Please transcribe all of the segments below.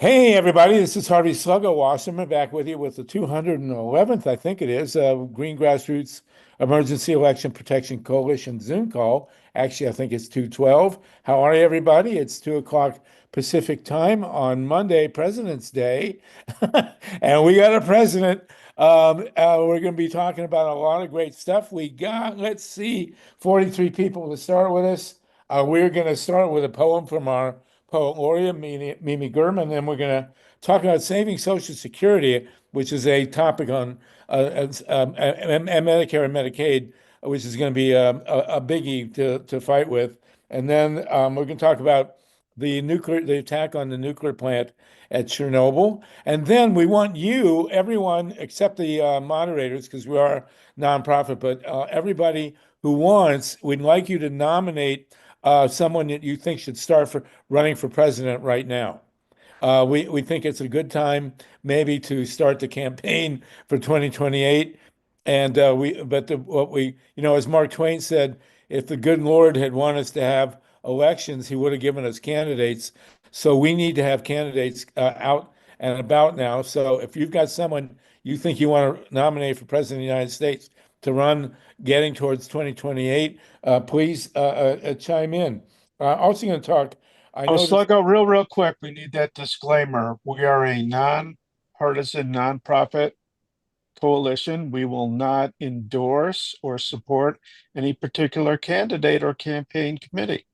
Hey everybody, this is Harvey Sluggo Wasserman back with you with the 211th, I think it is, Green Grassroots Emergency Election Protection Coalition Zoom call. Actually, I think it's 212. How are you, everybody? It's 2 o'clock Pacific time on Monday, President's Day, and we got a president. We're going to be talking about a lot of great stuff. We got, let's see, 43 people to start with us. We're going to start with a poem from our poet laureate, Mimi German, and we're going to talk about saving Social Security, which is a topic on Medicare and Medicaid, which is going to be a biggie to fight with. And then we're going to talk about the attack on the nuclear plant at Chernobyl. And then we want you, everyone, except the moderators, because we are nonprofit, but everybody who wants, we'd like you to nominate someone that you think should start for running for president right now. We think it's a good time maybe to start the campaign for 2028. And what we, as Mark Twain said, if the good Lord had wanted us to have elections, he would have given us candidates. So we need to have candidates out and about now. So if you've got someone you think you want to nominate for president of the United States to run getting towards 2028, please chime in. Also going to talk, I Oh, know this. Sluggo, real quick, we need that disclaimer. We are a non-partisan, nonprofit coalition. We will not endorse or support any particular candidate or campaign committee.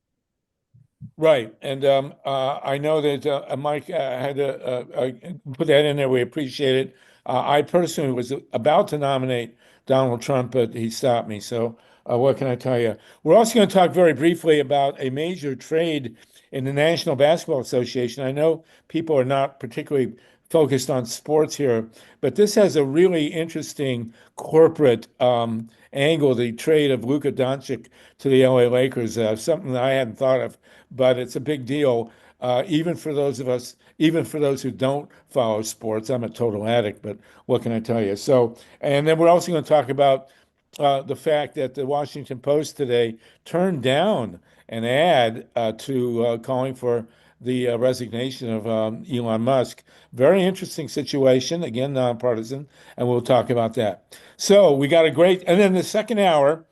Right. And I know that Mike had to put that in there. We appreciate it. I personally was about to nominate Donald Trump, but he stopped me. So what can I tell you? We're also going to talk very briefly about a major trade in the National Basketball Association. I know people are not particularly focused on sports here, but this has a really interesting corporate angle, the trade of Luka Doncic to the LA Lakers, something that I hadn't thought of, but it's a big deal, even for those of us, even for those who don't follow sports. I'm a total addict, but what can I tell you? So, and then we're also going to talk about the fact that the Washington Post today turned down an ad calling for the resignation of Elon Musk. Very interesting situation, again, nonpartisan, and we'll talk about that. So we got a great, and then the second hour,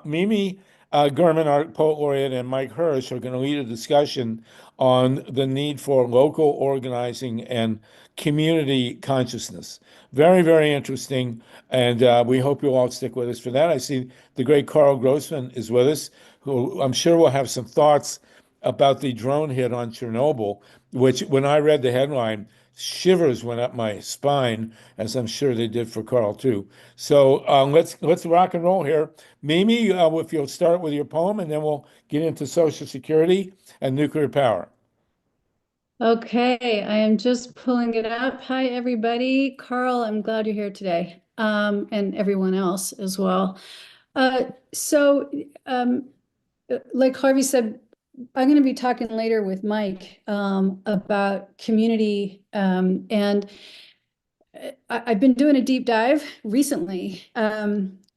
Mimi German, our poet laureate, and Mike Hersh are going to lead a discussion on the need for local organizing and community consciousness. Very, very interesting. And we hope you'll all stick with us for that. I see the great Carl Grossman is with us, who I'm sure will have some thoughts about the drone hit on Chernobyl, which when I read the headline, shivers went up my spine, as I'm sure they did for Carl too. So let's rock and roll here. Mimi, if you'll start with your poem, and then we'll get into Social Security and nuclear power. Okay, I am just pulling it up. Hi, everybody. Carl, I'm glad you're here today, and everyone else as well. So, like Harvey said, I'm going to be talking later with Mike about community, and I've been doing a deep dive recently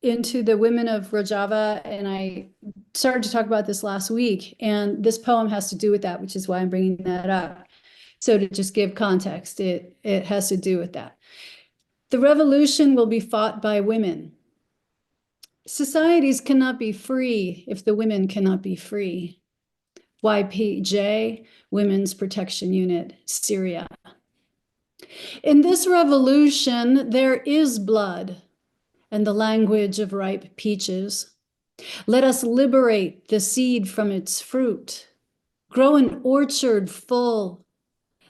into the women of Rojava, and I started to talk about this last week, and this poem has to do with that, which is why I'm bringing that up. So to just give context, it has to do with that. The revolution will be fought by women. Societies cannot be free if the women cannot be free. YPJ, Women's Protection Unit, Syria. In this revolution, there is blood and the language of ripe peaches. Let us liberate the seed from its fruit, grow an orchard full,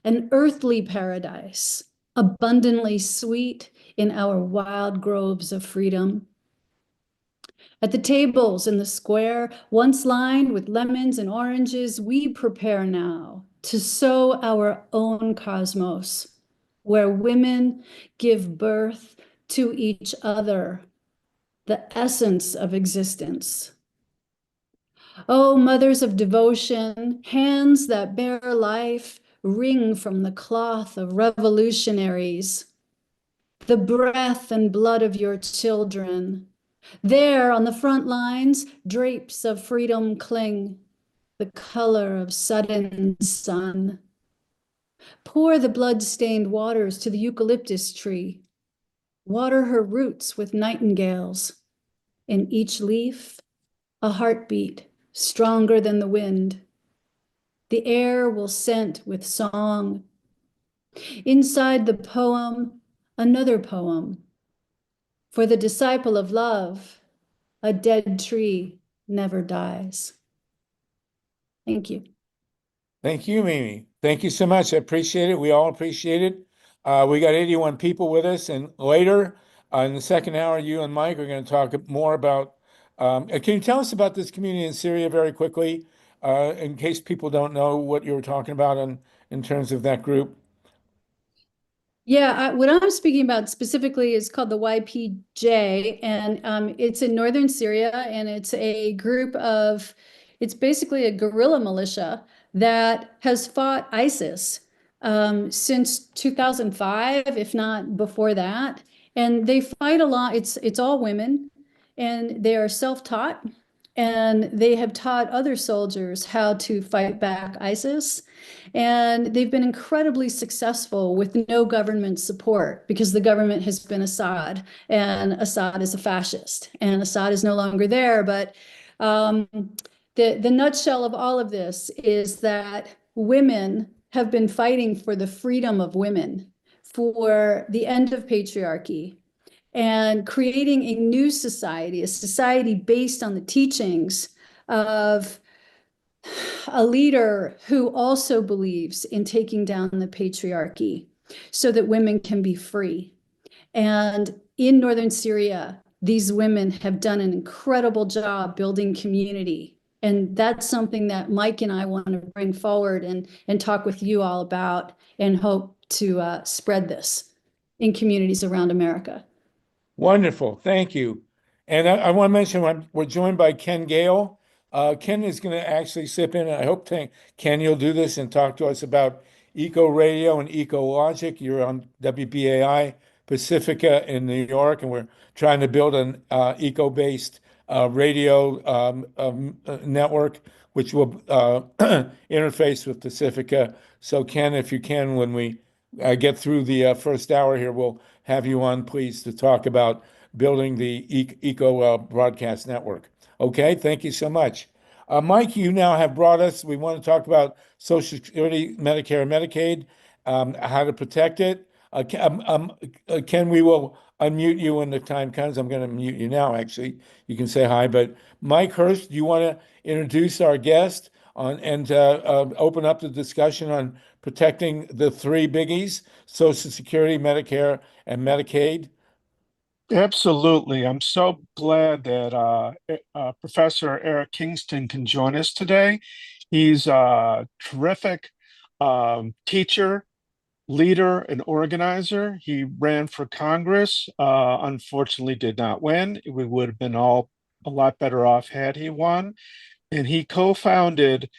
an earthly paradise, abundantly sweet in our wild groves of freedom. At the tables in the square, once lined with lemons and oranges, we prepare now to sow our own cosmos, where women give birth to each other, the essence of existence. Oh, mothers of devotion, hands that bear life, wring from the cloth of revolutionaries, the breath and blood of your children. There on the front lines, drapes of freedom cling, the color of sudden sun. Pour the blood-stained waters to the eucalyptus tree. Water her roots with nightingales. In each leaf, a heartbeat stronger than the wind. The air will scent with song. Inside the poem, another poem. For the disciple of love, a dead tree never dies. Thank you. Thank you, Mimi. Thank you so much. I appreciate it. We all appreciate it. We got 81 people with us, and later in the second hour, you and Mike are going to talk more about. Can you tell us about this community in Syria very quickly, in case people don't know what you were talking about in terms of that group? Yeah, what I'm speaking about specifically is called the YPJ, and it's in northern Syria, and it's a group of, it's basically a guerrilla militia that has fought ISIS since 2005, if not before that. And they fight a lot. It's all women, and they are self-taught, and they have taught other soldiers how to fight back ISIS. And they've been incredibly successful with no government support because the government has been Assad, and Assad is a fascist, and Assad is no longer there. But the nutshell of all of this is that women have been fighting for the freedom of women, for the end of patriarchy, and creating a new society, a society based on the teachings of a leader who also believes in taking down the patriarchy so that women can be free. And in northern Syria, these women have done an incredible job building community. And that's something that Mike and I want to bring forward and talk with you all about, and hope to spread this in communities around America. Wonderful. Thank you. And I want to mention we're joined by Ken Gale. Ken is going to actually sip in. I hope, Ken, you'll do this and talk to us about Eco Radio and Eco Logic. You're on WBAI Pacifica in New York, and we're trying to build an eco-based radio network, which will interface with Pacifica. So, Ken, if you can, when we get through the first hour here, we'll have you on, please, to talk about building the Eco Broadcast Network. Okay, thank you so much. Mike, you now have brought us, we want to talk about Social Security, Medicare, Medicaid, how to protect it. Ken, we will unmute you when the time comes. I'm going to mute you now, actually. You can say hi. But Mike Hersh, do you want to introduce our guest and open up the discussion on protecting the three biggies, Social Security, Medicare, and Medicaid? Absolutely. I'm so glad that Professor Eric Kingston can join us today. He's a terrific teacher, leader, and organizer. He ran for Congress, unfortunately did not win. We would have been all a lot better off had he won. And he co-founded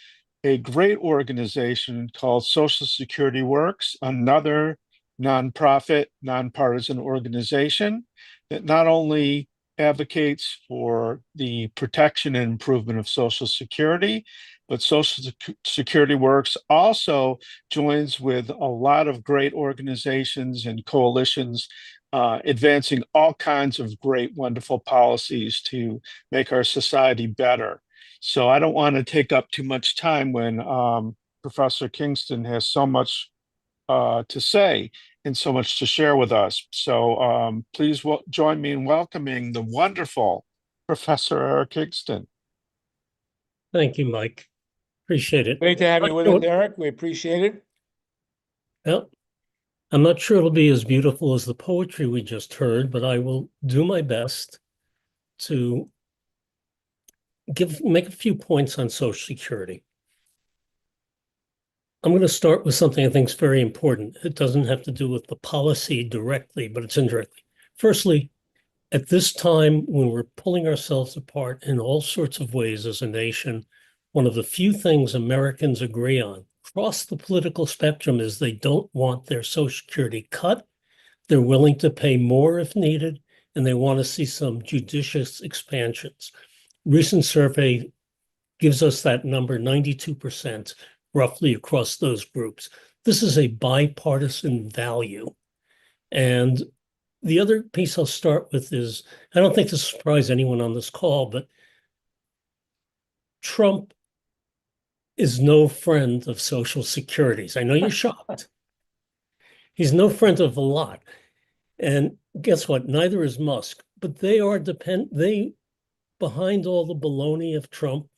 a great organization called Social Security Works, another nonprofit, nonpartisan organization that not only advocates for the protection and improvement of Social Security, but Social Security Works also joins with a lot of great organizations and coalitions advancing all kinds of great, wonderful policies to make our society better. So I don't want to take up too much time when Professor Kingston has so much to say and so much to share with us. So please join me in welcoming the wonderful Professor Eric Kingston. Thank you, Mike. Appreciate it. Great to have you with us, Eric. We appreciate it. Well, I'm not sure it'll be as beautiful as the poetry we just heard, but I will do my best to make a few points on Social Security. I'm going to start with something I think is very important. It doesn't have to do with the policy directly, but it's indirectly. Firstly, at this time when we're pulling ourselves apart in all sorts of ways as a nation, one of the few things Americans agree on across the political spectrum is they don't want their Social Security cut. They're willing to pay more if needed, and they want to see some judicious expansions. Recent survey gives us that number, 92% roughly across those groups. This is a bipartisan value. And the other piece I'll start with is, I don't think this will surprise anyone on this call, but Trump is no friend of Social Security's. I know you're shocked. He's no friend of a lot. And guess what? Neither is Musk, but behind all the baloney of Trump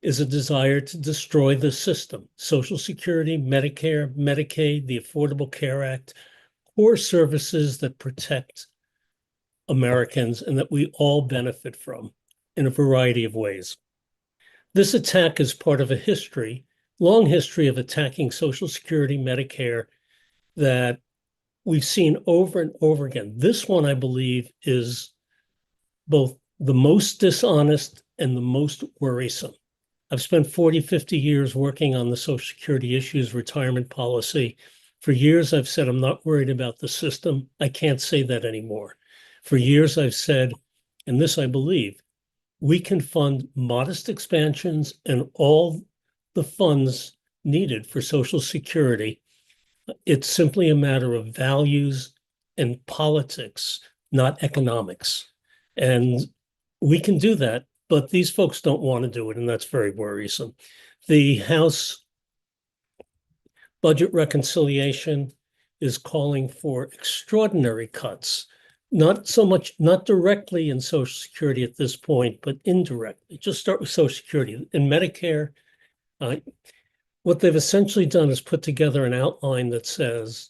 is a desire to destroy the system. Social Security, Medicare, Medicaid, the Affordable Care Act, core services that protect Americans and that we all benefit from in a variety of ways. This attack is part of a long history of attacking Social Security, Medicare that we've seen over and over again. This one, I believe, is both the most dishonest and the most worrisome. I've spent 40, 50 years working on the Social Security issues, retirement policy. For years, I've said I'm not worried about the system. I can't say that anymore. For years, I've said, and this I believe, we can fund modest expansions and all the funds needed for Social Security. It's simply a matter of values and politics, not economics. And we can do that, but these folks don't want to do it, and that's very worrisome. The House budget reconciliation is calling for extraordinary cuts, not directly in Social Security at this point, but indirectly. Just start with Social Security. In Medicare, what they've essentially done is put together an outline that says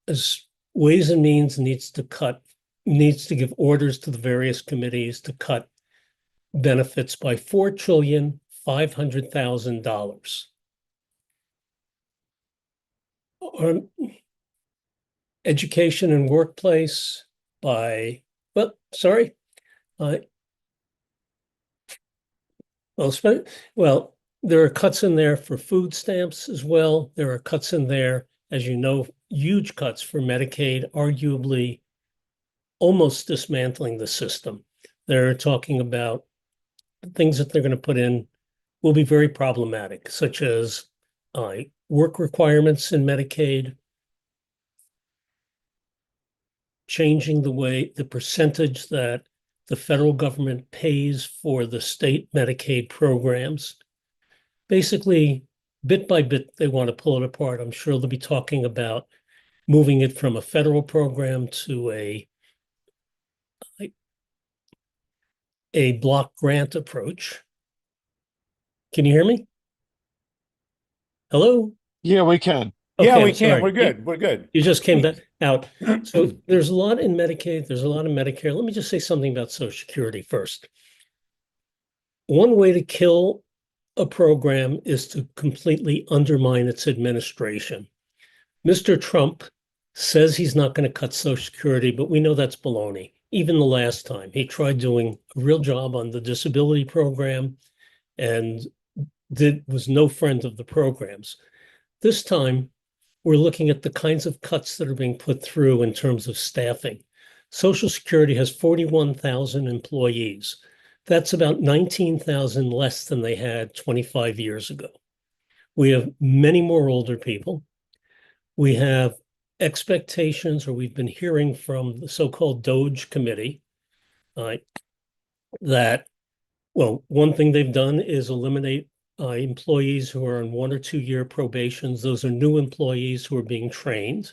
as Ways and Means needs to give orders to the various committees to cut benefits by $4,500,000. Education and workplace by, there are cuts in there for food stamps as well. There are cuts in there, as you know, huge cuts for Medicaid, arguably almost dismantling the system. They're talking about things that they're going to put in will be very problematic, such as work requirements in Medicaid, changing the percentage that the federal government pays for the state Medicaid programs. Basically, bit by bit, they want to pull it apart. I'm sure they'll be talking about moving it from a federal program to a block grant approach. Can you hear me? Hello? Yeah, we can. Yeah, Okay, we I'm can. sorry. We're good. We're good. You just came back out. So there's a lot in Medicaid. There's a lot in Medicare. Let me just say something about Social Security first. One way to kill a program is to completely undermine its administration. Mr. Trump says he's not going to cut Social Security, but we know that's baloney. Even the last time he tried doing a real job on the disability program and was no friend of the programs. This time, we're looking at the kinds of cuts that are being put through in terms of staffing. Social Security has 41,000 employees. That's about 19,000 less than they had 25 years ago. We have many more older people. We have expectations, or we've been hearing from the so-called DOGE committee that, well, one thing they've done is eliminate employees who are on 1 or 2 year probations. Those are new employees who are being trained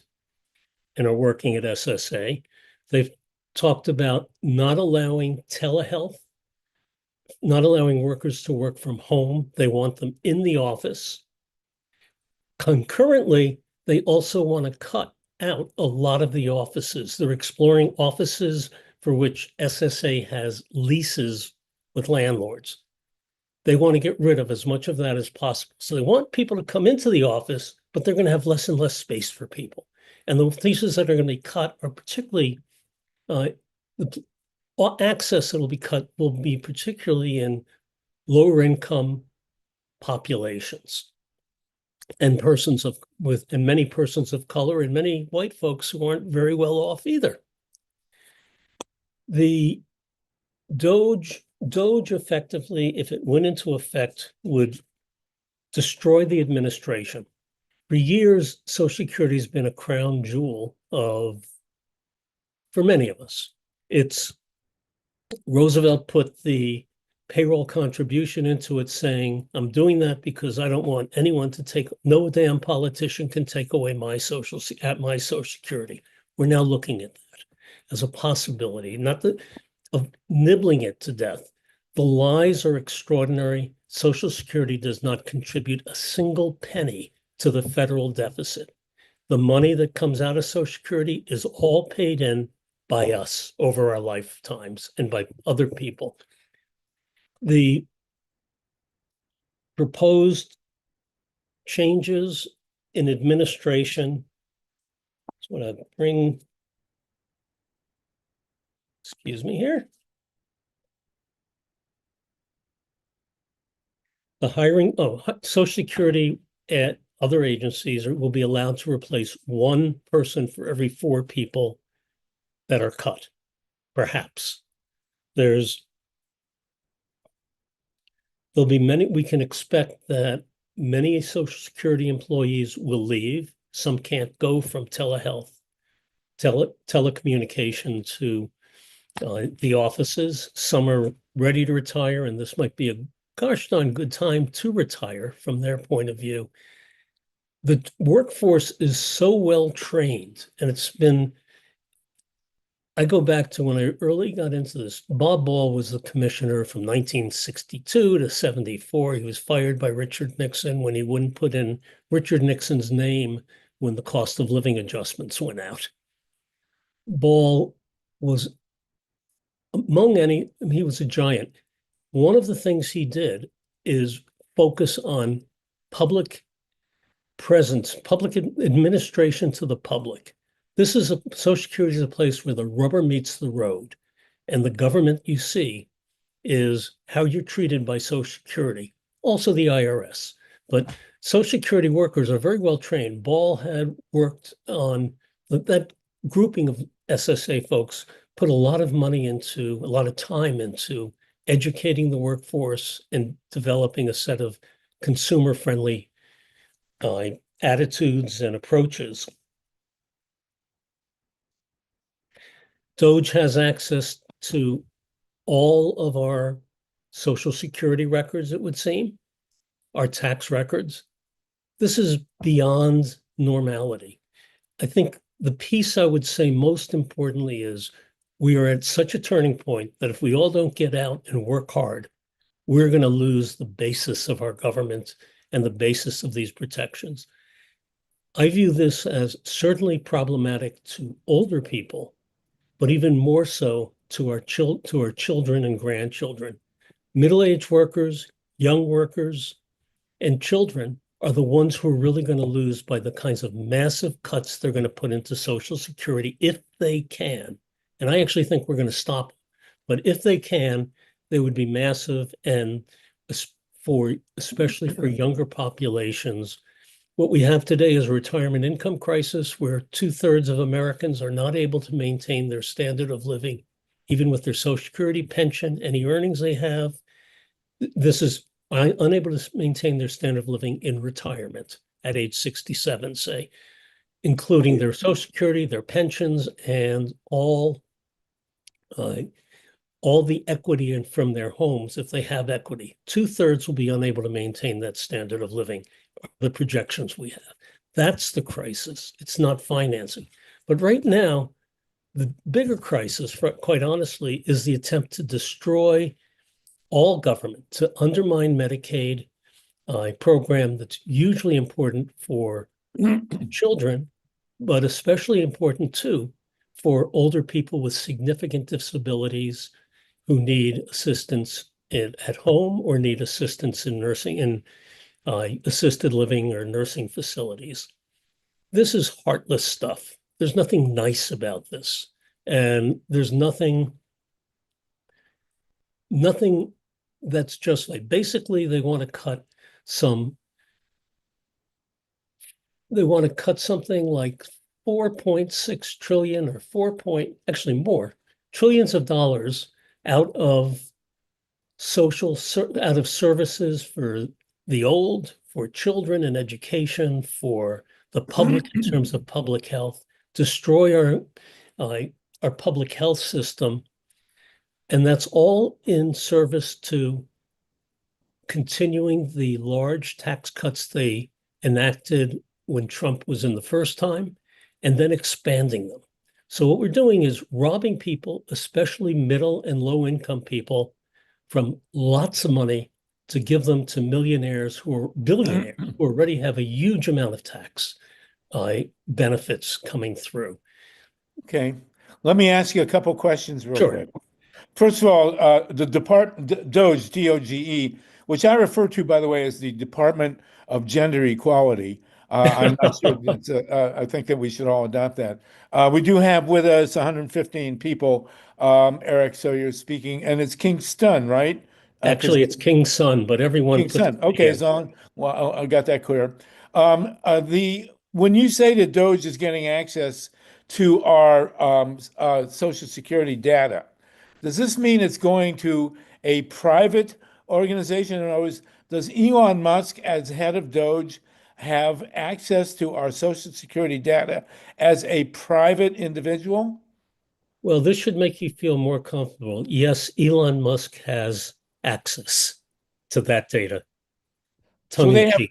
and are working at SSA. They've talked about not allowing telehealth, not allowing workers to work from home. They want them in the office. Concurrently, they also want to cut out a lot of the offices. They're exploring offices for which SSA has leases with landlords. They want to get rid of as much of that as possible. So they want people to come into the office, but they're going to have less and less space for people. And the pieces that are going to be cut are particularly, the access that will be cut will be particularly in lower income populations and many persons of color and many white folks who aren't very well off either. The DOGE effectively, if it went into effect, would destroy the administration. For years, Social Security has been a crown jewel for many of us. Roosevelt put the payroll contribution into it saying, I'm doing that because I don't want anyone to take, no damn politician can take away my Social Security. We're now looking at that as a possibility, not of nibbling it to death. The lies are extraordinary. Social Security does not contribute a single penny to the federal deficit. The money that comes out of Social Security is all paid in by us over our lifetimes and by other people. The proposed changes in administration, just want to bring, excuse me here. The hiring of Social Security at other agencies will be allowed to replace one person for every 4 people that are cut, perhaps. There'll be many, we can expect that many Social Security employees will leave. Some can't go from telehealth, telecommunication to the offices. Some are ready to retire, and this might be a gosh darn good time to retire from their point of view. The workforce is so well trained, and I go back to when I early got into this. Bob Ball was the commissioner from 1962 to 74. He was fired by Richard Nixon when he wouldn't put in Richard Nixon's name when the cost of living adjustments went out. Ball was he was a giant. One of the things he did is focus on public presence, public administration to the public. Social Security is a place where the rubber meets the road, and the government you see is how you're treated by Social Security, also the IRS. But Social Security workers are very well trained. Ball had worked on that grouping of SSA folks, put a lot of time into educating the workforce and developing a set of consumer-friendly attitudes and approaches. DOJ has access to all of our Social Security records, it would seem, our tax records. This is beyond normality. I think the piece I would say most importantly is we are at such a turning point that if we all don't get out and work hard, we're going to lose the basis of our government and the basis of these protections. I view this as certainly problematic to older people, but even more so to our children and grandchildren. Middle-aged workers, young workers, and children are the ones who are really going to lose by the kinds of massive cuts they're going to put into Social Security if they can. And I actually think we're going to stop them. But if they can, they would be massive, and especially for younger populations. What we have today is a retirement income crisis where 2/3 of Americans are not able to maintain their standard of living, even with their Social Security pension, any earnings they have. This is unable to maintain their standard of living in retirement at age 67, say, including their Social Security, their pensions, and all the equity from their homes, if they have equity. 2/3 will be unable to maintain that standard of living, the projections we have. That's the crisis. It's not financing. But right now, the bigger crisis, quite honestly, is the attempt to destroy all government, to undermine Medicaid, a program that's hugely important for children, but especially important too for older people with significant disabilities who need assistance at home or need assistance in nursing, assisted living or nursing facilities. This is heartless stuff. There's nothing nice about this. And there's nothing that's just like, basically they want to cut something like 4.6 trillion or actually more trillions of dollars out of services for the old, for children and education, for the public in terms of public health, destroy our public health system. And that's all in service to continuing the large tax cuts they enacted when Trump was in the first time, and then expanding them. So what we're doing is robbing people, especially middle and low income people, from lots of money to give them to millionaires who are billionaires who already have a huge amount of tax benefits coming through. Okay. Let me ask you a couple questions real Sure. quick. First of all, the DOGE, D-O-G-E, which I refer to, by the way, as the Department of Gender Equality. I'm not sure that's, I think that we should all adopt that. We do have with us 115 people, Eric, so you're speaking, and it's KINGSON, right? Actually, it's KINGSON, but everyone puts KINGSON. Okay, as long, well, I got that clear. When you say that DOGE is getting access to our Social Security data, does this mean it's going to a private organization? In other words, does Elon Musk, as head of DOGE, have access to our Social Security data as a private individual? Well, this should make you feel more comfortable. Yes, Elon Musk has access to that data. So they have,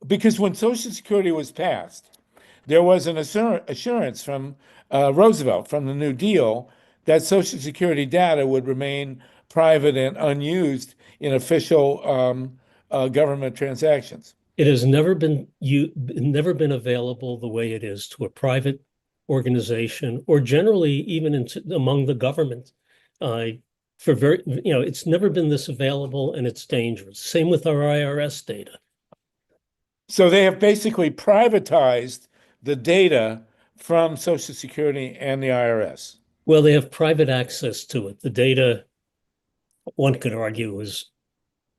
because when Social Security was passed, there was an assurance from Roosevelt, from the New Deal, that Social Security data would remain private and unused in official government transactions. It has never been available the way it is to a private organization, or generally even among the government. It's never been this available, and it's dangerous. Same with our IRS data. So they have basically privatized the data from Social Security and the IRS. Well, they have private access to it. The data, one could argue, is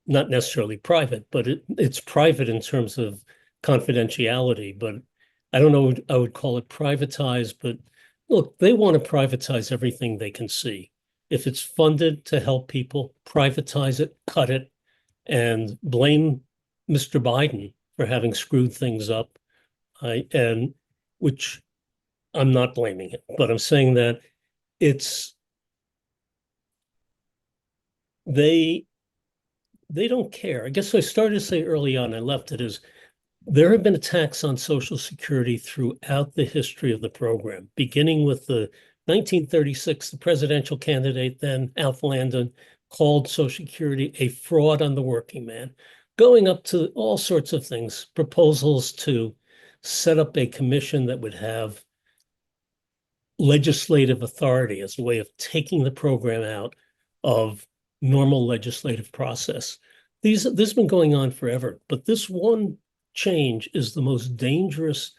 not necessarily private, but it's private in terms of confidentiality. But I don't know, I would call it privatized. But look, they want to privatize everything they can see. If it's funded to help people, privatize it, cut it, and blame Mr. Biden for having screwed things up, and which I'm not blaming it, but I'm saying that they don't care. I guess I started to say early on, I left it, is there have been attacks on Social Security throughout the history of the program, beginning with the 1936, the presidential candidate then, Alf Landon, called Social Security a fraud on the working man, going up to all sorts of things, proposals to set up a commission that would have legislative authority as a way of taking the program out of normal legislative process. This has been going on forever, but this one change is the most dangerous.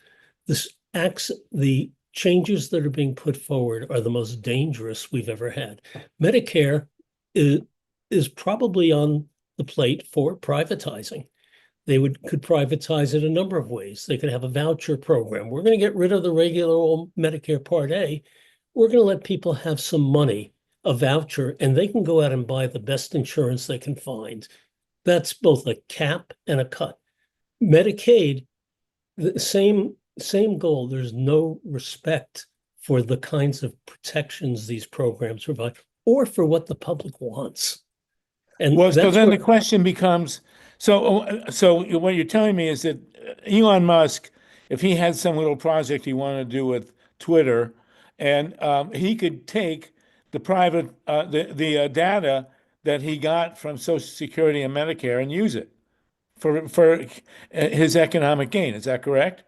The changes that are being put forward are the most dangerous we've ever had. Medicare is probably on the plate for privatizing. They could privatize it a number of ways. They could have a voucher program. We're going to get rid of the regular old Medicare Part A. We're going to let people have some money, a voucher, and they can go out and buy the best insurance they can find. That's both a cap and a cut. Medicaid, the same goal. There's no respect for the kinds of protections these programs provide, or for what the public wants. And well, so then the question becomes, so what you're telling me is that Elon Musk, if he had some little project he wanted to do with Twitter, and he could take the private the data that he got from Social Security and Medicare and use it for his economic gain. Is that correct?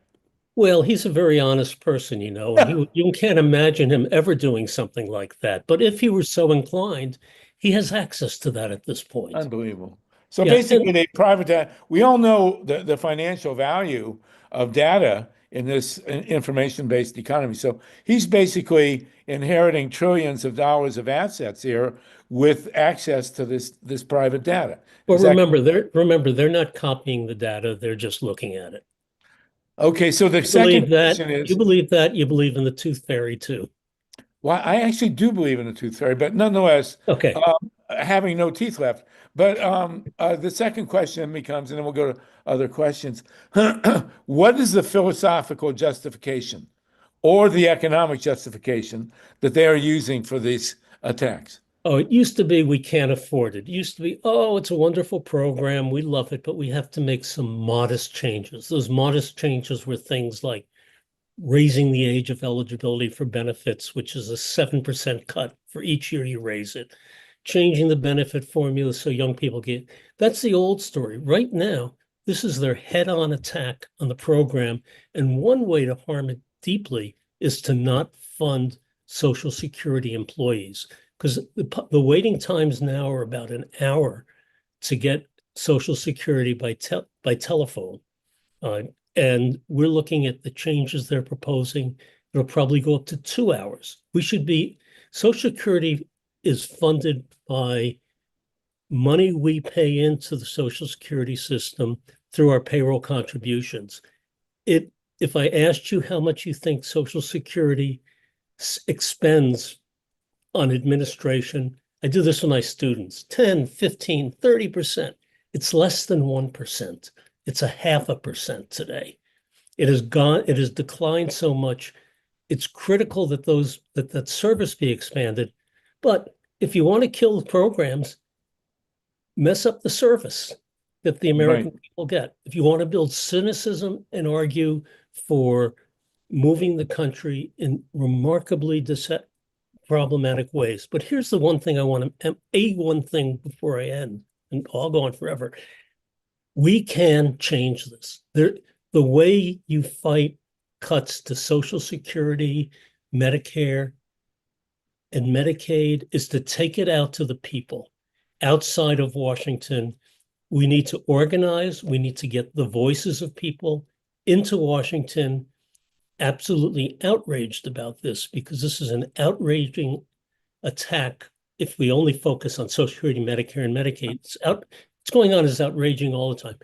Well, he's a very honest person, and you can't imagine him ever doing something like that. But if he were so inclined, he has access to that at this point. Unbelievable. So basically, they privatize. We all know the financial value of data in this information-based economy. So he's basically inheriting trillions of dollars of assets here with access to this private data. Well, remember, they're not copying the data; they're just looking at it. Okay, so the second question is: you believe that? You believe in the tooth fairy too? Well, I actually do believe in the tooth fairy, but nonetheless, okay. having no teeth left. But the second question becomes, and then we'll go to other questions. What is the philosophical justification or the economic justification that they are using for these attacks? Oh, it used to be we can't afford it. It used to be, oh, it's a wonderful program. We love it, but we have to make some modest changes. Those modest changes were things like raising the age of eligibility for benefits, which is a 7% cut for each year you raise it. Changing the benefit formula so young people get, that's the old story. Right now, this is their head-on attack on the program. And one way to harm it deeply is to not fund Social Security employees, because the waiting times now are about an hour to get Social Security by telephone. And we're looking at the changes they're proposing. It'll probably go up to 2 hours. Social Security is funded by money we pay into the Social Security system through our payroll contributions. If I asked you how much you think Social Security expends on administration, I do this with my students, 10, 15, 30%. It's less than 1%. It's a 0.5% today. It has declined so much. It's critical that that service be expanded. But if you want to kill the programs, mess up the service that the American people get. If you want to build cynicism and argue for moving the country in remarkably problematic ways. But here's the one thing I want to, one thing before I end, and I'll go on forever. We can change this. The way you fight cuts to Social Security, Medicare, and Medicaid is to take it out to the people outside of Washington. We need to organize. We need to get the voices of people into Washington, absolutely outraged about this, because this is an outraging attack. If we only focus on Social Security, Medicare, and Medicaid, it's going on is outraging all the time.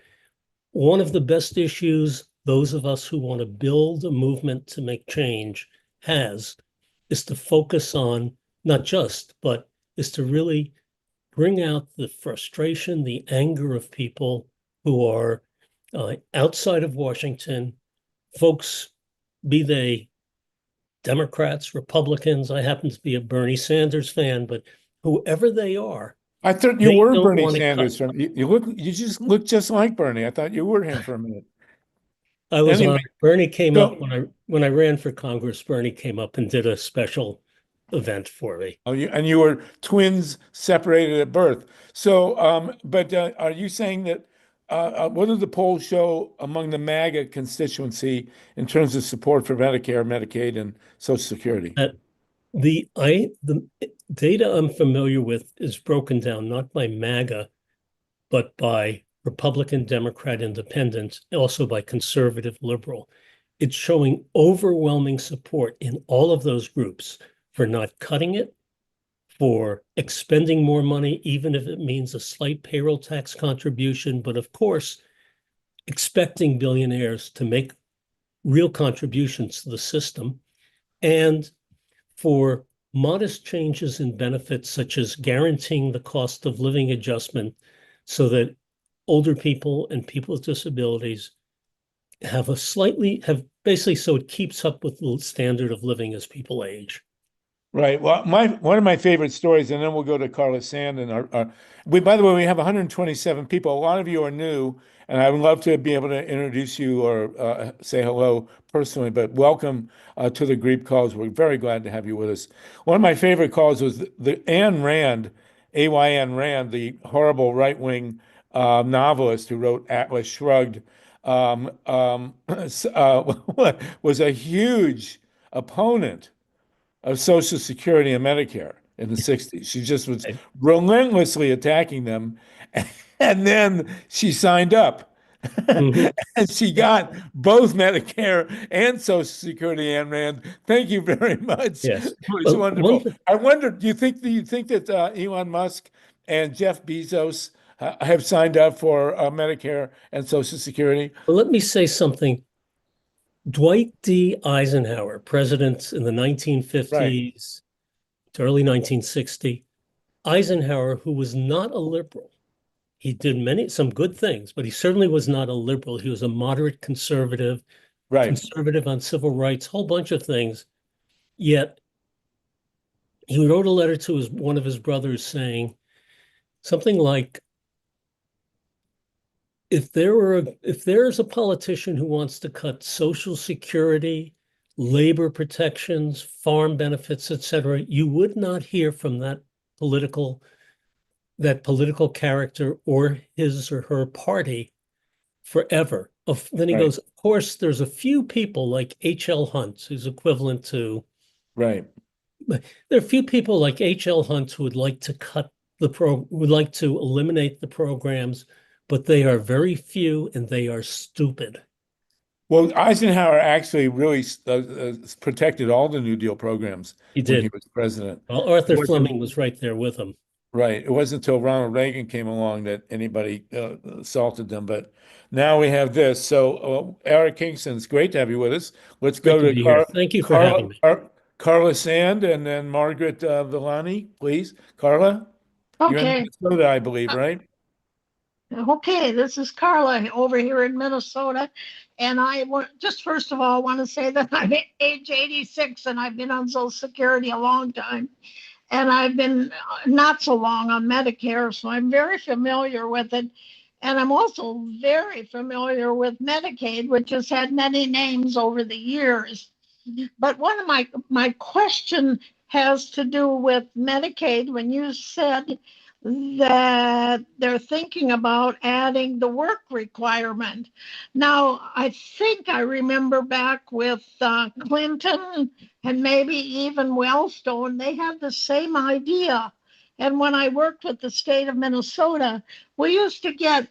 One of the best issues those of us who want to build a movement to make change is to focus on but is to really bring out the frustration, the anger of people who are outside of Washington, folks, be they Democrats, Republicans. I happen to be a Bernie Sanders fan, but whoever they are. I thought you were Bernie Sanders. You just look just like Bernie. I thought you were him for a minute. I was on. Bernie came up when I ran for Congress. Bernie came up and did a special event for me. Oh, you were twins separated at birth. So, but are you saying that what do the polls show among the MAGA constituency in terms of support for Medicare, Medicaid, and Social Security? The data I'm familiar with is broken down not by MAGA, but by Republican, Democrat, Independent, also by conservative, liberal. It's showing overwhelming support in all of those groups for not cutting it, for expending more money, even if it means a slight payroll tax contribution, but of course, expecting billionaires to make real contributions to the system, and for modest changes in benefits, such as guaranteeing the cost of living adjustment so that older people and people with disabilities have basically so it keeps up with the standard of living as people age. Right. Well, one of my favorite stories, and then we'll go to Carla Sand. By the way, we have 127 people. A lot of you are new, and I would love to be able to introduce you or say hello personally. But welcome to the GREEP calls. We're very glad to have you with us. One of my favorite calls was the Ayn Rand, A.Y.N. Rand, the horrible right-wing novelist who wrote Atlas Shrugged, was a huge opponent of Social Security and Medicare in the 60s. She just was relentlessly attacking them. And then she signed up. Mhm. And she got both Medicare and Social Security, Ayn Rand. Thank you very much. Yes. It was wonderful. I wonder, do you think that Elon Musk and Jeff Bezos have signed up for Medicare and Social Security? Well, let me say something. Dwight D. Eisenhower, president in the 1950s to early 1960, Eisenhower, who was not a liberal. He did some good things, but he certainly was not a liberal. He was a moderate conservative, Right. conservative on civil rights, whole bunch of things. Yet he wrote a letter to one of his brothers saying something like, if there's a politician who wants to cut Social Security, labor protections, farm benefits, etc., you would not hear from that political character or his or her party forever. Then he Right. goes, of course, there's a few people like H.L. Hunt, who's equivalent to, Right. there are a few people like H.L. Hunt who would like to would like to eliminate the programs, but they are very few and they are stupid. Well, Eisenhower actually really protected all the New Deal programs He when he did. was president. Well, Arthur It wasn't- Fleming was right there with him. Right. It wasn't until Ronald Reagan came along that anybody assaulted them. But now we have this. So, Eric Kingston, it's great to have you with us. Let's Great go to to be here. Thank you for having me. Carla Sand and then Margaret Villani, please. Carla, you're in Okay, Minnesota, I believe, right? okay, this is Carla over here in Minnesota. And I just first of all want to say that I'm age 86 and I've been on Social Security a long time. And I've been not so long on Medicare, so I'm very familiar with it. And I'm also very familiar with Medicaid, which has had many names over the years. But one of my question has to do with Medicaid when you said that they're thinking about adding the work requirement. Now, I think I remember back with Clinton and maybe even Wellstone, they had the same idea. And when I worked with the state of Minnesota, we used to get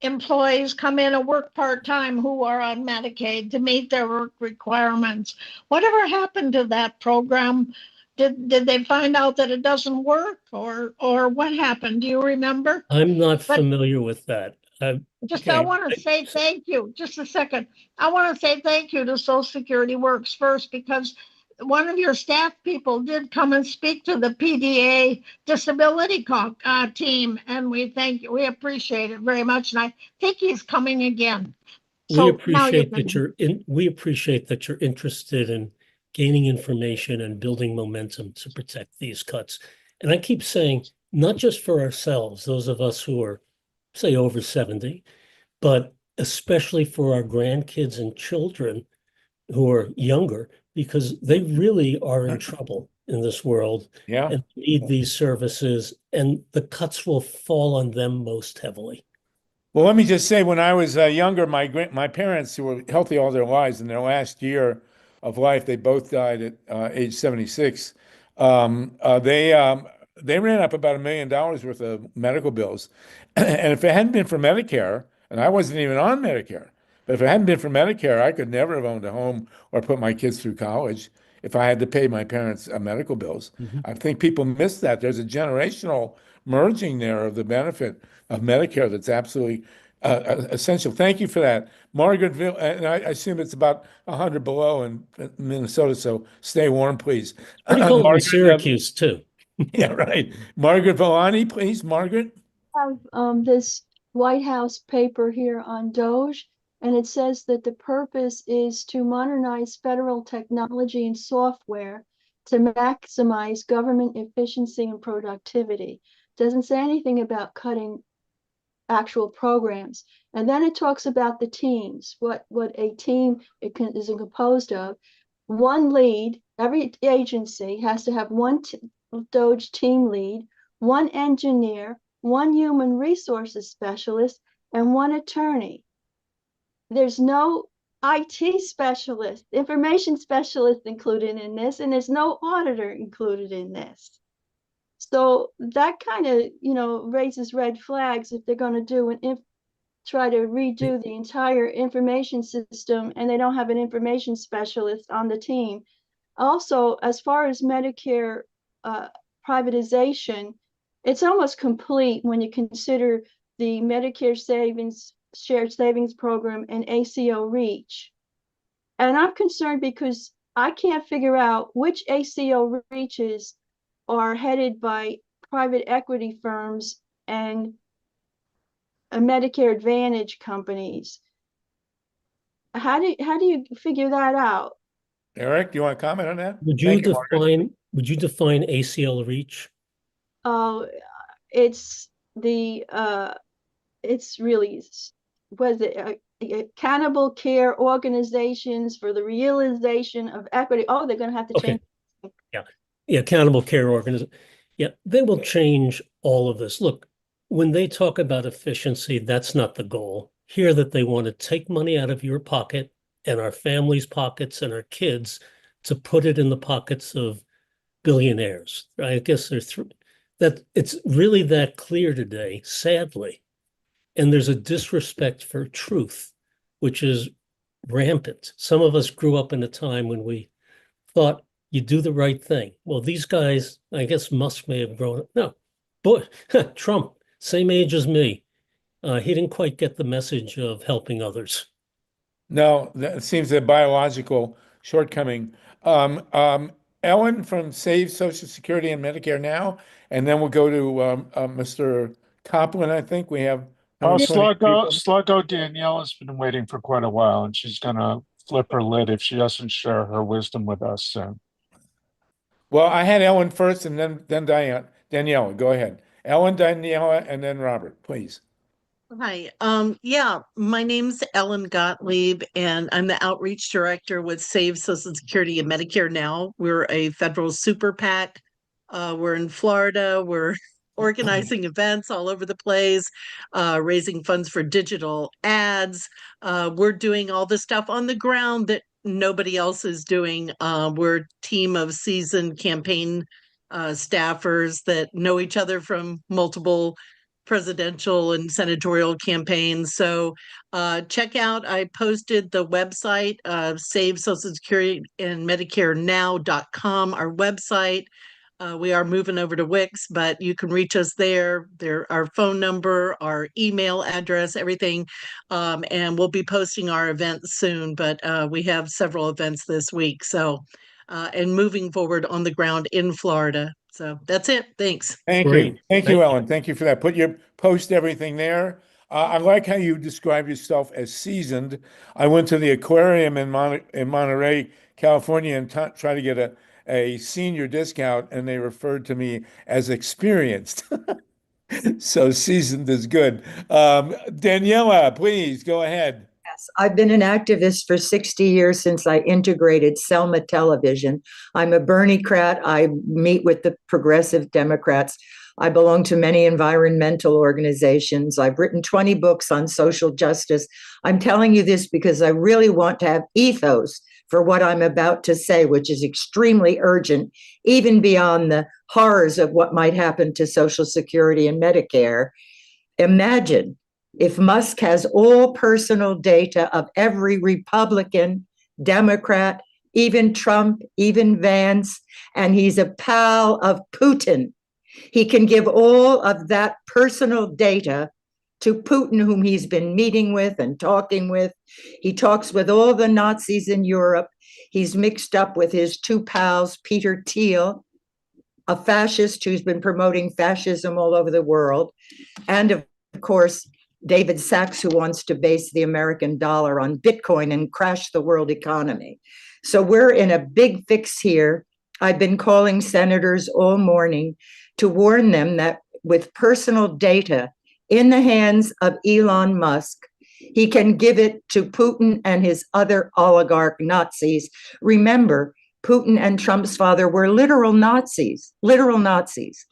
employees come in and work part-time who are on Medicaid to meet their work requirements. Whatever happened to that program? Did they find out that it doesn't work or what happened? Do you remember? I'm not But- familiar with that. I Okay. want to say thank you. Just a second. I want to say thank you to Social Security Works first because one of your staff people did come and speak to the PDA disability team, and we appreciate it very much. And I think he's coming again. We So now you appreciate that we appreciate that you're interested in gaining information and building momentum to protect these cuts. And I keep saying, not just for ourselves, those of us who are, say, over 70, but especially for our grandkids and children who are younger, because they really are in trouble in this world Yeah. and need these services, and the cuts will fall on them most heavily. Well, let me just say, when I was younger, my parents, who were healthy all their lives, in their last year of life, they both died at age 76. They ran up about $1 million worth of medical bills, and if it hadn't been for Medicare, and I wasn't even on Medicare, but if it hadn't been for Medicare, I could never have owned a home or put my kids through college if I had to pay my parents' medical bills. I think people miss that. There's a generational merging there of the benefit of Medicare that's absolutely essential. Thank you for that. Margaret, and I assume it's about 100 below in Minnesota, so stay warm, please. Pretty cold in Margaret, Syracuse, too. yeah, right. Margaret Villani, please. Margaret. Have this White House paper here on Doge, and it says that the purpose is to modernize federal technology and software to maximize government efficiency and productivity. Doesn't say anything about cutting actual programs. And then it talks about the teams, what a team is composed of. One lead, every agency has to have one Doge team lead, one engineer, one human resources specialist, and one attorney. There's no IT specialist, information specialist included in this, and there's no auditor included in this. So that kind of, raises red flags if they're going to try to redo the entire information system and they don't have an information specialist on the team. Also, as far as Medicare privatization, it's almost complete when you consider the Medicare Shared Savings Program and ACO REACH. And I'm concerned because I can't figure out which ACO REACHs are headed by private equity firms and Medicare Advantage companies. How do you figure that out? Eric, do you want to comment on that? Would you Thank you, Margaret. define ACL reach? Oh, it's the it's really, was it accountable care organizations for the realization of equity? Oh, they're going to have to Okay. change. Yeah, accountable care organization. Yeah, they will change all of this. Look, when they talk about efficiency, that's not the goal. Here that they want to take money out of your pocket and our families' pockets and our kids to put it in the pockets of billionaires. I guess there's that it's really that clear today, sadly. And there's a disrespect for truth, which is rampant. Some of us grew up in a time when we thought you do the right thing. Well, these guys, I guess Musk may have grown up. No, but Trump, same age as me. He didn't quite get the message of helping others. No, that seems a biological shortcoming. Ellen from Save Social Security and Medicare Now, and then we'll go to Mr. Coplin, I think. We have Oh, 20 people. Sluggo Danielle has been waiting for quite a while, and she's gonna flip her lid if she doesn't share her wisdom with us soon. Well, I had Ellen first and then Daniela. Go ahead. Ellen, Daniela, and then Robert, please. Hi. Yeah, my name's Ellen Gottlieb, and I'm the outreach director with Save Social Security and Medicare Now. We're a federal super PAC. We're in Florida. We're organizing events all over the place, raising funds for digital ads. We're doing all the stuff on the ground that nobody else is doing. We're a team of seasoned campaign staffers that know each other from multiple presidential and senatorial campaigns. So check out, I posted the website, Save Social Security and Medicare Now.com, our website. We are moving over to Wix, but you can reach us there. Our phone number, our email address, everything. And we'll be posting our events soon, but we have several events this week. So, and moving forward on the ground in Florida. So that's it. Thanks. Thank Great. you. Thank you, Ellen. Thank you for that. Post everything there. I like how you describe yourself as seasoned. I went to the aquarium in Monterey, California, and tried to get a senior discount, and they referred to me as experienced. So seasoned is good. Daniela, please go ahead. Yes, I've been an activist for 60 years since I integrated Selma Television. I'm a Bernie-crat. I meet with the progressive Democrats. I belong to many environmental organizations. I've written 20 books on social justice. I'm telling you this because I really want to have ethos for what I'm about to say, which is extremely urgent, even beyond the horrors of what might happen to Social Security and Medicare. Imagine if Musk has all personal data of every Republican, Democrat, even Trump, even Vance, and he's a pal of Putin. He can give all of that personal data to Putin, whom he's been meeting with and talking with. He talks with all the Nazis in Europe. He's mixed up with his two pals, Peter Thiel, a fascist who's been promoting fascism all over the world, and of course, David Sachs, who wants to base the American dollar on Bitcoin and crash the world economy. So we're in a big fix here. I've been calling senators all morning to warn them that with personal data in the hands of Elon Musk, he can give it to Putin and his other oligarch Nazis. Remember, Putin and Trump's father were literal Nazis, literal Nazis.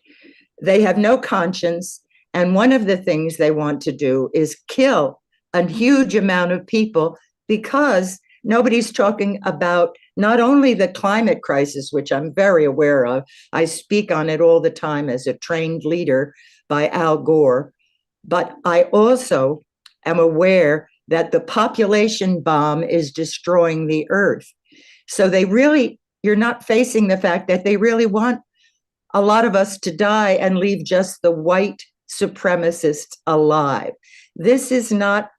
They have no conscience. And one of the things they want to do is kill a huge amount of people because nobody's talking about not only the climate crisis, which I'm very aware of. I speak on it all the time as a trained leader by Al Gore. But I also am aware that the population bomb is destroying the earth. So you're not facing the fact that they really want a lot of us to die and leave just the white supremacists alive. This is not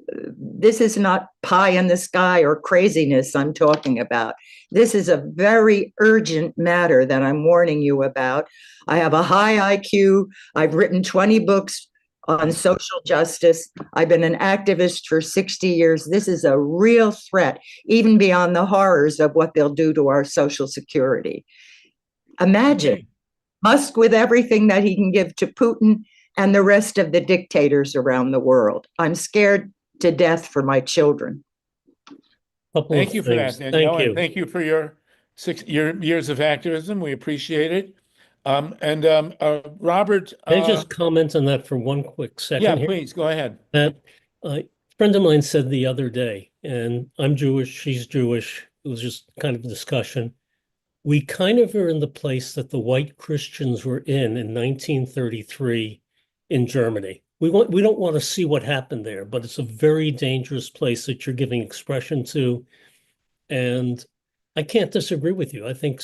this is not pie in the sky or craziness I'm talking about. This is a very urgent matter that I'm warning you about. I have a high IQ. I've written 20 books on social justice. I've been an activist for 60 years. This is a real threat, even beyond the horrors of what they'll do to our Social Security. Imagine Musk with everything that he can give to Putin and the rest of the dictators around the world. I'm scared to death for my children. Thank you for that, Thank Danielle, you. and thank you for your years of activism. We appreciate it. Robert, Can I just comment on that for one quick second yeah, here? please go ahead. That a friend of mine said the other day, and I'm Jewish, she's Jewish. It was just kind of a discussion. We kind of are in the place that the white Christians were in 1933 in Germany. We don't want to see what happened there, but it's a very dangerous place that you're giving expression to. And I can't disagree with you. I think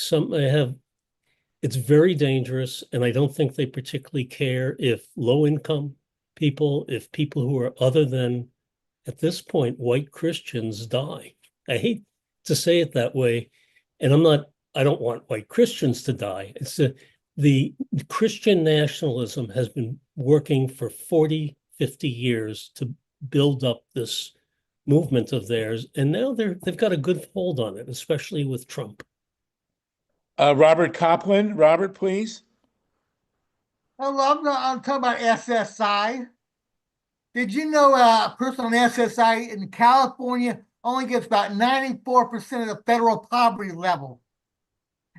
it's very dangerous, and I don't think they particularly care if low-income people, if people who are other than, at this point, white Christians die. I hate to say it that way, and I don't want white Christians to die. It's the Christian nationalism has been working for 40, 50 years to build up this movement of theirs, and now they've got a good hold on it, especially with Trump. Robert Coplin. Robert, please. Hello, I'm talking about SSI. Did you know a person on SSI in California only gets about 94% of the federal poverty level?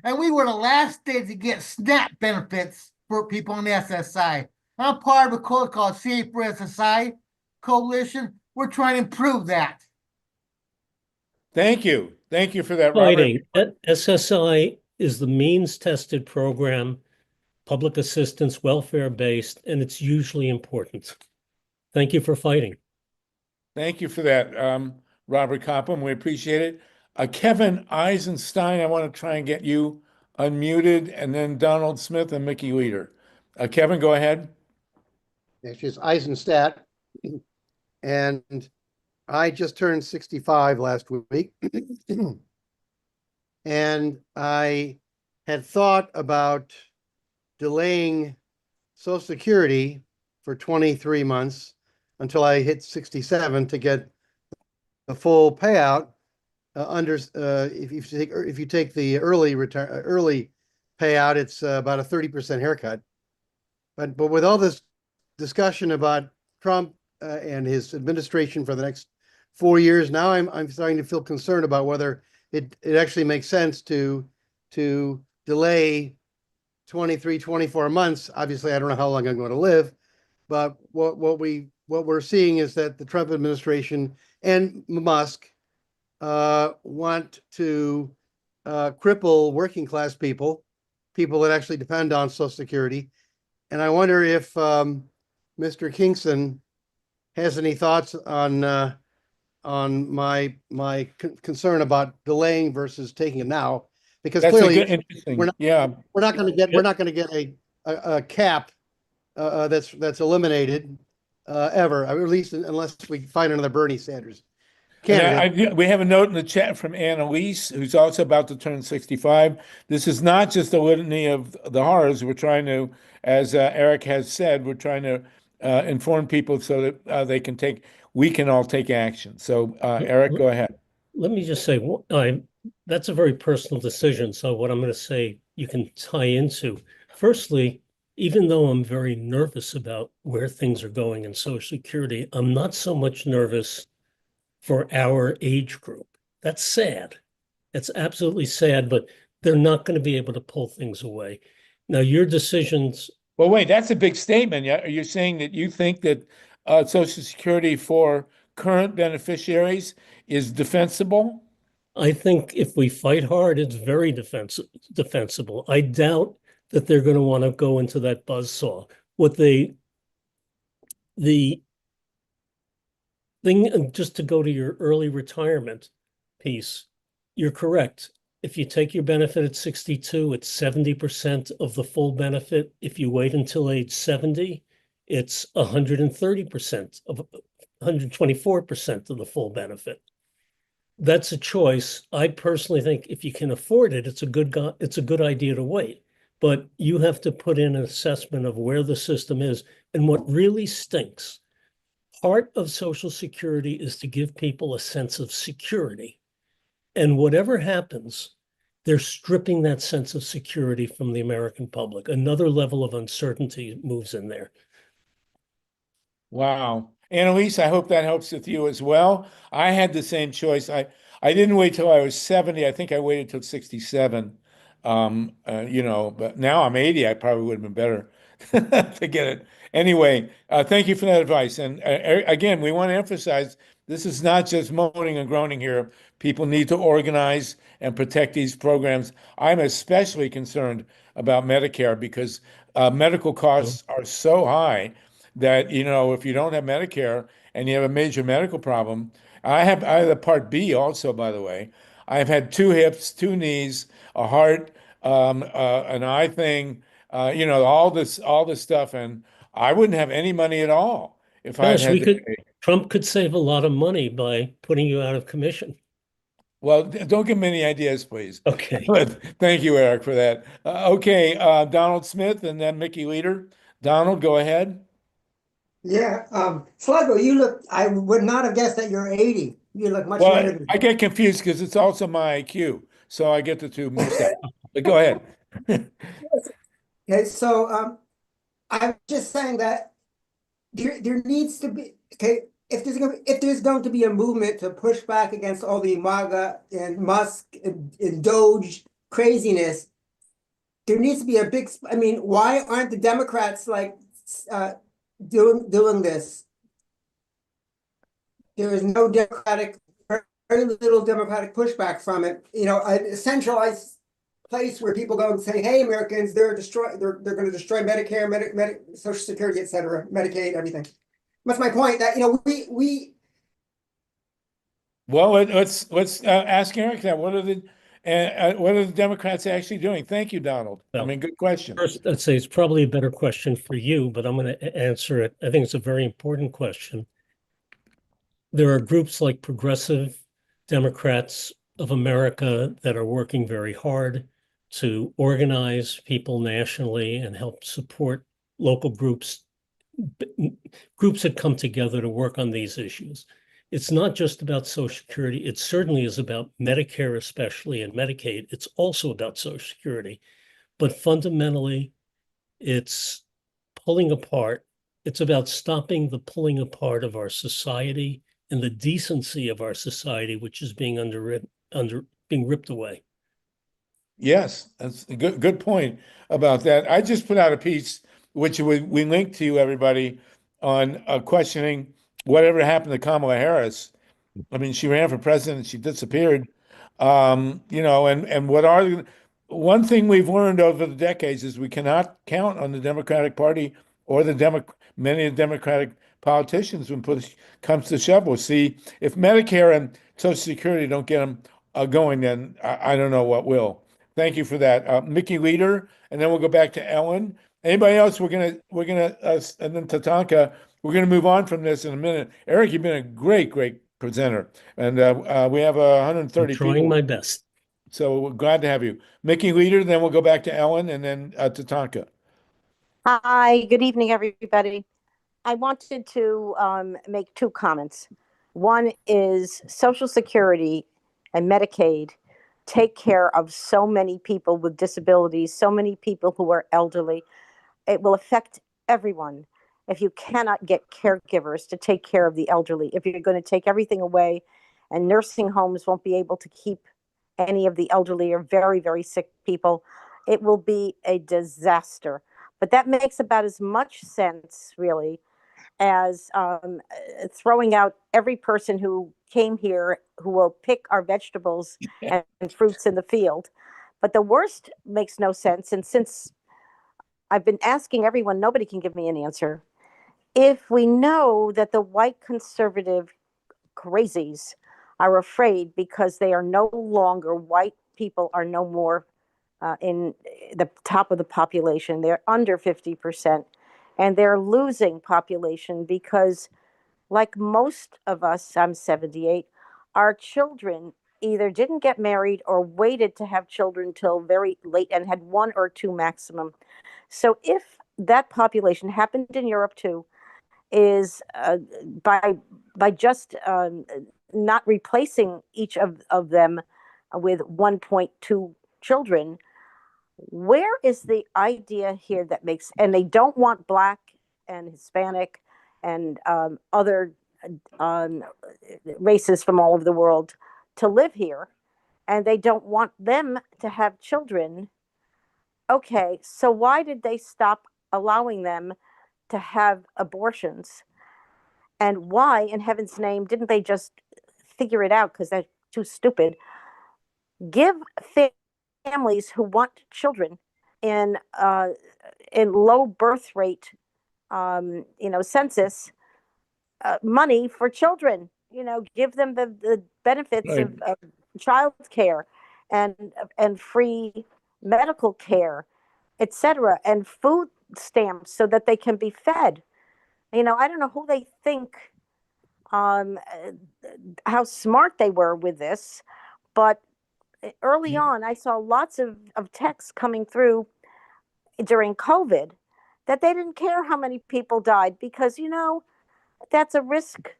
And we were the last state to get SNAP benefits for people on SSI. I'm part of a coalition called Save for SSI coalition. We're trying to improve that. Thank you. Thank you for that, Robert. Fighting. SSI is the means-tested program, public assistance, welfare-based, and it's usually important. Thank you for fighting. Thank you for that, Robert Coplin. We appreciate it. Kevin Eisenstein, I want to try and get you unmuted, and then Donald Smith and Mickey Leader. Kevin, go ahead. She's EISENSTADT, and I just turned 65 last week, and I had thought about delaying Social Security for 23 months until I hit 67 to get the full payout. If you take the early payout, it's about a 30% haircut. But with all this discussion about Trump and his administration for the next 4 years, now I'm starting to feel concerned about whether it actually makes sense to delay 23, 24 months. Obviously, I don't know how long I'm going to live, but what we're seeing is that the Trump administration and Musk want to cripple working class people that actually depend on Social Security. And I wonder if Mr. Kingston has any thoughts on my concern about delaying versus taking it now, because That's clearly interesting. we're not going to get a cap that's eliminated ever, or at least unless we find another Bernie Sanders candidate. We have a note in the chat from Annalise, who's also about to turn 65. This is not just a litany of the horrors. We're trying to, as Eric has said, we're trying to inform people so that we can all take action. So Eric, go ahead. Let me just say, that's a very personal decision. So what I'm going to say, you can tie into. Firstly, even though I'm very nervous about where things are going in Social Security, I'm not so much nervous for our age group. That's sad. It's absolutely sad, but they're not going to be able to pull things away. Now, your decisions. Well, wait, that's a big statement. Are you saying that you think that Social Security for current beneficiaries is defensible? I think if we fight hard, it's very defensible. I doubt that they're going to want to go into that buzzsaw. The thing, just to go to your early retirement piece, you're correct. If you take your benefit at 62, it's 70% of the full benefit. If you wait until age 70, it's 130% of 124% of the full benefit. That's a choice. I personally think if you can afford it, it's a good idea to wait. But you have to put in an assessment of where the system is. And what really stinks, part of Social Security is to give people a sense of security. And whatever happens, they're stripping that sense of security from the American public. Another level of uncertainty moves in there. Wow. Annalise, I hope that helps with you as well. I had the same choice. I didn't wait till I was 70. I think I waited till 67. But now I'm 80. I probably would have been better to get it. Anyway, thank you for that advice. And again, we want to emphasize this is not just moaning and groaning here. People need to organize and protect these programs. I'm especially concerned about Medicare because medical costs are so high that, if you don't have Medicare and you have a major medical problem, I have the Part B also, by the way. I've had 2 hips, 2 knees, a heart, an eye thing, all this stuff, and I wouldn't have any money at all if I Gosh, had to pay. Trump could save a lot of money by putting you out of commission. Well, don't give me any ideas, please. Okay. But thank you, Eric, for that. Okay, Donald Smith and then Mickey Leader. Donald, go ahead. Yeah, Sligo, I would not have guessed that you're 80. You look much Well, younger than I get confused because it's also my IQ, so I get the two mixed up. But go ahead. Okay, so I'm just saying that there needs to be, okay, if there's going to be a movement to push back against all the MAGA and Musk and Doge craziness, there needs to be a big, why aren't the Democrats doing this? There is no very little Democratic pushback from it. A centralized place where people go and say, "Hey, Americans, they're going to destroy Medicare, Social Security, etc., Medicaid, everything." That's my point. That we. Well, let's ask Eric that. What are the Democrats actually doing? Thank you, Donald. Well, good question. First, I'd say it's probably a better question for you, but I'm going to answer it. I think it's a very important question. There are groups like Progressive Democrats of America that are working very hard to organize people nationally and help support local groups that come together to work on these issues. It's not just about Social Security. It certainly is about Medicare, especially, and Medicaid. It's also about Social Security. But fundamentally, it's pulling apart. It's about stopping the pulling apart of our society and the decency of our society, which is being being ripped away. Yes, that's a good point about that. I just put out a piece which we linked to you, everybody, on questioning whatever happened to Kamala Harris. I mean, she ran for president, she disappeared. And one thing we've learned over the decades is we cannot count on the Democratic Party or many of the Democratic politicians when push comes to shove. We'll see if Medicare and Social Security don't get them going, then I don't know what will. Thank you for that, Mickey Leader, and then we'll go back to Ellen. Anybody else? We're gonna and then Tatanka. We're gonna move on from this in a minute. Eric, you've been a great presenter, and we have 130 I'm trying people. my best. So we're glad to have you, Mickey Leader. Then we'll go back to Ellen, and then Tatanka. Hi, good evening, everybody. I wanted to make 2 comments. One is Social Security and Medicaid take care of so many people with disabilities, so many people who are elderly. It will affect everyone if you cannot get caregivers to take care of the elderly. If you're going to take everything away and nursing homes won't be able to keep any of the elderly or very, very sick people, it will be a disaster. But that makes about as much sense, really, as throwing out every person who came here who will pick our vegetables and fruits in the field. But the worst makes no sense. And since I've been asking everyone, nobody can give me an answer. If we know that the white conservative crazies are afraid because they are no longer, white people are no more in the top of the population, they're under 50%, and they're losing population because like most of us, I'm 78, our children either didn't get married or waited to have children till very late and had one or two maximum. So if that population happened in Europe too, is by just not replacing each of them with 1.2 children, where is the idea here that makes, and they don't want Black and Hispanic and other races from all over the world to live here, and they don't want them to have children. Okay, so why did they stop allowing them to have abortions? And why, in heaven's name, didn't they just figure it out because they're too stupid? Give families who want children in low birth rate, census, money for children. Give them the benefits Right. of child care and free medical care, etc., and food stamps so that they can be fed. I don't know who they think, how smart they were with this, but early on, I saw lots of texts coming through during COVID that they didn't care how many people died because, that's a risk,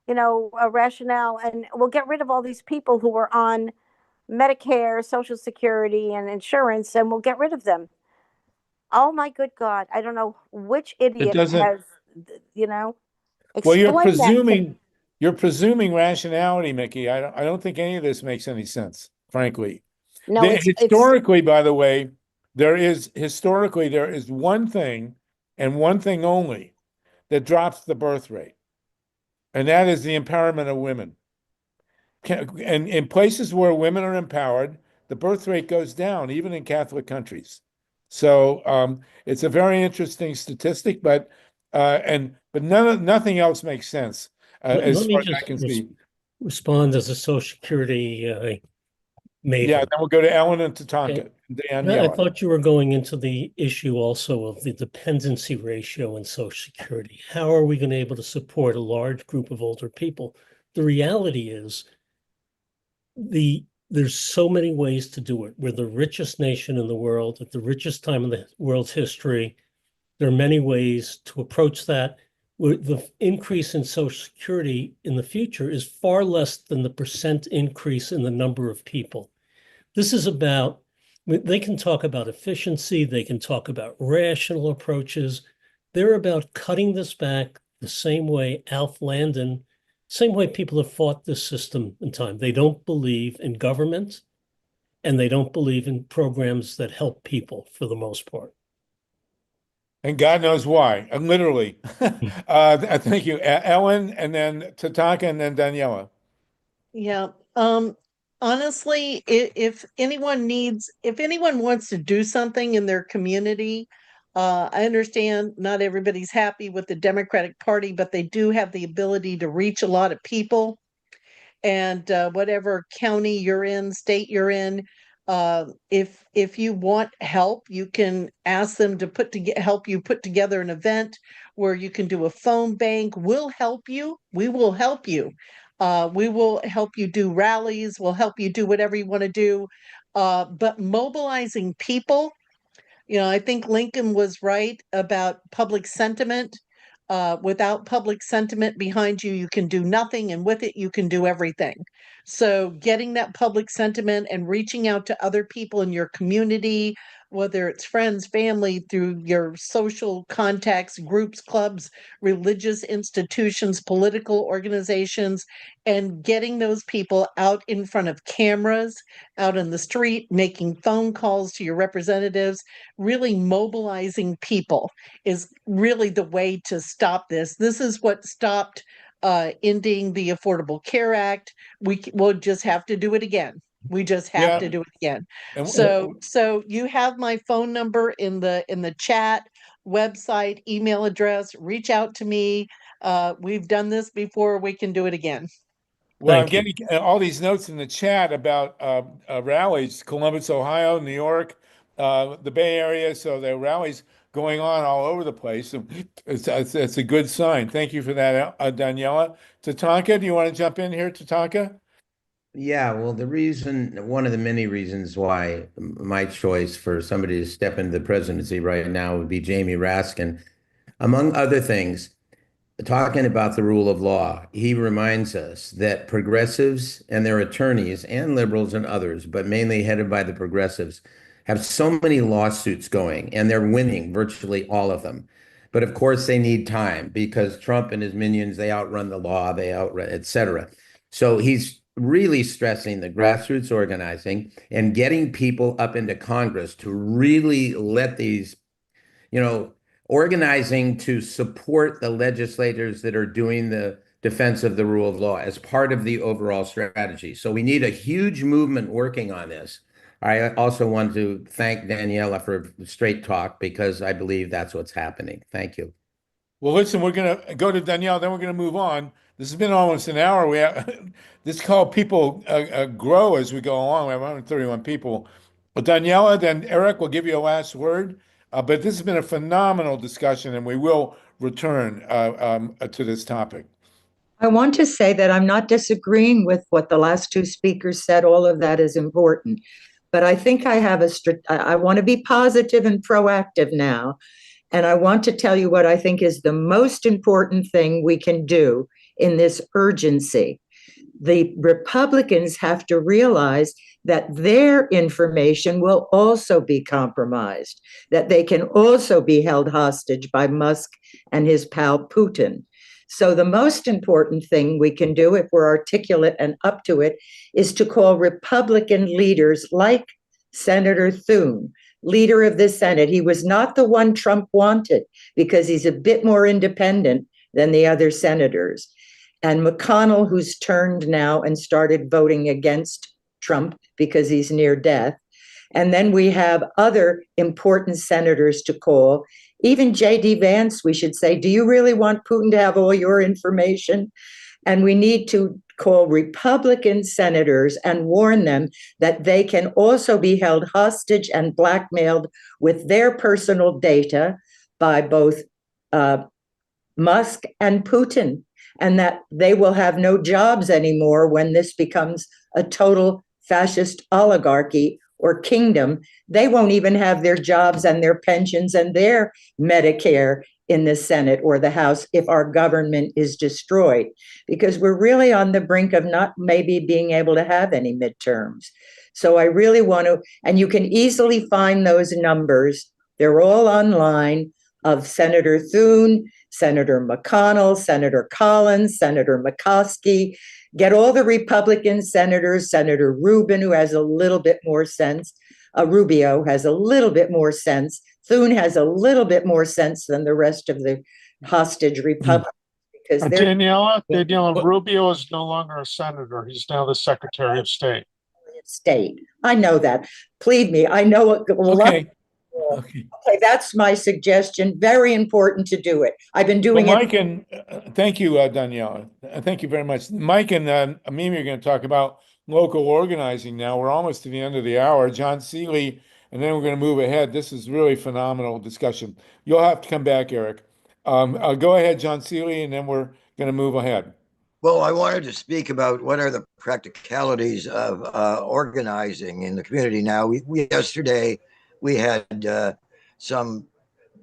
a rationale. And we'll get rid of all these people who were on Medicare, Social Security, and insurance, and we'll get rid of them. Oh, my good God. I don't know which idiot doesn't- has, Well, explain that to me. you're presuming rationality, Mickey. I don't think any of this makes any sense, frankly. No, Historically, by the way, there is one thing and one thing only that drops the birth rate, and that is the empowerment of women. And in places where women are empowered, the birth rate goes down, even in Catholic countries. So it's a very interesting statistic, but nothing else makes sense as Let me far as I just can see. respond as a Social Security maven. Yeah, then we'll go to Ellen and Tatanka. I Daniela. thought you were going into the issue also of the dependency ratio in Social Security. How are we going to be able to support a large group of older people? The reality is there's so many ways to do it. We're the richest nation in the world at the richest time in the world's history. There are many ways to approach that. The increase in Social Security in the future is far less than the percent increase in the number of people. This is about, they can talk about efficiency, they can talk about rational approaches. They're about cutting this back the same way Alf Landon, same way people have fought this system in time. They don't believe in government and they don't believe in programs that help people for the most part. And God knows why, literally. Thank you. Ellen, and then Tatanka, and then Daniela. Yeah. Honestly, if anyone wants to do something in their community, I understand not everybody's happy with the Democratic Party, but they do have the ability to reach a lot of people. And whatever county you're in, state you're in, if you want help, you can ask them to help you put together an event where you can do a phone bank. We'll help you. We will help you. We will help you do rallies. We'll help you do whatever you want to do. But mobilizing people, I think Lincoln was right about public sentiment. Without public sentiment behind you, you can do nothing, and with it, you can do everything. So getting that public sentiment and reaching out to other people in your community, whether it's friends, family, through your social contacts, groups, clubs, religious institutions, political organizations, and getting those people out in front of cameras, out in the street, making phone calls to your representatives, really mobilizing people is really the way to stop this. This is what stopped ending the Affordable Care Act. We'll just have to do it again. We just have to do it again. So you have my phone number in the chat, website, email address. Reach out to me. We've done this before. We can do it again. Well, I'm getting all these notes in the chat about rallies, Columbus, Ohio, New York, the Bay Area. So the rallies. going on all over the place. And it's a good sign. Thank you for that, Daniela. Tatanka, do you want to jump in here, Tatanka? Yeah, well, one of the many reasons why my choice for somebody to step into the presidency right now would be Jamie Raskin. Among other things, talking about the rule of law, he reminds us that progressives and their attorneys and liberals and others, but mainly headed by the progressives, have so many lawsuits going and they're winning virtually all of them. But of course, they need time because Trump and his minions, they outrun the law, they outrun, et cetera. So he's really stressing the grassroots organizing and getting people up into Congress to really let these, organizing to support the legislators that are doing the defense of the rule of law as part of the overall strategy. So we need a huge movement working on this. I also want to thank Daniela for straight talk because I believe that's what's happening. Thank you. Well, listen, we're going to go to Danielle, then we're going to move on. This has been almost an hour. We have this call people grow as we go along. We have 131 people. But Daniela, then Eric will give you a last word. But this has been a phenomenal discussion, and we will return to this topic. I want to say that I'm not disagreeing with what the last two speakers said. All of that is important. But I think I want to be positive and proactive now. And I want to tell you what I think is the most important thing we can do in this urgency. The Republicans have to realize that their information will also be compromised, that they can also be held hostage by Musk and his pal Putin. So the most important thing we can do, if we're articulate and up to it, is to call Republican leaders like Senator Thune, leader of the Senate. He was not the one Trump wanted because he's a bit more independent than the other senators. And McConnell, who's turned now and started voting against Trump because he's near death. And then we have other important senators to call. Even J.D. Vance, we should say, do you really want Putin to have all your information? And we need to call Republican senators and warn them that they can also be held hostage and blackmailed with their personal data by both Musk and Putin, and that they will have no jobs anymore when this becomes a total fascist oligarchy or kingdom. They won't even have their jobs and their pensions and their Medicare in the Senate or the House if our government is destroyed, because we're really on the brink of not maybe being able to have any midterms. So I really want to, and you can easily find those numbers. They're all online, of Senator Thune, Senator McConnell, Senator Collins, Senator McCoskey. Get all the Republican senators, Senator Rubin, who has a little bit more sense, Rubio has a little bit more sense, Thune has a little bit more sense than the rest of the hostage Republicans. Because Daniela, Rubio is no longer a senator. He's now the Secretary of State. I know that. Believe me, I know it. Okay. Okay, that's my suggestion. Very important to do it. I've been doing Mike and thank you, Daniela. Thank you very much. Mike and Mimi are going to talk about local organizing now. We're almost to the end of the hour. John Seeley, and then we're going to move ahead. This is really phenomenal discussion. You'll have to come back, Eric. Go ahead, John Seeley, and then we're going to move ahead. Well, I wanted to speak about what are the practicalities of organizing in the community now. Yesterday, we had some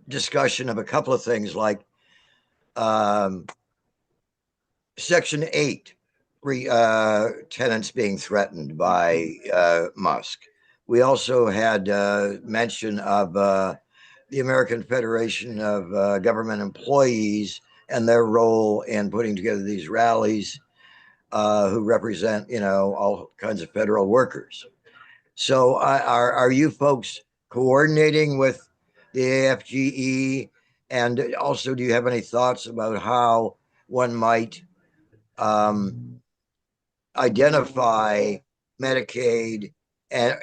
discussion of a couple of things like Section 8 tenants being threatened by Musk. We also had mention of the American Federation of Government Employees and their role in putting together these rallies who represent, all kinds of federal workers. So are you folks coordinating with the AFGE? And also, do you have any thoughts about how one might identify Medicaid and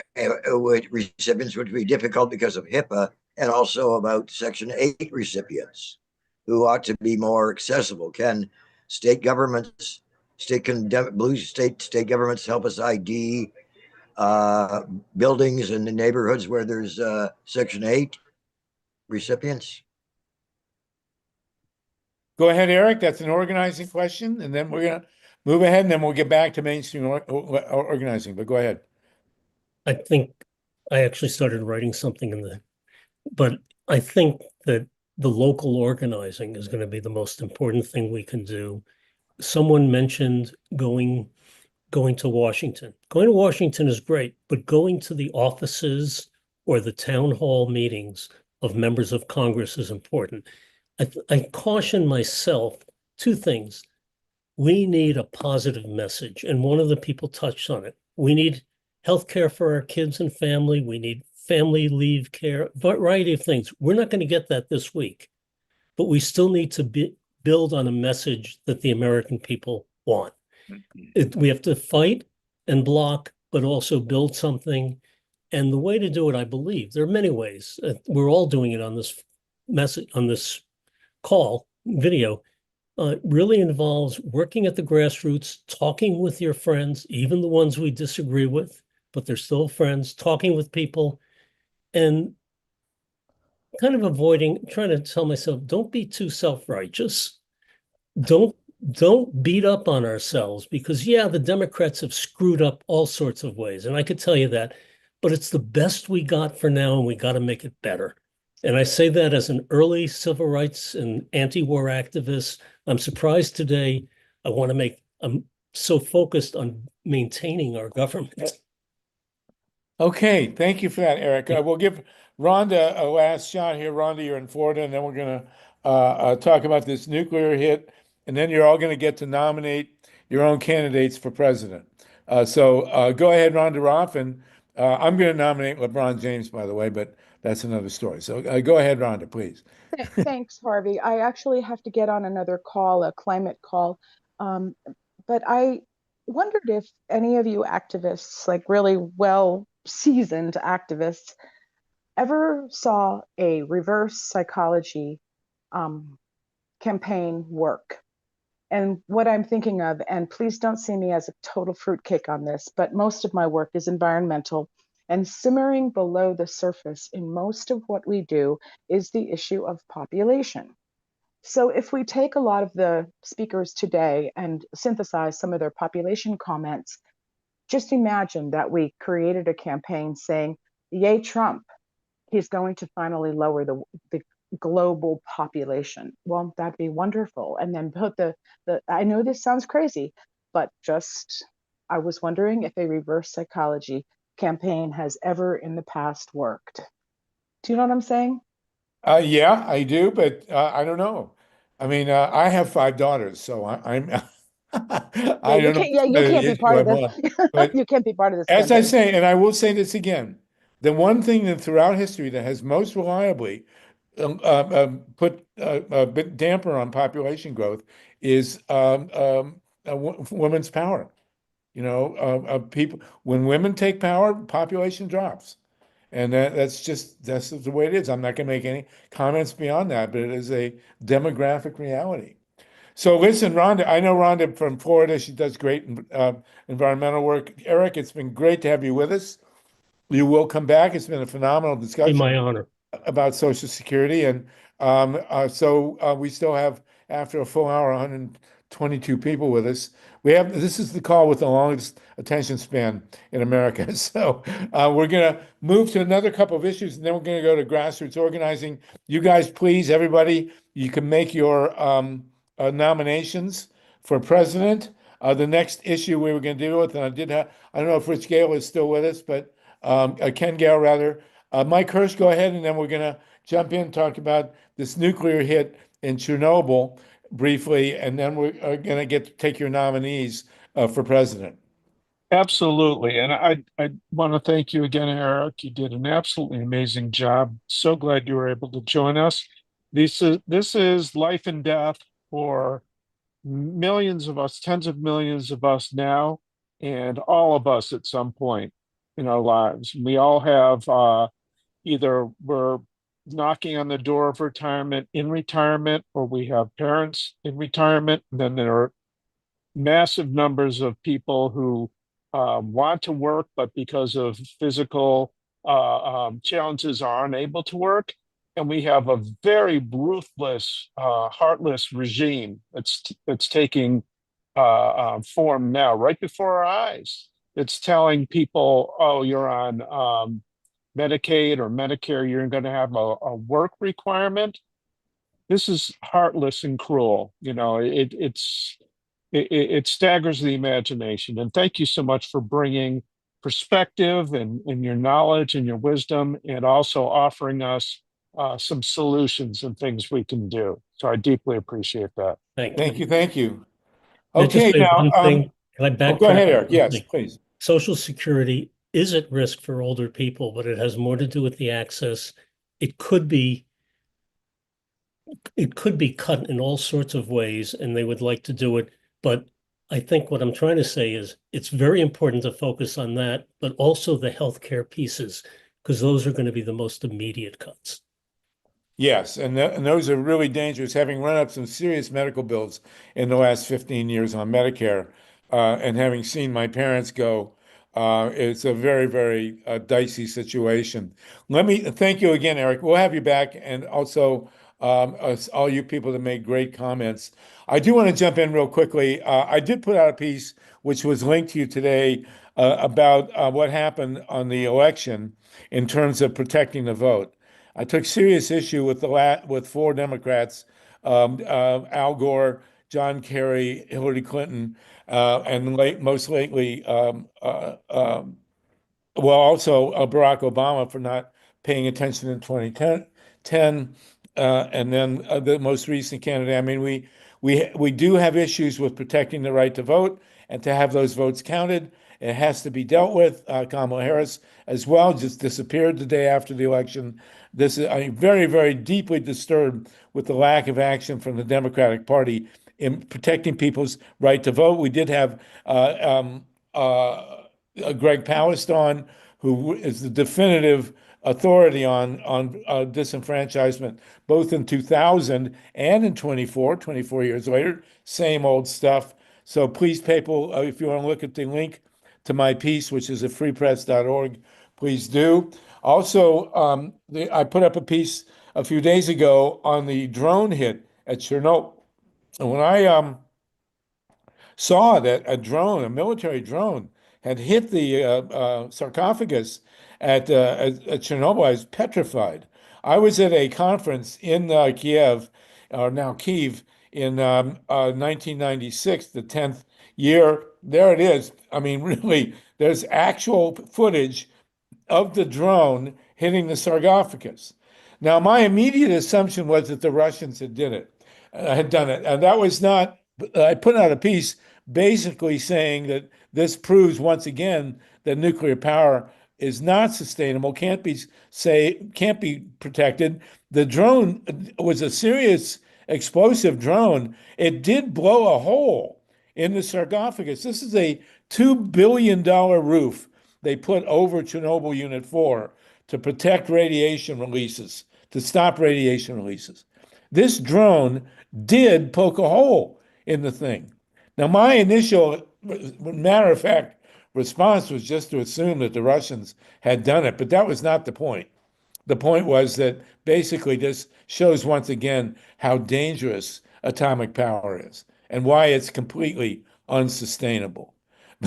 recipients, which would be difficult because of HIPAA, and also about Section 8 recipients who ought to be more accessible? Can state governments, blue state governments help us ID buildings in the neighborhoods where there's Section 8 recipients? Go ahead, Eric. That's an organizing question, and then we're gonna move ahead, and then we'll get back to mainstream organizing. But go ahead. I think I actually started writing something but I think that the local organizing is going to be the most important thing we can do. Someone mentioned going to Washington. Going to Washington is great, but going to the offices or the town hall meetings of members of Congress is important. I caution myself two things. We need a positive message, and one of the people touched on it. We need health care for our kids and family. We need family leave care, a variety of things. We're not going to get that this week, but we still need to build on a message that the American people want. We have to fight and block, but also build something. And the way to do it, I believe, there are many ways. We're all doing it on this message, on this call, video. Really involves working at the grassroots, talking with your friends, even the ones we disagree with, but they're still friends, talking with people, and kind of trying to tell myself, don't be too self-righteous. Don't beat up on ourselves, because yeah, the Democrats have screwed up all sorts of ways, and I could tell you that, but it's the best we got for now, and we got to make it better. And I say that as an early civil rights and anti-war activist. I'm surprised today. I'm so focused on maintaining our government. Okay, thank you for that, Eric. We'll give Rhonda a last shot here. Rhonda, you're in Florida, and then we're going to talk about this nuclear hit, and then you're all going to get to nominate your own candidates for president. So go ahead, Rhonda Roth, and I'm going to nominate LeBron James, by the way, but that's another story. So go ahead, Rhonda, please. Thanks, Harvey. I actually have to get on another call, a climate call. But I wondered if any of you activists, like really well-seasoned activists, ever saw a reverse psychology campaign work. And what I'm thinking of, and please don't see me as a total fruitcake on this, but most of my work is environmental, and simmering below the surface in most of what we do is the issue of population. So if we take a lot of the speakers today and synthesize some of their population comments, just imagine that we created a campaign saying, yay, Trump, he's going to finally lower the global population. Well, that'd be wonderful. And then put I know this sounds crazy, but I was wondering if a reverse psychology campaign has ever in the past worked. Do you know what I'm saying? Yeah, I do, but I don't know. I mean, I have 5 daughters, so I'm I don't know. You can't be part of this. But you can't be part of this as I campaign. say, and I will say this again, the one thing that throughout history that has most reliably put a bit damper on population growth is women's power. You know, people, when women take power, population drops. And that's the way it is. I'm not going to make any comments beyond that, but it is a demographic reality. So listen, Rhonda, I know Rhonda from Florida. She does great environmental work. Eric, it's been great to have you with us. You will come back. It's been a phenomenal discussion. My honor. About Social Security. And so we still have, after a full hour, 122 people with us. This is the call with the longest attention span in America. So we're going to move to another couple of issues, and then we're going to go to grassroots organizing. You guys, please, everybody, you can make your nominations for president. The next issue we were going to deal with, and I don't know if Rich Gale is still with us, but Ken Gale, rather. Mike Hersh, go ahead, and then we're going to jump in and talk about this nuclear hit in Chernobyl briefly, and then we're going to take your nominees for president. Absolutely. And I want to thank you again, Eric. You did an absolutely amazing job. So glad you were able to join us. This is life and death for millions of us, tens of millions of us now, and all of us at some point in our lives. We all have either we're knocking on the door of retirement, in retirement, or we have parents in retirement. And then there are massive numbers of people who want to work, but because of physical challenges are unable to work. and we have a very ruthless, heartless regime that's taking form now, right before our eyes. It's telling people, oh, you're on Medicaid or Medicare, you're going to have a work requirement. This is heartless and cruel. You know, it staggers the imagination. And thank you so much for bringing perspective and your knowledge and your wisdom, and also offering us some solutions and things we can do. So I deeply appreciate that. Thank you. Thank you. Can I just Okay, say now, one thing? Can I oh, backtrack? go ahead, on Eric. Yes, something? please. Social Security is at risk for older people, but it has more to do with the access. It could be cut in all sorts of ways, and they would like to do it. But I think what I'm trying to say is it's very important to focus on that, but also the healthcare pieces, because those are going to be the most immediate cuts. Yes, and those are really dangerous, having run up some serious medical bills in the last 15 years on Medicare, and having seen my parents go, it's a very, very dicey situation. Let me thank you again, Eric. We'll have you back, and also all you people that made great comments. I do want to jump in real quickly. I did put out a piece which was linked to you today about what happened on the election in terms of protecting the vote. I took serious issue with with four Democrats, Al Gore, John Kerry, Hillary Clinton, and most lately, well, also Barack Obama for not paying attention in 2010, and then the most recent candidate. I mean, we do have issues with protecting the right to vote and to have those votes counted. It has to be dealt with. Kamala Harris as well just disappeared the day after the election. This is I'm very, very deeply disturbed with the lack of action from the Democratic Party in protecting people's right to vote. We did have Greg Palast on, who is the definitive authority on disenfranchisement, both in 2000 and in 24 years later, same old stuff. So please, people, if you want to look at the link to my piece, which is at freepress.org, please do. Also, I put up a piece a few days ago on the drone hit at Chernobyl. And when I saw that a military drone, had hit the sarcophagus at Chernobyl, I was petrified. I was at a conference in Kiev, or now Kyiv, in 1996, the 10th year. There it is. I mean, really, there's actual footage of the drone hitting the sarcophagus. Now, my immediate assumption was that the Russians had done it, and that was not. I put out a piece basically saying that this proves once again that nuclear power is not sustainable, can't be protected. The drone was a serious explosive drone. It did blow a hole in the sarcophagus. This is a $2 billion roof they put over Chernobyl Unit 4 to protect radiation releases, to stop radiation releases. This drone did poke a hole in the thing. Now, my initial, matter of fact, response was just to assume that the Russians had done it, but that was not the point. The point was that basically this shows once again how dangerous atomic power is and why it's completely unsustainable.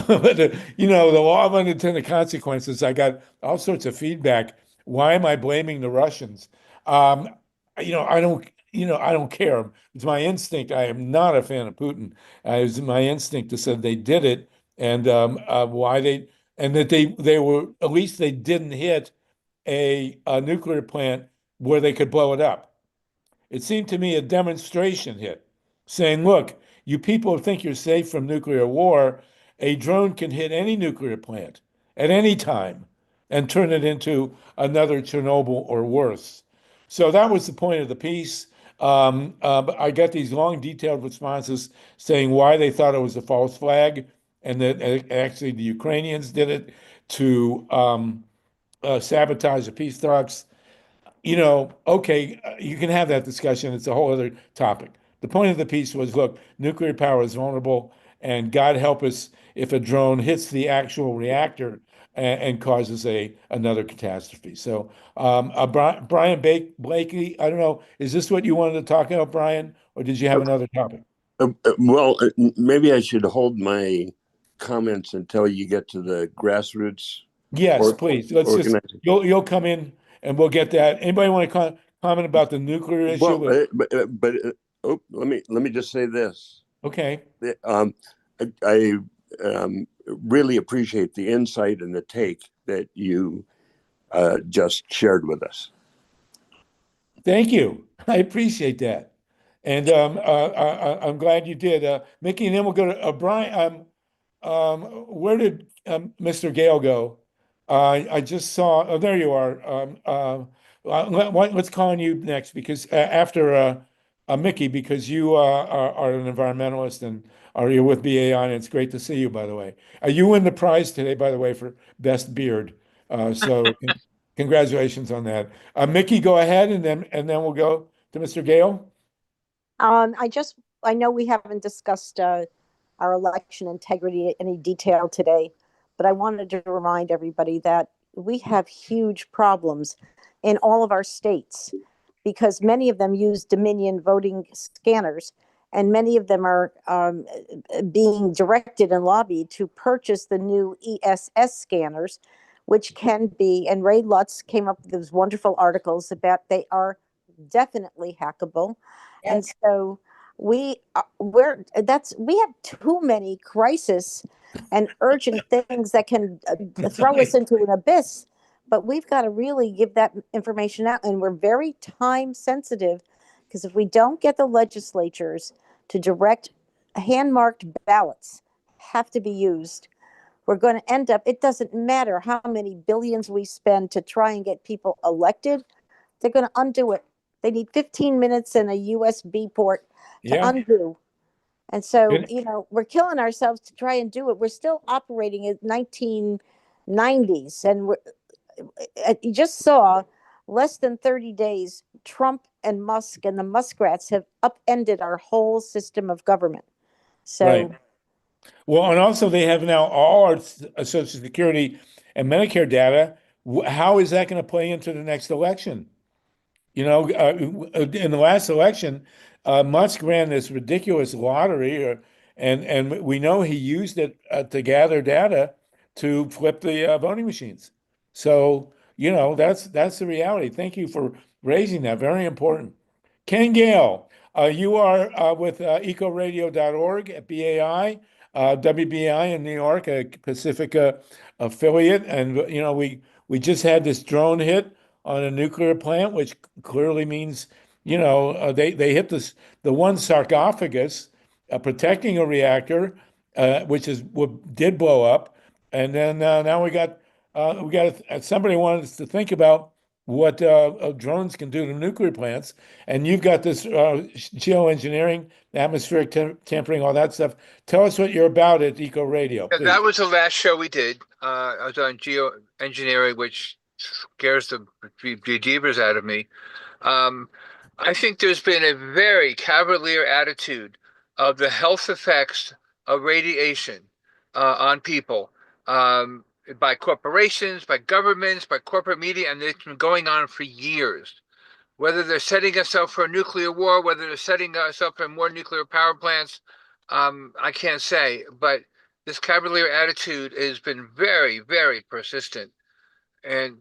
But the law of unintended consequences, I got all sorts of feedback. Why am I blaming the Russians? I don't care. It's my instinct. I am not a fan of Putin. It was my instinct to say they did it, and that they were, at least they didn't hit a nuclear plant where they could blow it up. It seemed to me a demonstration hit, saying, look, you people think you're safe from nuclear war. A drone can hit any nuclear plant at any time and turn it into another Chernobyl or worse. So that was the point of the piece. But I got these long, detailed responses saying why they thought it was a false flag and that actually the Ukrainians did it to sabotage the peace talks. Okay, you can have that discussion. It's a whole other topic. The point of the piece was, look, nuclear power is vulnerable, and God help us if a drone hits the actual reactor and causes another catastrophe. So, Brian Blakey, I don't know, is this what you wanted to talk about, Brian, or did you have another topic? Well, maybe I should hold my comments until you get to the grassroots. Yes, please. You'll come in and we'll get that. Anybody want to comment about the nuclear issue? Well, let me just say this. Okay. I really appreciate the insight and the take that you just shared with us. Thank you. I appreciate that. And I'm glad you did. Mickey, and then we'll go to Brian. Where did Mr. Gale go? I just saw, oh, there you are. Let's call on you next because after Mickey, because you are an environmentalist and you're with BAI, and it's great to see you, by the way. You win the prize today, by the way, for best beard. So congratulations on that. Mickey, go ahead, and then we'll go to Mr. Gale. I know we haven't discussed our election integrity in any detail today, but I wanted to remind everybody that we have huge problems in all of our states because many of them use Dominion voting scanners, and many of them are being directed and lobbied to purchase the new ESS scanners, which can be, and Ray Lutz came up with those wonderful articles about they are definitely hackable. And so we have too many crises and urgent things that can throw us into an abyss, but we've got to really give that information out, and we're very time sensitive because if we don't get the legislatures to direct hand-marked ballots have to be used, we're going to end up, it doesn't matter how many billions we spend to try and get people elected, they're going to undo it. They need 15 minutes and a USB port to undo. And so, we're killing ourselves to try and do it. We're still operating in 1990s. And you just saw less than 30 days, Trump and Musk and the Muskrats have upended our whole system of government. So, right. Well, and also they have now all our Social Security and Medicare data. How is that going to play into the next election? In the last election, Musk ran this ridiculous lottery, and we know he used it to gather data to flip the voting machines. So, that's the reality. Thank you for raising that. Very important. Ken Gale, you are with ecoradio.org at BAI, WBAI in New York, a Pacifica affiliate. And, we just had this drone hit on a nuclear plant, which clearly means, they hit the one sarcophagus protecting a reactor, which is what did blow up. And then now we got somebody wanted us to think about what drones can do to nuclear plants. And you've got this geoengineering, atmospheric tampering, all that stuff. Tell us what you're about at Eco Radio. Yeah, that was the last show we did. I was on geoengineering, which scares the bejeebers out of me. I think there's been a very cavalier attitude of the health effects of radiation on people by corporations, by governments, by corporate media, and it's been going on for years. Whether they're setting us up for a nuclear war, whether they're setting us up for more nuclear power plants, I can't say, but this cavalier attitude has been very, very persistent. And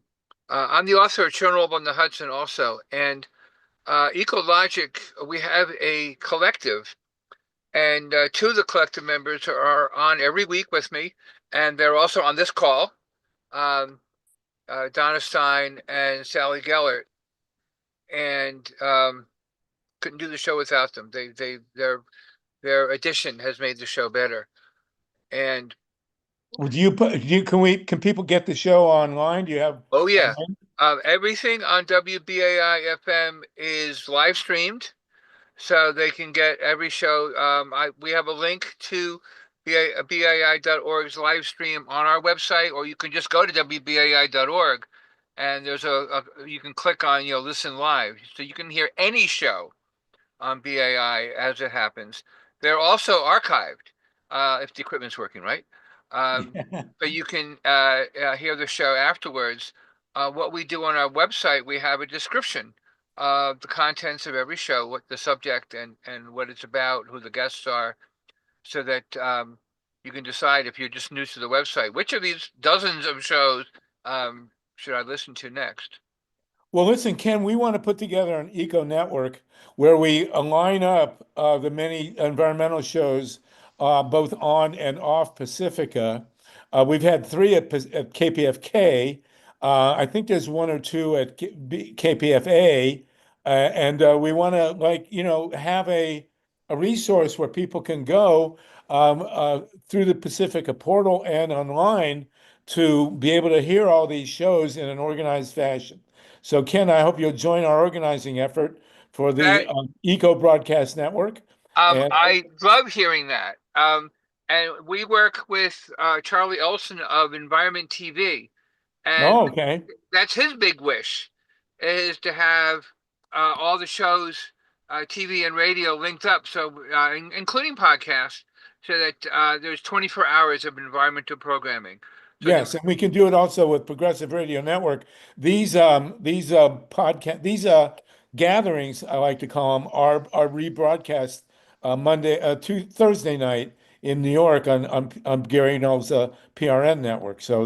I'm the author of Chernobyl on the Hudson also. And Ecologic, we have a collective, and two of the collective members are on every week with me, and they're also on this call, Donna Stein and Sally Gellert. And couldn't do the show without them. Their addition has made the show better. And can people get the show online? Do you have? Oh yeah, everything on WBAI FM is live streamed, so they can get every show. We have a link to BAI.org's live stream on our website, or you can just go to WBAI.org, and there's you can click on listen live, so you can hear any show on BAI as it happens. They're also archived if the equipment's working right. But you can hear the show afterwards. What we do on our website, we have a description of the contents of every show, what the subject and what it's about, who the guests are, so that you can decide if you're just new to the website, which of these dozens of shows should I listen to next? Well, listen, Ken, we want to put together an eco network where we align up the many environmental shows, both on and off Pacifica. We've had three at KPFK. I think there's one or two at KPFA. And we want to, like, have a resource where people can go through the Pacifica portal and online to be able to hear all these shows in an organized fashion. So, Ken, I hope you'll join our organizing effort for the Eco Broadcast Network. And I love hearing that. And we work with Charlie Olson of Environment TV, and okay, that's his big wish, is to have all the shows, TV and radio, linked up, so including podcasts, so that there's 24 hours of environmental programming. So yes, and we can do it also with Progressive Radio Network. These podcast gatherings, I like to call them, are rebroadcast to Thursday night in New York on Gary Knowles' PRN network. So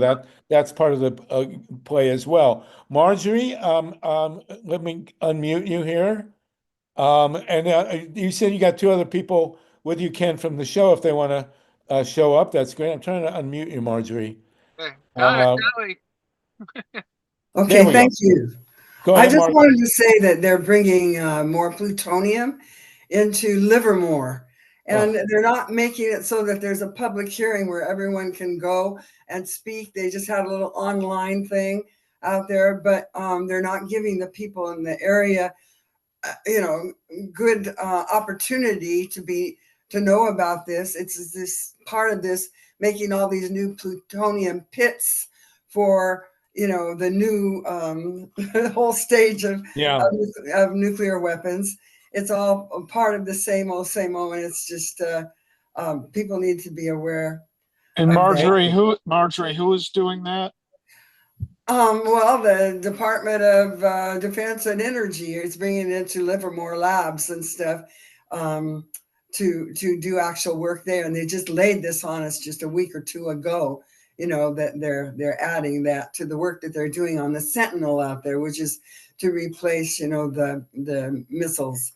that's part of the play as well. Marjorie, let me unmute you here. And you said you got two other people with you, Ken, from the show. If they want to show up, that's great. I'm trying to unmute you, Marjorie. Golly. Okay, There we thank go. you. Go I ahead, just Marjorie. wanted to say that they're bringing more plutonium into Livermore, and they're not making it so that there's a public hearing where everyone can go and speak. They just had a little online thing out there, but they're not giving the people in the area, good opportunity to know about this. It's this part of this making all these new plutonium pits for the new whole stage of nuclear weapons. It's all a part of the same old, and it's just people need to be aware. And Marjorie, who is doing that? Well, the Department of Defense and Energy is bringing it into Livermore labs and stuff to do actual work there, and they just laid this on us just a week or two ago. That they're adding that to the work that they're doing on the Sentinel out there, which is to replace the missiles.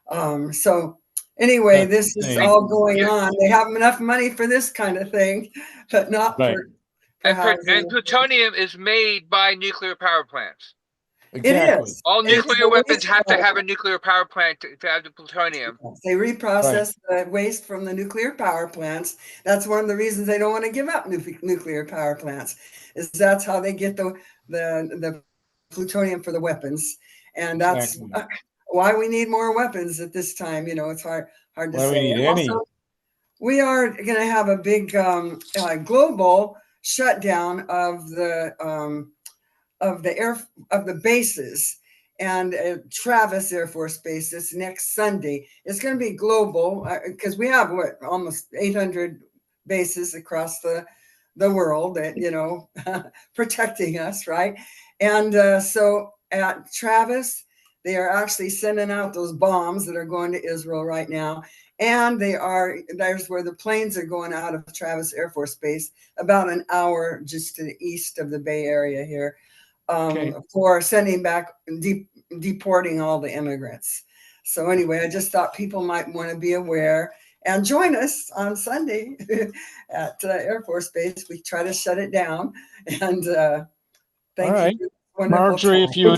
So anyway, this is all going on. They have enough money for this kind of thing, but not for And plutonium is made by nuclear power plants. Exactly. It is. All nuclear weapons have to have a nuclear power plant to have the plutonium. They reprocess the waste from the nuclear power plants. That's one of the reasons they don't want to give up nuclear power plants, is that's how they get the plutonium for the weapons. And that's why we need more weapons at this time. It's hard to say. We need any. Also, we are going to have a big global shutdown of the bases and Travis Air Force Base this next Sunday. It's going to be global because we have almost 800 bases across the world that protecting us, right? And so at Travis, they are actually sending out those bombs that are going to Israel right now. And there's where the planes are going out of Travis Air Force Base, about an hour just to the east of the Bay Area here, for sending back, deporting all the immigrants. So anyway, I just thought people might want to be aware and join us on Sunday at Air Force Base. We try to shut it down. And thank you. Marjorie, if you'd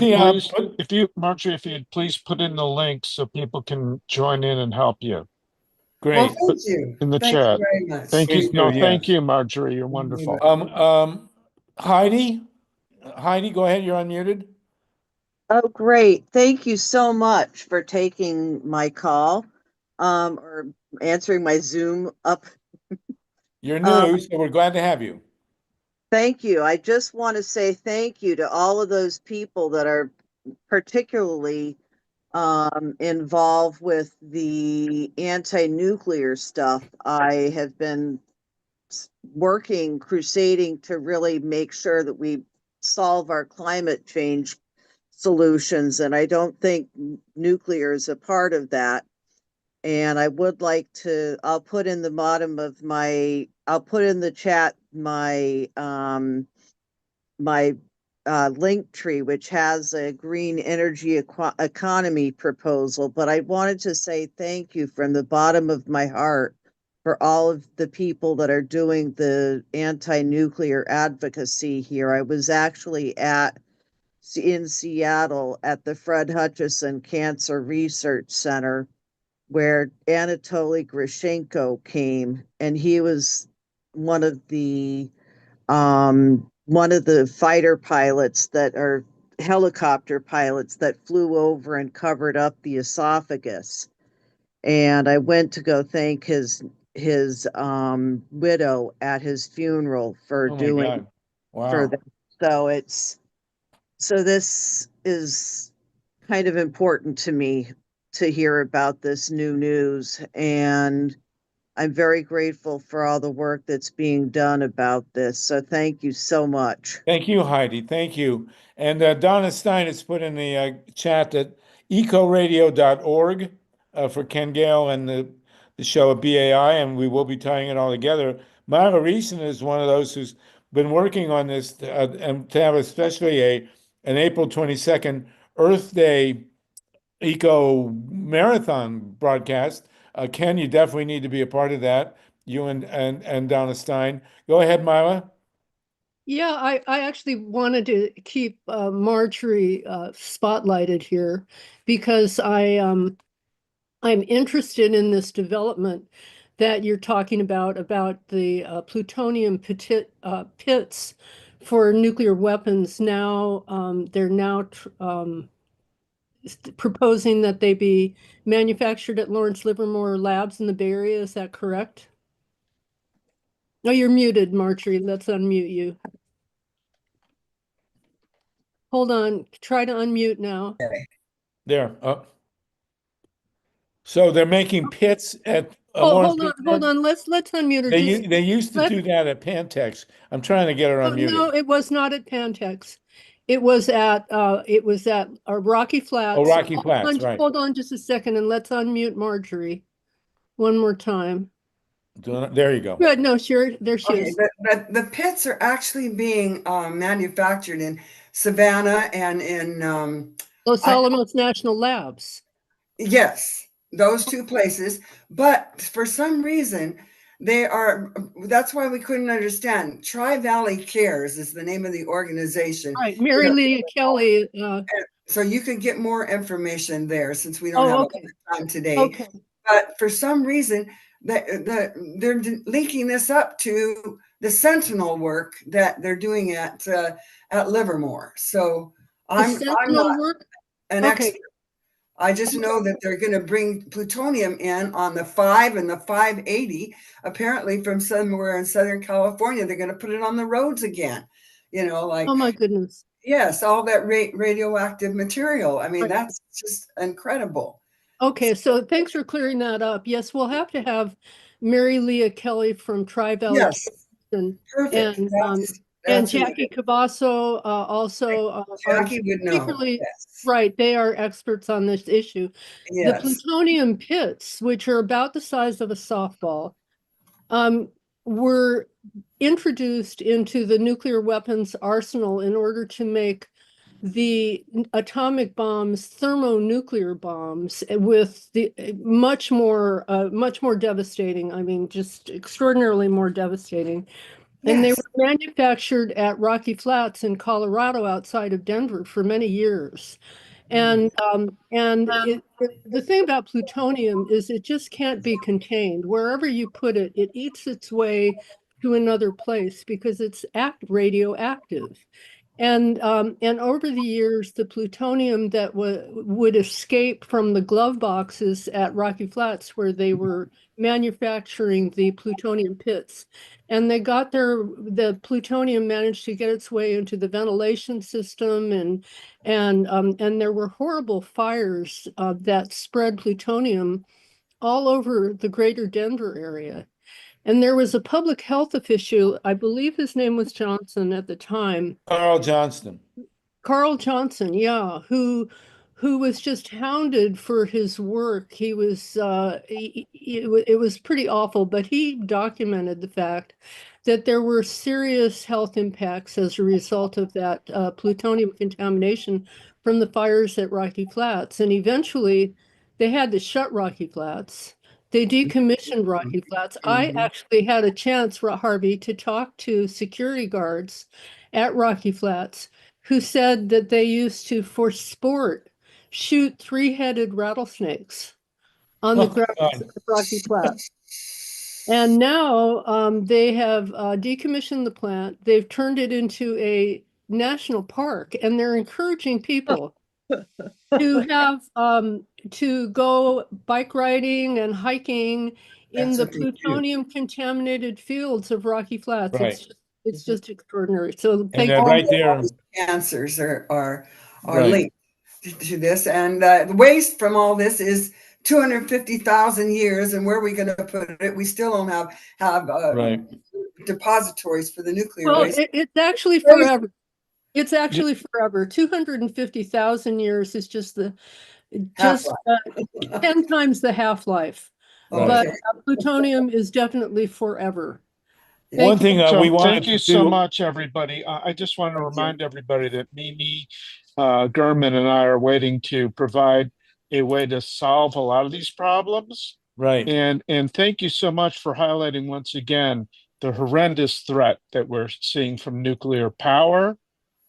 please put in the link so people can join in and help you. Great. Well, thank you. In the Thank chat. you very much. Thank you. Please No, do, thank yes. you, Marjorie. You're wonderful. Heidi, go ahead. You're unmuted. Oh, great. Thank you so much for taking my call, or answering my Zoom up. You're new, so we're glad to have you. Thank you. I just want to say thank you to all of those people that are particularly involved with the anti-nuclear stuff. I have been working, crusading to really make sure that we solve our climate change solutions. And I don't think nuclear is a part of that. And I would like to, I'll put in the bottom of my, I'll put in the chat my, my link tree, which has a green energy economy proposal. But I wanted to say thank you from the bottom of my heart for all of the people that are doing the anti-nuclear advocacy here. I was actually in Seattle at the Fred Hutchinson Cancer Research Center, where Anatoly Grushenko came, and he was one of the fighter pilots that are helicopter pilots that flew over and covered up the esophagus. And I went to go thank his widow at his funeral for Oh my doing God. Wow. for that. So this is kind of important to me to hear about this new news, and I'm very grateful for all the work that's being done about this. So thank you so much. Thank you, Heidi. Thank you. And Donna Stein has put in the chat that ecoradio.org for Ken Gale and the show at BAI, and we will be tying it all together. Myra Reeson is one of those who's been working on this, and to have especially an April 22nd Earth Day Eco Marathon broadcast. Ken, you definitely need to be a part of that. You and Donna Stein. Go ahead, Myra. Yeah, I actually wanted to keep Marjorie spotlighted here because I'm interested in this development that you're talking about the plutonium pits for nuclear weapons. Now they're now proposing that they be manufactured at Lawrence Livermore Labs in the Bay Area. Is that correct? No, you're muted, Marjorie. Let's unmute you. Hold on. Try to unmute now. There. So they're making pits at Oh, Lawrence hold on. Let's unmute her. They used to do that at Pantex. I'm trying to get her unmuted. No, it was not at Pantex. It was at Rocky Flats. Oh, Rocky Flats, right. Hold on just a second and let's unmute Marjorie one more time. There you go. Good. No, sure. There she is. The pits are actually being manufactured in Savannah and in Los Alamos National Labs. Yes, those two places. But for some reason, that's why we couldn't understand. Tri-Valley Cares is the name of the organization. Right, Mary Leah Kelly. So you can get more information there since we don't have a lot of time today. Okay. But for some reason, they're linking this up to the Sentinel work that they're doing at Livermore. So I'm not an expert. I just know that they're going to bring plutonium in on the 5 and the 580, apparently from somewhere in Southern California. They're going to put it on the roads again. You know, like, oh my goodness. Yes, all that radioactive material. I mean, that's just incredible. Okay, so thanks for clearing that up. Yes, we'll have to have Mary Leah Kelly from Tri-Valley. Yes, perfect. And Jackie Cavasso also. Jackie would know. Yes. Right, they are experts on this issue. Yes. The plutonium pits, which are about the size of a softball, were introduced into the nuclear weapons arsenal in order to make the atomic bombs thermonuclear bombs with the much more devastating. I mean, just extraordinarily more devastating. And they were manufactured at Rocky Flats in Colorado outside of Denver for many years. And the thing about plutonium is it just can't be contained. Wherever you put it, it eats its way to another place because it's radioactive. And over the years, the plutonium that would escape from the glove boxes at Rocky Flats, where they were manufacturing the plutonium pits, and the plutonium managed to get its way into the ventilation system, and there were horrible fires that spread plutonium all over the greater Denver area. And there was a public health official, I believe his name was Johnson at the time. Carl Johnston. Carl Johnson, yeah, who was just hounded for his work. He was it was pretty awful, but he documented the fact that there were serious health impacts as a result of that plutonium contamination from the fires at Rocky Flats. And eventually they had to shut Rocky Flats. They decommissioned Rocky Flats. I actually had a chance, Harvey, to talk to security guards at Rocky Flats who said that they used to, for sport, shoot three-headed rattlesnakes on the ground at Rocky Flats. And now they have decommissioned the plant. They've turned it into a national park, and they're encouraging people to have to go bike riding and hiking in the plutonium contaminated fields of Rocky Flats. Right. It's just extraordinary. So And thank they're you. right there. Cancers are Right. linked to this, and the waste from all this is 250,000 years. And where are we going to put it? We still don't have Right. depositories for the nuclear Well, waste. it's actually forever. It's actually forever. 250,000 years is just 10 times the half-life. But Okay. plutonium is definitely forever. One Thank you. thing So we wanted thank you to so do. much, everybody. I just want to remind everybody that Mimi German and I are waiting to provide a way to solve a lot of these problems. Right. And thank you so much for highlighting once again the horrendous threat that we're seeing from nuclear power,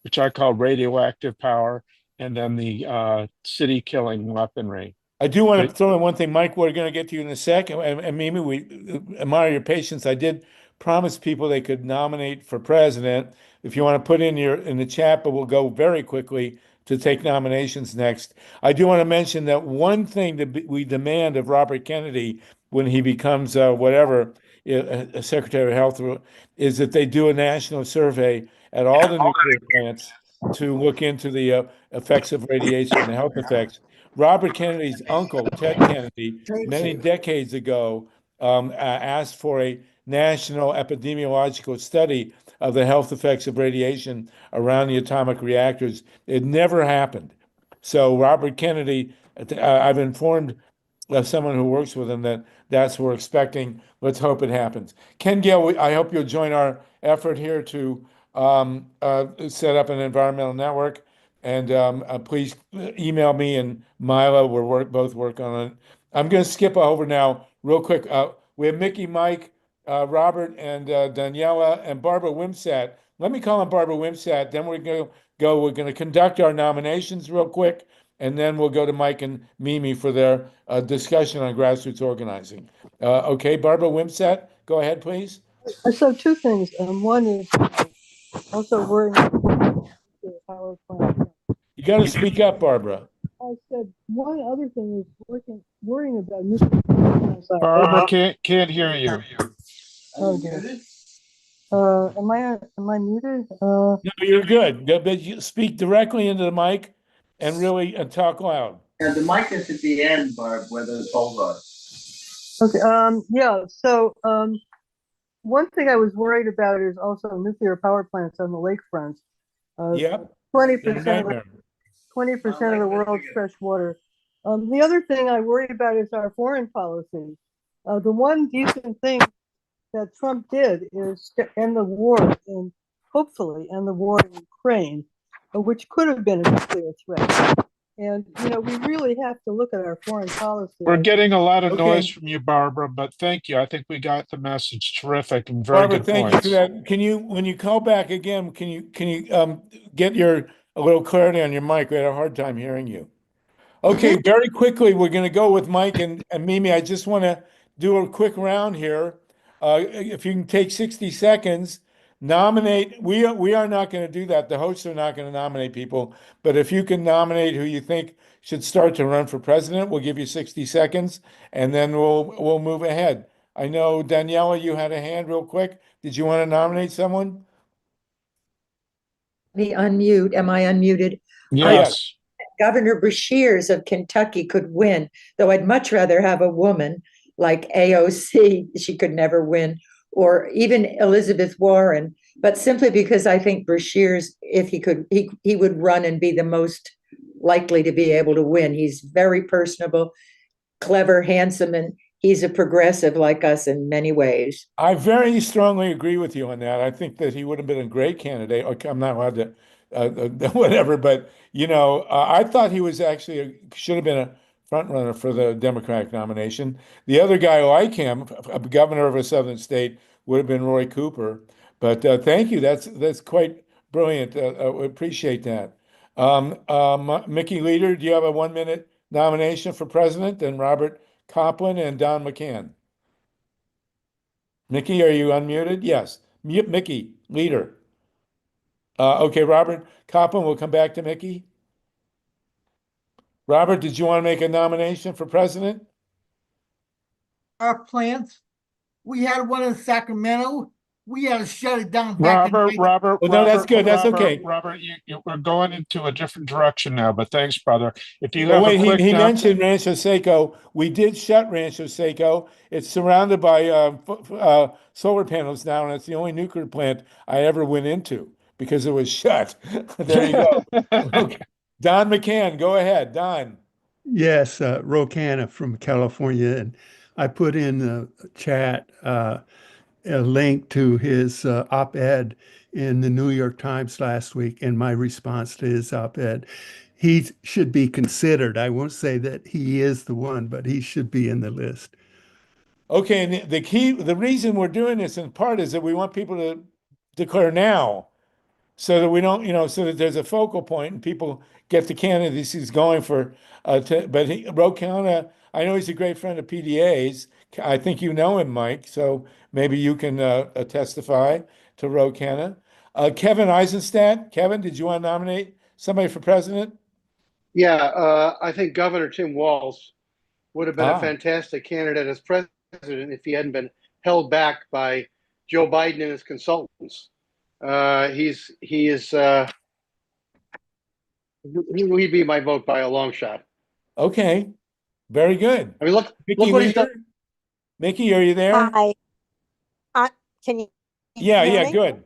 which I call radioactive power, and then the city-killing weaponry. I do want to throw in one thing, Mike. We're going to get to you in a second, and Mimi, we admire your patience. I did promise people they could nominate for president. If you want to put in the chat, but we'll go very quickly to take nominations next. I do want to mention that one thing that we demand of Robert Kennedy when he becomes whatever Secretary of Health is that they do a national survey at all the nuclear plants to look into the effects of radiation, the health effects. Robert Kennedy's uncle, Ted Kennedy, many decades ago, asked for a national epidemiological study of the health effects of radiation around the atomic reactors. It never happened. So Robert Kennedy, I've informed someone who works with him that that's what we're expecting. Let's hope it happens. Ken Gale, I hope you'll join our effort here to set up an environmental network. And please email me and Mila. We're both working on it. I'm going to skip over now real quick. We have Mickey, Mike, Robert, and Daniela, and Barbara Wimsatt. Let me call on Barbara Wimsatt. Then we're going to go. We're going to conduct our nominations real quick, and then we'll go to Mike and Mimi for their discussion on grassroots organizing. Okay, Barbara Wimsatt, go ahead, please. So two things. One is also worrying about the power plant. You got to speak up, Barbara. I said one other thing is worrying about nuclear plants. Barbara can't hear you. Okay. Am I muted? No, you're good. But you speak directly into the mic and really talk loud. Yeah, the mic is at the end, Barb, where the bulb was. Okay. Yeah. So one thing I was worried about is also nuclear power plants on the lakefront. Yep. 20% of the world's fresh water. The other thing I worry about is our foreign policy. The one decent thing that Trump did is to end the war and hopefully end the war in Ukraine, which could have been a nuclear threat. And, we really have to look at our foreign policy. We're getting a lot of noise from you, Barbara, but thank you. I think we got the message. Terrific and very Barbara, good thank points. you for that. Can you, when you call back again, can you get a little clarity on your mic? We had a hard time hearing you. Okay, very quickly, we're going to go with Mike and Mimi. I just want to do a quick round here. If you can take 60 seconds, nominate. We are not going to do that. The hosts are not going to nominate people. But if you can nominate who you think should start to run for president, we'll give you 60 seconds, and then we'll move ahead. I know, Daniela, you had a hand real quick. Did you want to nominate someone? Me unmute. Am I unmuted? Yes. Governor Beshears of Kentucky could win, though I'd much rather have a woman. like AOC, she could never win, or even Elizabeth Warren, but simply because I think Bashir's, if he could, he would run and be the most likely to be able to win. He's very personable, clever, handsome, and he's a progressive like us in many ways. I very strongly agree with you on that. I think that he would have been a great candidate. Okay, I'm not allowed to, whatever, but I thought he was actually should have been a front runner for the Democratic nomination. The other guy like him, a governor of a southern state, would have been Roy Cooper. But thank you. That's quite brilliant. We appreciate that. Mickey Leader, do you have a 1-minute nomination for president? And Robert Coplin and Don McCann. Mickey, are you unmuted? Yes. Mute Mickey, Leader. Okay, Robert Coplin, we'll come back to Mickey. Robert, did you want to make a nomination for president? Our plants, we had one in Sacramento. We had to shut it down back in Robert, Oh, no, that's good. That's okay. Robert, we're going into a different direction now, but thanks, brother. If you Oh, have wait, a quick he mentioned Rancho Seco. We did shut Rancho Seco. It's surrounded by solar panels now, and it's the only nuclear plant I ever went into because it was shut. There you go. Okay. Don McCann, go ahead. Don. Yes, Rocana from California, and I put in the chat a link to his op-ed in the New York Times last week, and my response to his op-ed. He should be considered. I won't say that he is the one, but he should be in the list. Okay, and the reason we're doing this in part is that we want people to declare now, so that we don't, so that there's a focal point and people get the candidates he's going for. But Rocana, I know he's a great friend of PDA's. I think you know him, Mike, so maybe you can testify to Rocana. Kevin EISENSTADT. Kevin, did you want to nominate somebody for president? Yeah, I think Governor Tim Walz would have been a fantastic candidate as president if he hadn't been held back by Joe Biden and his consultants. He'd be my vote by a long shot. Okay, very good. I mean, look Mickey what he's done. Mickey, are you there? Hi. Can you Yeah, hear yeah, me? good.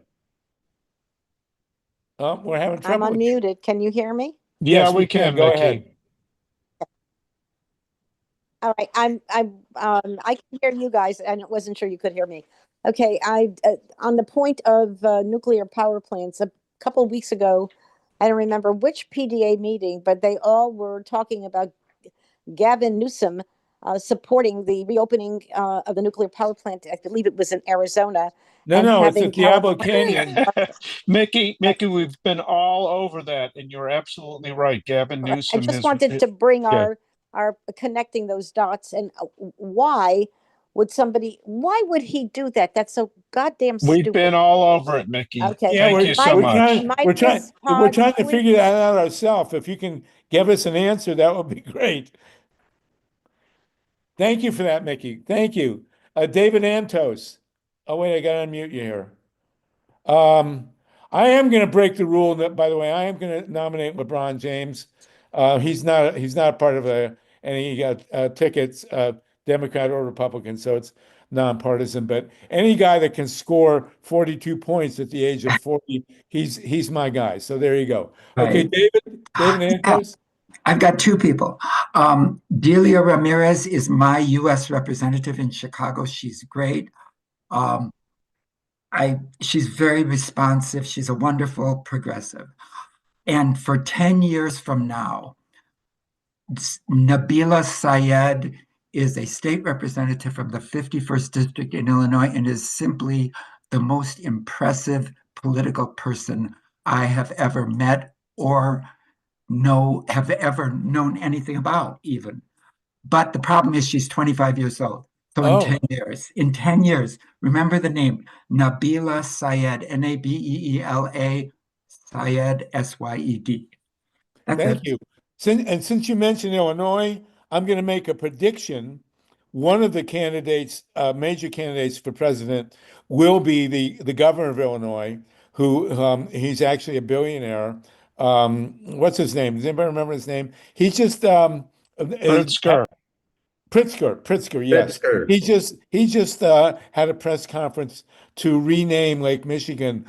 Oh, we're having I'm trouble. unmuted. Can you hear me? Yes, we can, Go Mickey. ahead. All right. I can hear you guys, and I wasn't sure you could hear me. Okay. On the point of nuclear power plants, a couple of weeks ago, I don't remember which PDA meeting, but they all were talking about Gavin Newsom supporting the reopening of the nuclear power plant. I believe it was in Arizona. No, it's at Diablo Canyon. Mickey, we've been all over that, and you're absolutely right. Gavin Newsom. I just wanted to bring our connecting those dots, and why would he do that? That's so goddamn stupid. We've been all over it, Mickey. Okay. Thank you so much. We're trying to figure that out ourselves. If you can give us an answer, that would be great. Thank you for that, Mickey. Thank you. David Antos. Oh, wait, I got to unmute you here. I am going to break the rule. By the way, I am going to nominate LeBron James. He's not part of any tickets, Democrat or Republican, so it's nonpartisan. But any guy that can score 42 points at the age of 40, he's my guy. So there you go. Okay, David Antos. I've got two people. Delia Ramirez is my U.S. representative in Chicago. She's great. She's very responsive. She's a wonderful progressive. And for 10 years from now, Nabila Syed is a state representative from the 51st District in Illinois and is simply the most impressive political person I have ever met or have ever known anything about even. But the problem is she's 25 years old. So in 10 years, remember the name, Nabila Syed, Nabeela Syed, Syed. Thank you. Since you mentioned Illinois, I'm going to make a prediction. One of the candidates, major candidates for president, will be the governor of Illinois, who he's actually a billionaire. What's his name? Does anybody remember his name? He's just Pritzker. Pritzker, yes. Pritzker. He just had a press conference to rename Lake Michigan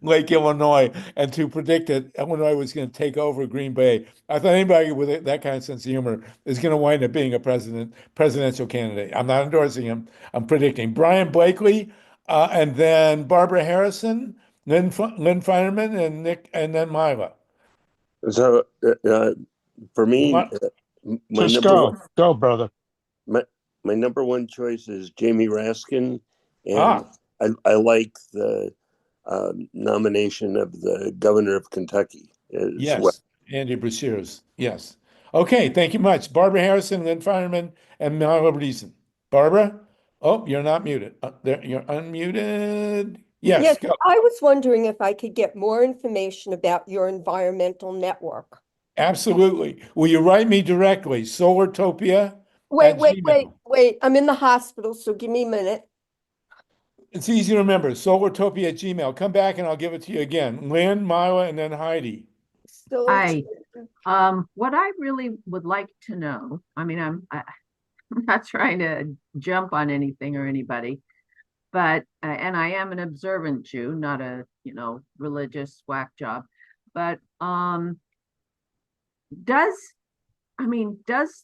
Lake Illinois, and to predict that Illinois was going to take over Green Bay. I thought anybody with that kind of sense of humor is going to wind up being a presidential candidate. I'm not endorsing him. I'm predicting Brian Blakely, and then Barbara Harrison, Lynn Feinerman, and then Mila. So for me, What? my Just number one, go, brother. my number one choice is Jamie Raskin, Ah. and I like the nomination of the governor of Kentucky as Yes, well. Andy Brashears. Yes. Okay, thank you much. Barbara Harrison, Lynn Fireman, and Mila Reason. Barbara? Oh, you're not muted. There, you're unmuted. Yes, go. I was wondering if I could get more information about your environmental network. Absolutely. Will you write me directly? Solartopia at Gmail. Wait. I'm in the hospital, so give me a minute. It's easy to remember. Solartopia at Gmail. Come back and I'll give it to you again. Lynn, Mila, and then Heidi. Hi. What I really would like to know, I mean, I'm not trying to jump on anything or anybody, but and I am an observant Jew, not a, religious whack job. But does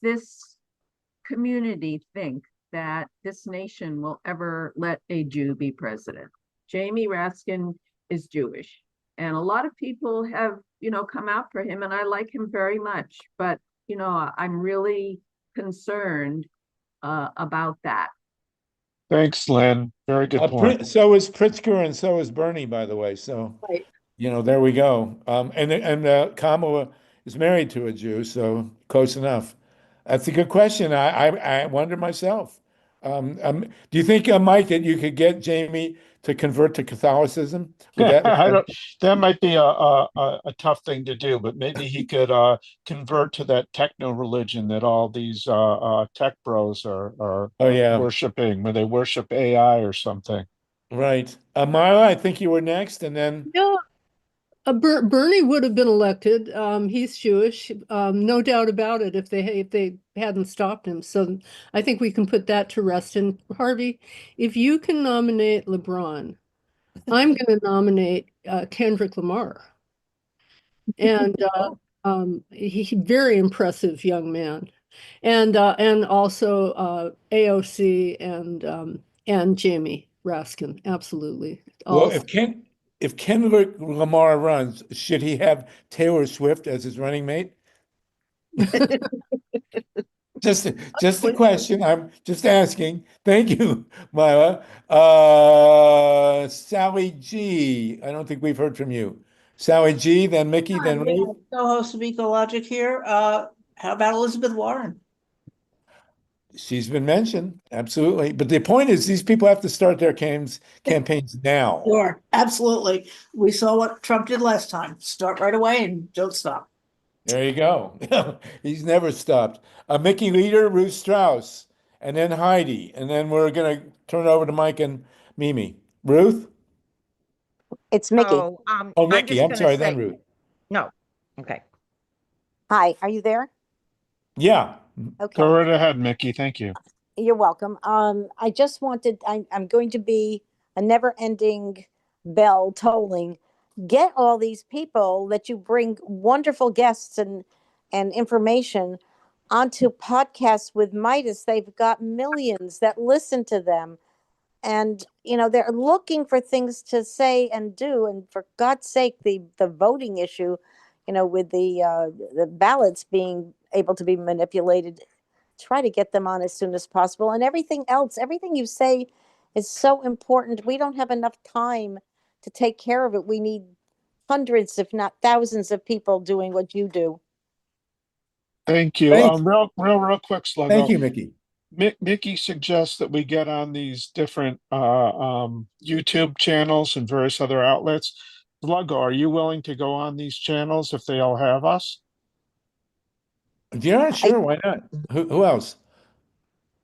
this community think that this nation will ever let a Jew be president? Jamie Raskin is Jewish, and a lot of people have, come out for him, and I like him very much. But, I'm really concerned about that. Thanks, Lynn. Very good point. So is Pritzker, and so is Bernie, by the way. So, right. There we go. And Kamala is married to a Jew, so close enough. That's a good question. I wonder myself. Do you think, Mike, that you could get Jamie to convert to Catholicism? That might be a tough thing to do, but maybe he could convert to that techno religion that all these tech bros are worshiping, where they worship AI or something. Right. Marla, I think you were next, and then Bernie would have been elected. He's Jewish, no doubt about it, if they hadn't stopped him. So I think we can put that to rest. And Harvey, if you can nominate LeBron, I'm going to nominate Kendrick Lamar. And he's a very impressive young man. And also AOC and Jamie Raskin, absolutely. Well, if Kendrick Lamar runs, should he have Taylor Swift as his running mate? Just a question. I'm just asking. Thank you, Myla. Sally G. I don't think we've heard from you. Sally G, then Mickey, then Ruth. Co-host of Ecologic here. How about Elizabeth Warren? She's been mentioned, absolutely. But the point is, these people have to start their campaigns now. Sure, absolutely. We saw what Trump did last time. Start right away and don't stop. There you go. He's never stopped. Mickey Leader, Ruth Strauss, and then Heidi. And then we're going to turn it over to Mike and Mimi. Ruth? It's Mickey. Mickey. I'm sorry, then Ruth. No. Okay. Hi, are you there? Yeah. Okay. Go right ahead, Mickey. Thank you. You're welcome. I just wanted, I'm going to be a never-ending bell tolling. Get all these people that you bring wonderful guests and information onto podcasts with Midas. They've got millions that listen to them. And, they're looking for things to say and do. And for God's sake, the voting issue, with the ballots being able to be manipulated, try to get them on as soon as possible. And everything else, everything you say is so important. We don't have enough time to take care of it. We need hundreds, if not thousands, of people doing what you do. Thank you. Real quick, Sluggo. Thank you, Mickey. Mickey suggests that we get on these different YouTube channels and various other outlets. Sluggo, are you willing to go on these channels if they all have us? Yeah, sure. Why not? Who else?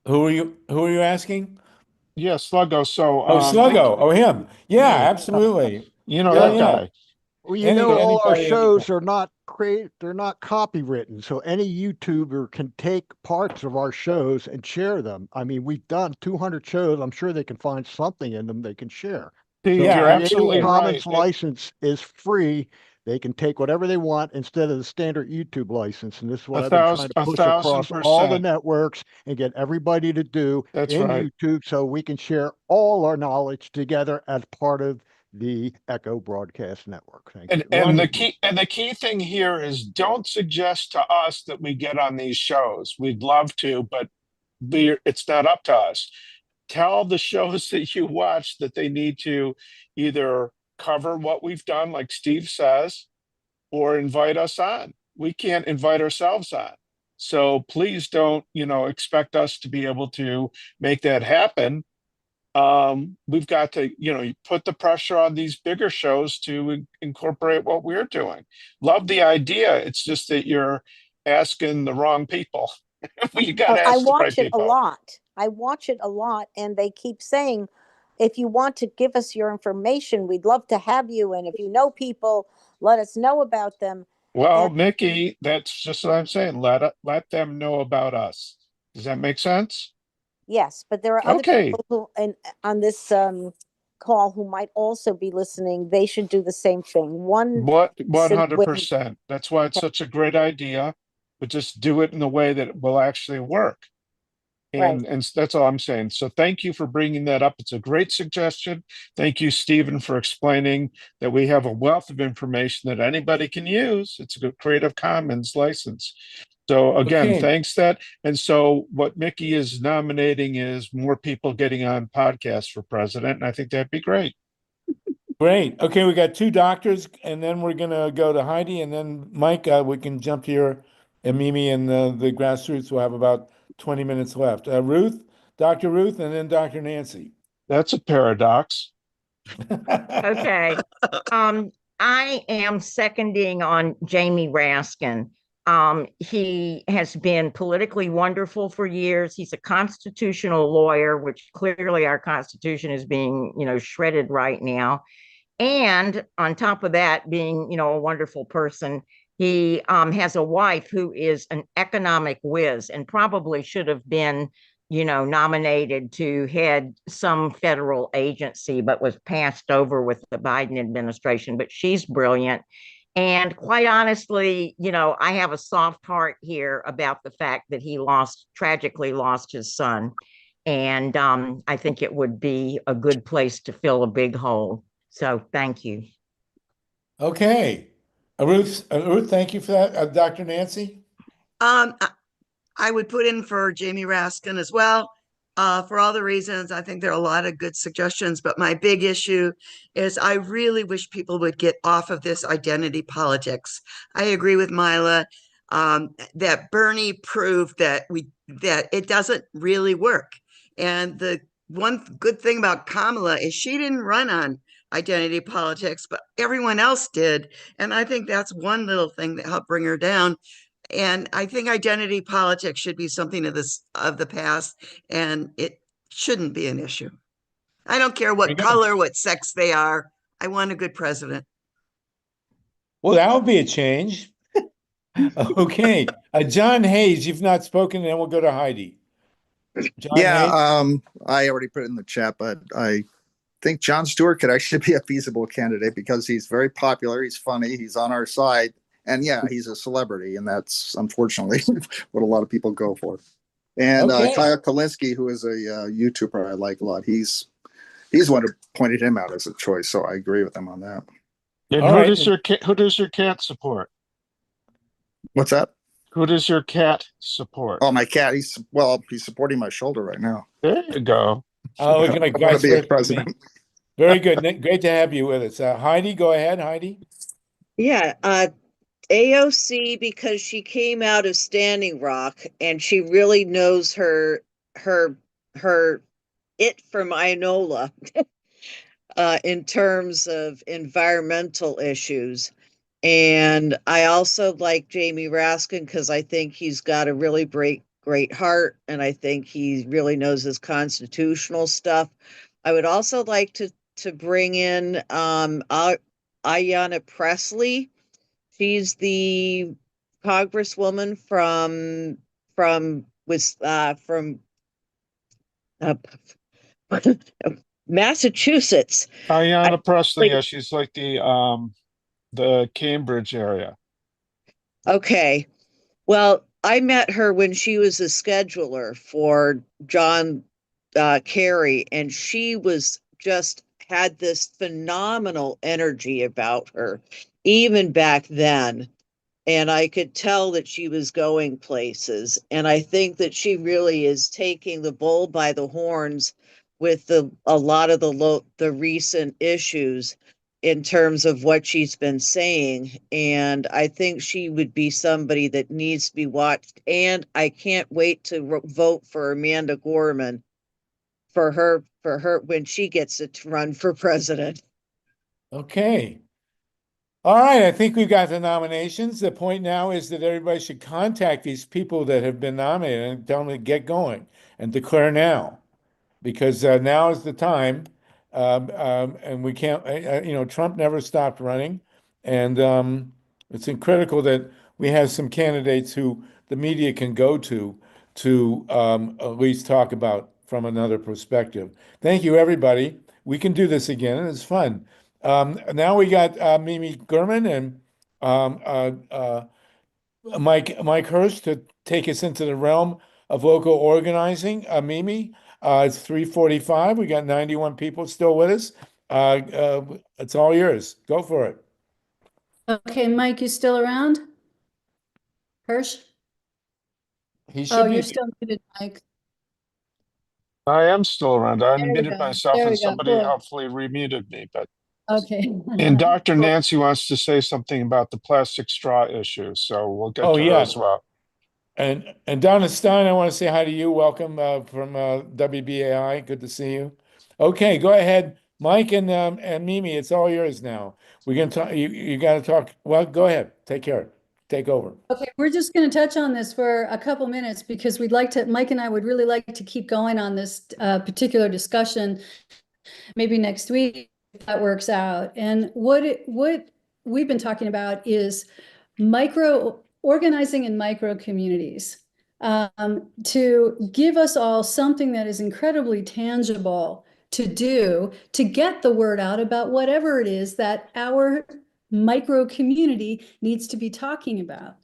Who are you asking? Yeah, Sluggo. So Sluggo. Him. Yeah, absolutely. That guy. Well, you know, all our Anybody, shows are not they're not copywritten. So any YouTuber can take parts of our shows and share them. I mean, we've done 200 shows. I'm sure they can find something in them they can share. Steve, So you're Creative absolutely Commons right. license is free. They can take whatever they want instead of the standard YouTube license. And this is what I've been trying to A push thousand across all the percent. networks and get everybody to do That's in right. YouTube so we can share all our knowledge together as part of the Echo Broadcast Network. Thank you. And the key thing here is don't suggest to us that we get on these shows. We'd love to, but it's not up to us. Tell the shows that you watch that they need to either cover what we've done, like Steve says, or invite us on. We can't invite ourselves on. So please don't, expect us to be able to make that happen. We've got to, put the pressure on these bigger shows to incorporate what we're doing. Love the idea. It's just that you're asking the wrong people. You got to I ask the right watch it a people. lot. I watch it a lot, and they keep saying, if you want to give us your information, we'd love to have you. And if you know people, let us know about them. Well, And Mickey, that's just what I'm saying. Let them know about us. Does that make sense? yes, but there are other Okay. people who, on this call, who might also be listening. They should do the same thing. One What should win. 100%. That's why it's such a great idea, but just do it in a way that it will actually work. And that's all I'm saying. So thank you for bringing that up. It's a great suggestion. Thank you, Stephen, for explaining that we have a wealth of information that anybody can use. It's a Creative Commons license. So again, Okay. thanks that. And so what Mickey is nominating is more people getting on podcasts for president. And I think that'd be great. Great. Okay, we got two doctors, and then we're gonna go to Heidi, and then Mike. We can jump to your and Mimi and the grassroots. We'll have about 20 minutes left. Ruth, Dr. Ruth, and then Dr. Nancy. That's a paradox. Okay. I am seconding on Jamie Raskin. He has been politically wonderful for years. He's a constitutional lawyer, which clearly our Constitution is being, shredded right now. And on top of that, being, a wonderful person, he has a wife who is an economic whiz and probably should have been, nominated to head some federal agency, but was passed over with the Biden administration. But she's brilliant. And quite honestly, I have a soft heart here about the fact that he tragically lost his son. And I think it would be a good place to fill a big hole. So thank you. Okay. Ruth, thank you for that. Dr. Nancy? I would put in for Jamie Raskin as well. For all the reasons, I think there are a lot of good suggestions, but my big issue is I really wish people would get off of this identity politics. I agree with Mila that Bernie proved that it doesn't really work. And the one good thing about Kamala is she didn't run on identity politics, but everyone else did. And I think that's one little thing that helped bring her down. And I think identity politics should be something of the past, and it shouldn't be an issue. I don't care what color, what sex they are. I want a good president. Well, that would be a change. Okay. John Hayes, you've not spoken, and then we'll go to Heidi. John Hayes? I already put it in the chat, but I think Jon Stewart could actually be a feasible candidate because he's very popular. He's funny. He's on our side. And yeah, he's a celebrity, and that's unfortunately what a lot of people go for. And Kyle Kalinske, who is a YouTuber I like a lot, he's the one who pointed him out as a choice. So I agree with him on that. And who does your cat support? What's that? Who does your cat support? Oh, my cat. He's supporting my shoulder right now. There you go. Oh, we're going I want to be a president. Very good. Great to have you with us. Heidi, go ahead, Heidi. Yeah, AOC, because she came out of Standing Rock and she really knows her it from Inola in terms of environmental issues. And I also like Jamie Raskin because I think he's got a really great heart, and I think he really knows his constitutional stuff. I would also like to bring in Ayanna Pressley. She's the congresswoman from uh, Massachusetts. Ayanna Pressley, yeah, she's like the Cambridge area. Okay. Well, I met her when she was a scheduler for John Kerry, and she was just had this phenomenal energy about her, even back then. And I could tell that she was going places. And I think that she really is taking the bull by the horns with a lot of the recent issues in terms of what she's been saying. And I think she would be somebody that needs to be watched. And I can't wait to vote for Amanda Gorman for her when she gets to run for president. Okay. All right, I think we've got the nominations. The point now is that everybody should contact these people that have been nominated and tell them to get going and declare now, because now is the time. And we can't, Trump never stopped running. And it's critical that we have some candidates who the media can go to at least talk about from another perspective. Thank you, everybody. We can do this again, and it's fun. Now we got Mimi German and Mike Hersh to take us into the realm of local organizing. Mimi, it's 3:45. We got 91 people still with us. It's all yours. Go for it. Okay, Mike, you still around? Hersh? He should be. You're still muted, Mike. I am still around. I There we unmuted go. myself There and we go. somebody Cool. helpfully remuted me, but Okay. and Dr. Cool. Nancy wants to say something about the plastic straw issue, so we'll get Oh, to her yeah. as well. And Donna Stein, I want to say hi to you. Welcome from WBAI. Good to see you. Okay, go ahead, Mike and Mimi. It's all yours now. We're gonna talk. You got to talk. Well, go ahead. Take care. Take over. Okay, we're just going to touch on this for a couple minutes because Mike and I would really like to keep going on this particular discussion maybe next week if that works out. And what we've been talking about is organizing in micro communities to give us all something that is incredibly tangible to do to get the word out about whatever it is that our micro community needs to be talking about,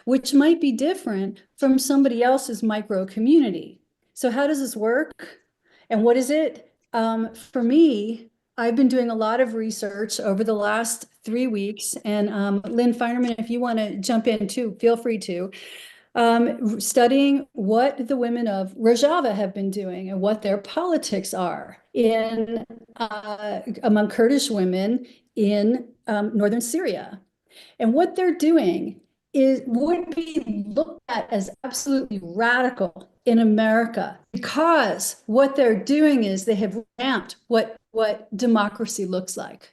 which might be different from somebody else's micro community. So how does this work? And what is it? For me, I've been doing a lot of research over the last 3 weeks, and Lynn Feinerman, if you want to jump in too, feel free to. Studying what the women of Rohava have been doing and what their politics are among Kurdish women in northern Syria. And what they're doing would be looked at as absolutely radical in America, because what they're doing is they have ramped what democracy looks like.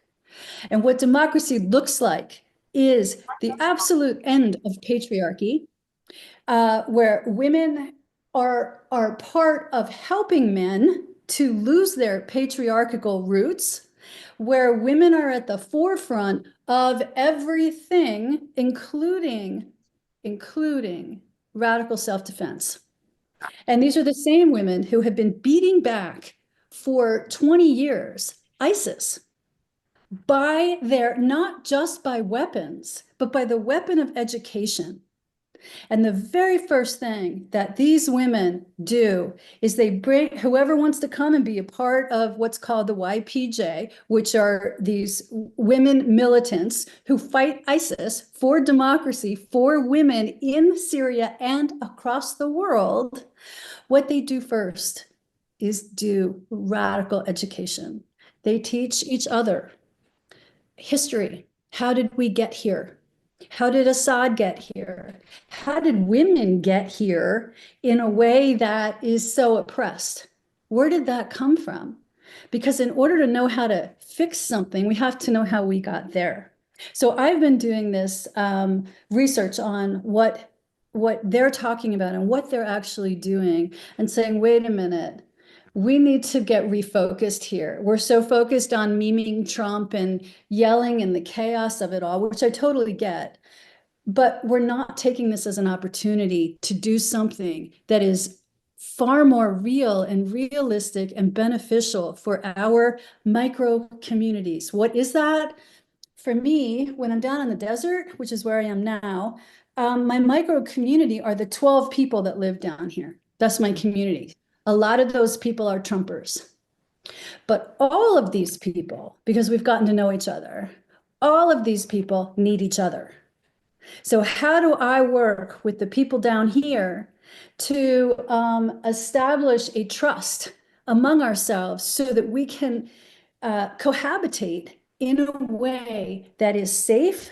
And what democracy looks like is the absolute end of patriarchy, where women are part of helping men to lose their patriarchal roots, where women are at the forefront of everything, including radical self-defense. And these are the same women who have been beating back for 20 years ISIS by not just by weapons, but by the weapon of education. And the very first thing that these women do is they bring whoever wants to come and be a part of what's called the YPJ, which are these women militants who fight ISIS for democracy for women in Syria and across the world. What they do first is do radical education. They teach each other history. How did we get here? How did Assad get here? How did women get here in a way that is so oppressed? Where did that come from? Because in order to know how to fix something, we have to know how we got there. So I've been doing this research on what they're talking about and what they're actually doing and saying, wait a minute, we need to get refocused here. We're so focused on memeing Trump and yelling and the chaos of it all, which I totally get. But we're not taking this as an opportunity to do something that is far more real and realistic and beneficial for our micro communities. What is that? For me, when I'm down in the desert, which is where I am now, my micro community are the 12 people that live down here. That's my community. A lot of those people are Trumpers. But all of these people, because we've gotten to know each other, all of these people need each other. So how do I work with the people down here to establish a trust among ourselves so that we can cohabitate in a way that is safe,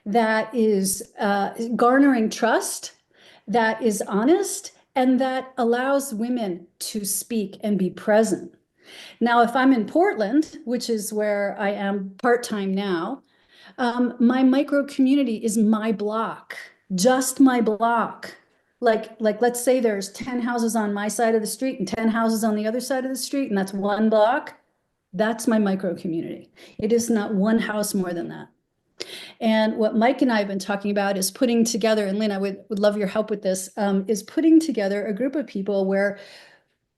that is garnering trust, that is honest, and that allows women to speak and be present. Now, if I'm in Portland, which is where I am part-time now, my micro community is my block, just my block. Like let's say there's 10 houses on my side of the street and 10 houses on the other side of the street, and that's one block. That's my micro community. It is not one house more than that. And what Mike and I have been talking about is putting together, and Lynn, I would love your help with this, is putting together a group of people where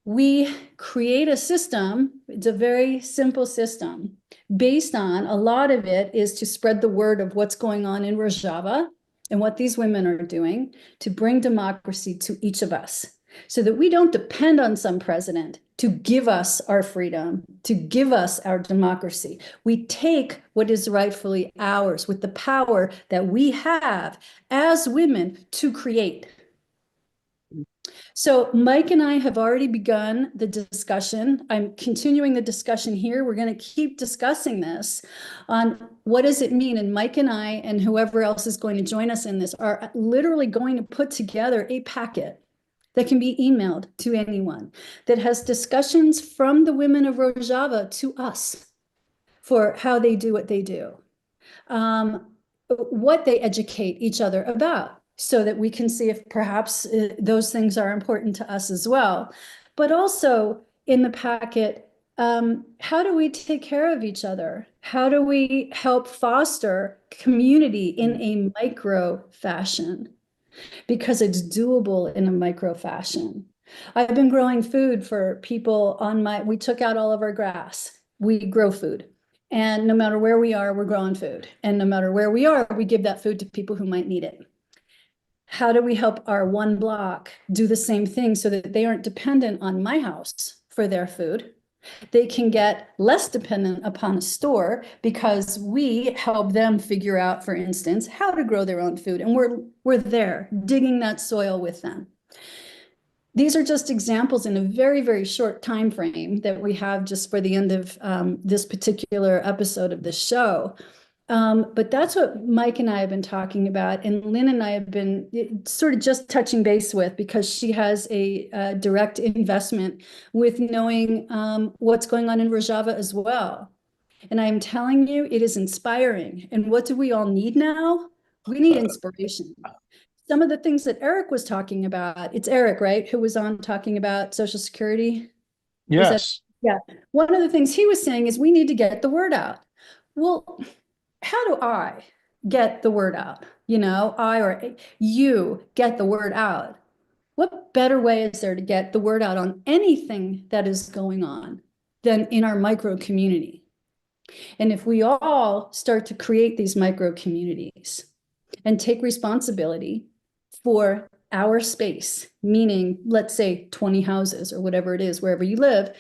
we create a system. It's a very simple system based on, a lot of it is to spread the word of what's going on in Rohava and what these women are doing to bring democracy to each of us so that we don't depend on some president to give us our freedom, to give us our democracy. We take what is rightfully ours with the power that we have as women to create. So Mike and I have already begun the discussion. I'm continuing the discussion here. We're going to keep discussing this on what does it mean. And Mike and I and whoever else is going to join us in this are literally going to put together a packet that can be emailed to anyone that has discussions from the women of Rohava to us for how they do what they do, what they educate each other about, so that we can see if perhaps those things are important to us as well. But also in the packet, how do we take care of each other? How do we help foster community in a micro fashion? Because it's doable in a micro fashion. I've been growing food for people we took out all of our grass. We grow food. And no matter where we are, we're growing food. And no matter where we are, we give that food to people who might need it. How do we help our one block do the same thing so that they aren't dependent on my house for their food? They can get less dependent upon a store because we help them figure out, for instance, how to grow their own food. And we're there digging that soil with them. These are just examples in a very, very short time frame that we have just for the end of this particular episode of the show. But that's what Mike and I have been talking about, and Lynn and I have been sort of just touching base with, because she has a direct investment with knowing what's going on in Rohava as well. And I'm telling you, it is inspiring. And what do we all need now? We need inspiration. Some of the things that Eric was talking about, it's Eric, right, who was on talking about Social Security? Yes. Yeah. One of the things he was saying is we need to get the word out. Well, how do I get the word out? I or you get the word out. What better way is there to get the word out on anything that is going on than in our micro community? And if we all start to create these micro communities and take responsibility for our space, meaning, let's say 20 houses or whatever it is, wherever you live,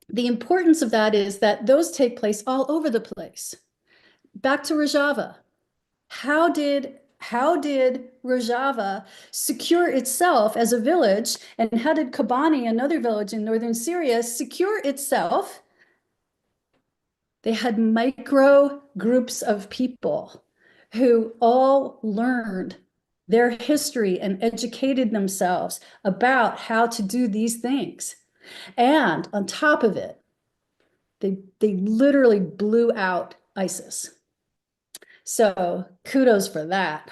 the importance of that is that those take place all over the place. Back to Rohava. How did Rohava secure itself as a village? And how did Kobani, another village in northern Syria, secure itself? They had micro groups of people who all learned their history and educated themselves about how to do these things. And on top of it, they literally blew out ISIS. So kudos for that.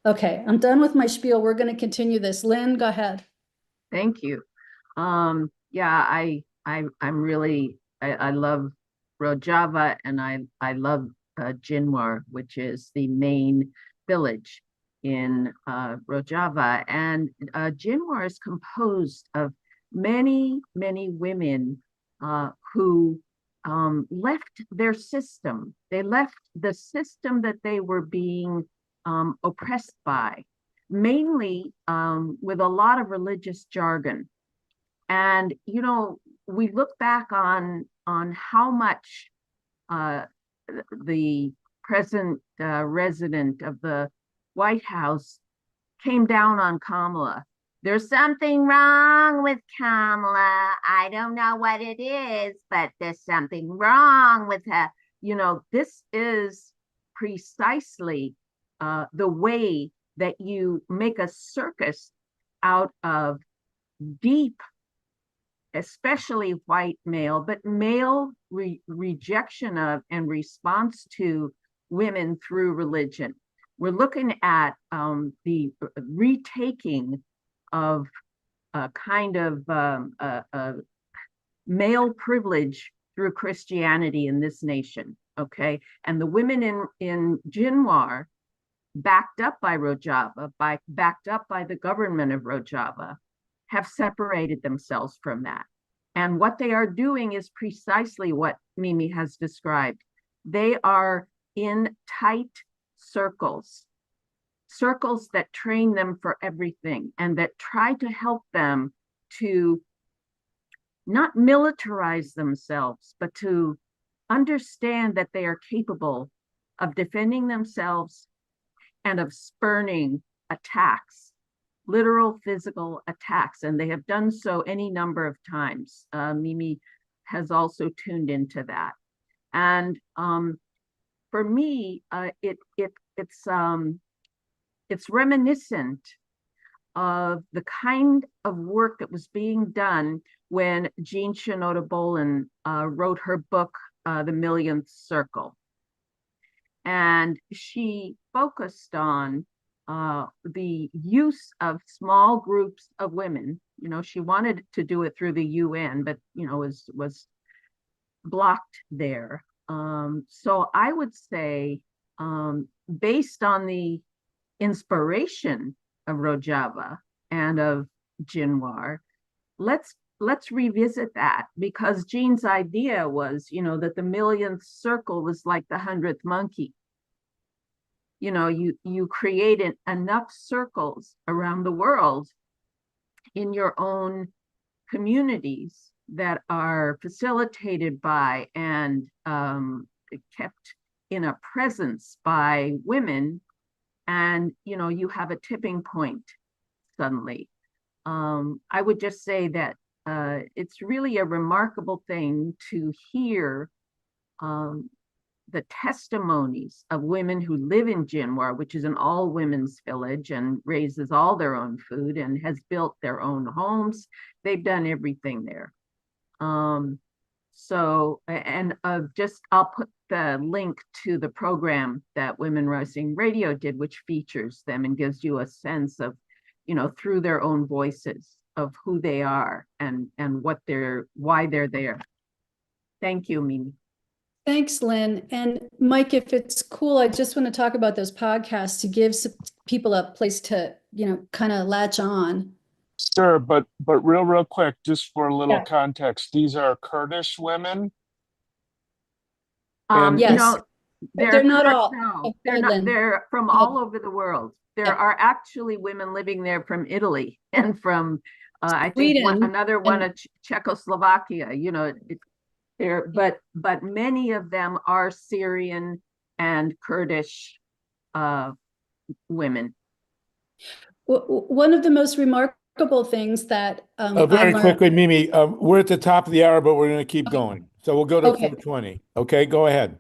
Okay, I'm done with my spiel. We're going to continue this. Lynn, go ahead. Thank you. Yeah, I'm really, I love Rojava, and I love Jinwar, which is the main village in Rojava. And Jinwar is composed of many, many women who left their system. They left the system that they were being oppressed by, mainly with a lot of religious jargon. And, you know, we look back on how much the present resident of the White House came down on Kamala. There's something wrong with Kamala. I don't know what it is, but there's something wrong with her. You know, this is precisely the way that you make a circus out of deep, especially white male, but male rejection of and response to women through religion. We're looking at the retaking of a kind of male privilege through Christianity in this nation, okay? And the women in Jinwar, backed up by Rojava, backed up by the government of Rojava, have separated themselves from that. And what they are doing is precisely what Mimi has described. They are in tight circles that train them for everything and that try to help them to not militarize themselves, but to understand that they are capable of defending themselves and of spurning attacks, literal physical attacks. And they have done so any number of times. Mimi has also tuned into that. And for me, it's reminiscent of the kind of work that was being done when Jean Shinoda Bolen wrote her book, The Millionth Circle. And she focused on the use of small groups of women. You know, she wanted to do it through the UN, but, you know, was blocked there. So I would say, based on the inspiration of Rojava and of Jinwar, let's revisit that, because Jean's idea was, you know, that the millionth circle was like the 100th monkey. You know, you create enough circles around the world in your own communities that are facilitated by and kept in a presence by women, and, you know, you have a tipping point suddenly. I would just say that it's really a remarkable thing to hear the testimonies of women who live in Jinwar, which is an all women's village and raises all their own food and has built their own homes. They've done everything there. So, and I'll put the link to the program that Women Rising Radio did, which features them and gives you a sense of, you know, through their own voices, of who they are and why they're there. Thank you, Mimi. Thanks, Lynn. And Mike, if it's cool, I just want to talk about those podcasts to give people a place to, you know, kind of latch on. Sure, but real quick, just for a little context, these are Kurdish women. Yes, you know, they're not all. No, they're not. They're from all over the world. There are actually women living there from Italy and from I think another one of Czechoslovakia. You know, but many of them are Syrian and Kurdish women. One of the most remarkable things that very quickly, Mimi, we're at the top of the hour, but we're going to keep going. So we'll go to 4:20. Okay, go ahead.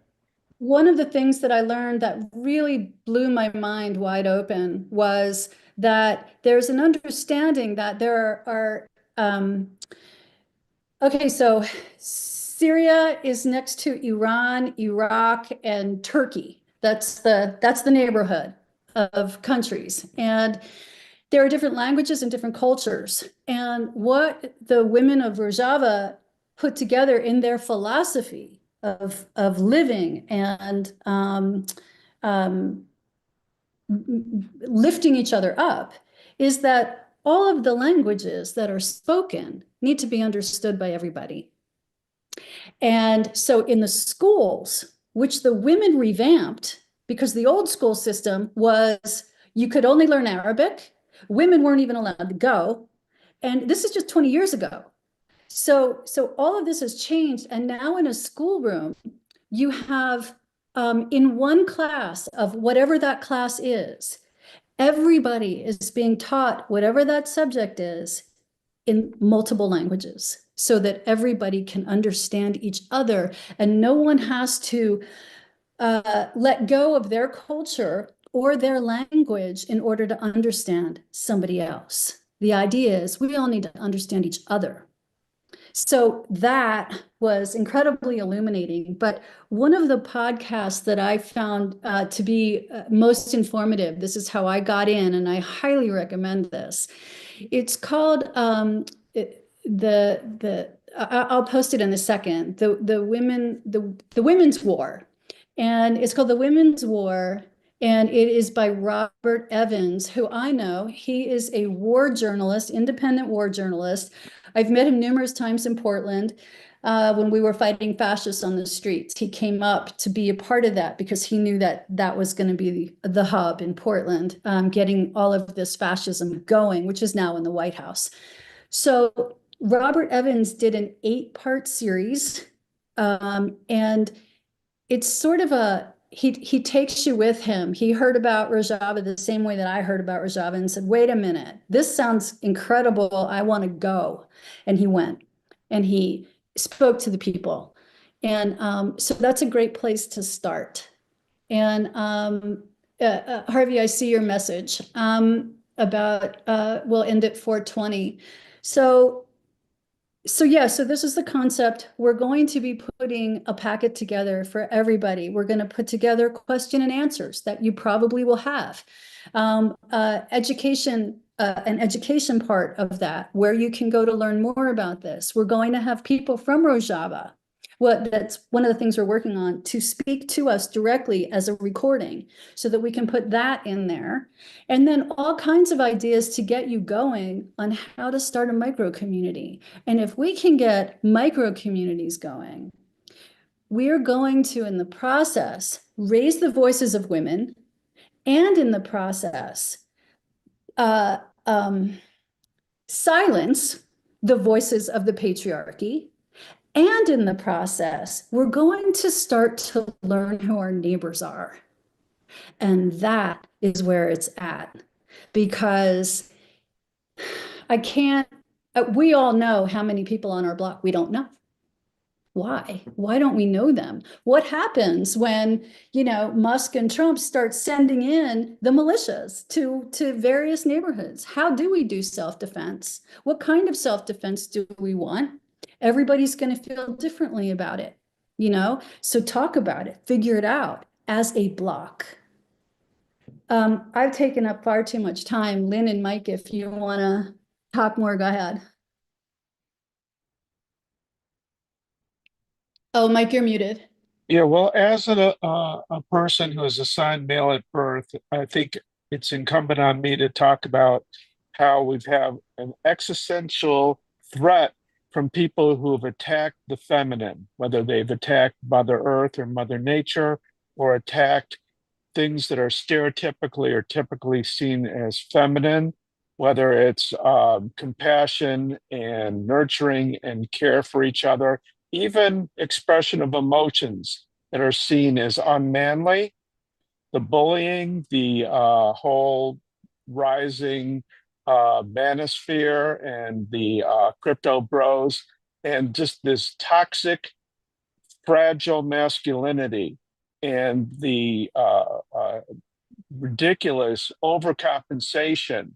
One of the things that I learned that really blew my mind wide open was that there's an understanding that there are okay, so Syria is next to Iran, Iraq, and Turkey. That's the neighborhood of countries. And there are different languages and different cultures. And what the women of Rojava put together in their philosophy of living and lifting each other up is that all of the languages that are spoken need to be understood by everybody. And so in the schools, which the women revamped, because the old school system was you could only learn Arabic, women weren't even allowed to go. And this is just 20 years ago. So all of this has changed. And now in a schoolroom, you have in one class of whatever that class is, everybody is being taught whatever that subject is in multiple languages so that everybody can understand each other and no one has to let go of their culture or their language in order to understand somebody else. The idea is we all need to understand each other. So that was incredibly illuminating. But one of the podcasts that I found to be most informative, this is how I got in, and I highly recommend this. It's called I'll post it in a second. The Women's War, and it's called The Women's War. And it is by Robert Evans, who I know. He is a war journalist, independent war journalist. I've met him numerous times in Portland when we were fighting fascists on the streets. He came up to be a part of that because he knew that that was going to be the hub in Portland, getting all of this fascism going, which is now in the White House. So Robert Evans did an 8-part series, and it's sort of he takes you with him. He heard about Rojava the same way that I heard about Rojava and said, wait a minute, this sounds incredible. I want to go. And he went and he spoke to the people. And so that's a great place to start. And Harvey, I see your message about, we'll end at 4:20. So this is the concept. We're going to be putting a packet together for everybody. We're going to put together question and answers that you probably will have. An education part of that, where you can go to learn more about this. We're going to have people from Rojava. That's one of the things we're working on, to speak to us directly as a recording so that we can put that in there. And then all kinds of ideas to get you going on how to start a micro community. And if we can get micro communities going, we're going to, in the process, raise the voices of women, and in the process, silence the voices of the patriarchy. And in the process, we're going to start to learn who our neighbors are. And that is where it's at. Because we all know how many people on our block we don't know. Why? Why don't we know them? What happens when, Musk and Trump start sending in the militias to various neighborhoods? How do we do self-defense? What kind of self-defense do we want? Everybody's going to feel differently about it, So talk about it, figure it out as a block. I've taken up far too much time. Lynn and Mike, if you want to talk more, go ahead. Oh, Mike, you're muted. Yeah, well, as a person who is assigned male at birth, I think it's incumbent on me to talk about how we've had an existential threat from people who have attacked the feminine, whether they've attacked Mother Earth or Mother Nature, or attacked things that are stereotypically or typically seen as feminine, whether it's compassion and nurturing and care for each other, even expression of emotions that are seen as unmanly. The bullying, the whole rising manosphere and the crypto bros, and just this toxic, fragile masculinity and the ridiculous overcompensation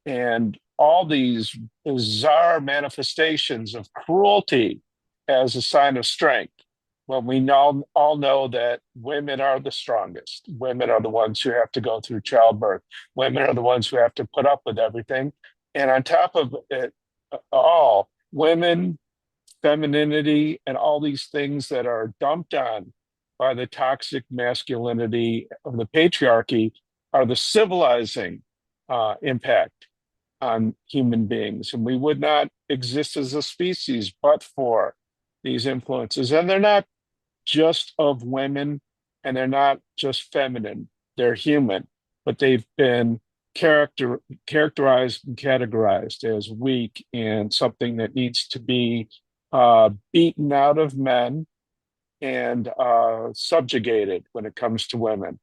and all these bizarre manifestations of cruelty as a sign of strength. Well, we all know that women are the strongest. Women are the ones who have to go through childbirth. Women are the ones who have to put up with everything. And on top of it all, women, femininity, and all these things that are dumped on by the toxic masculinity of the patriarchy are the civilizing impact on human beings. And we would not exist as a species but for these influences. And they're not just of women, and they're not just feminine, they're human, but they've been characterized and categorized as weak and something that needs to be beaten out of men and subjugated when it comes to women.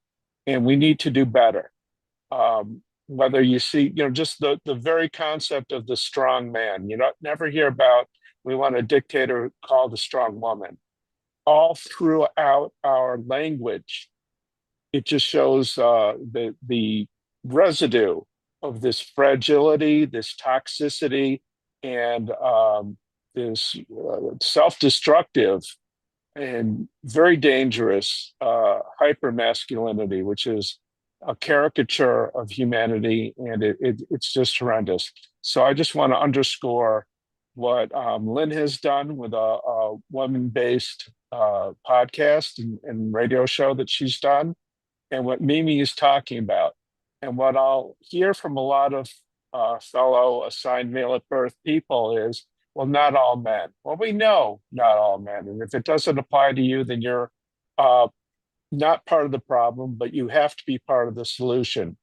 And we need to do better. Whether you see, just the very concept of the strong man, never hear about, we want a dictator called a strong woman. All throughout our language, it just shows the residue of this fragility, this toxicity, and this self-destructive and very dangerous hypermasculinity, which is a caricature of humanity, and it's just horrendous. So I just want to underscore what Lynn has done with a woman-based podcast and radio show that she's done, and what Mimi is talking about. And what I'll hear from a lot of fellow assigned male at birth people is, well, not all men. Well, we know not all men. And if it doesn't apply to you, then you're not part of the problem, but you have to be part of the solution.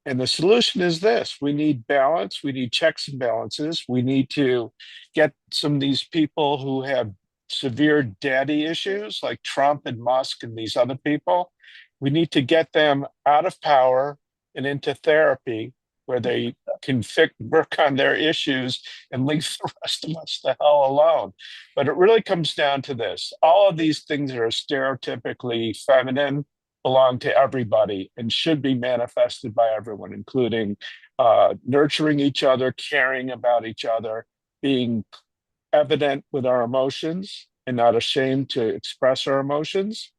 And the solution is this: we need balance, we need checks and balances, we need to get some of these people who have severe daddy issues like Trump and Musk and these other people. We need to get them out of power and into therapy where they can work on their issues and leave the rest of us the hell alone. But it really comes down to this: all of these things that are stereotypically feminine belong to everybody and should be manifested by everyone, including nurturing each other, caring about each other, being evident with our emotions and not ashamed to express our emotions.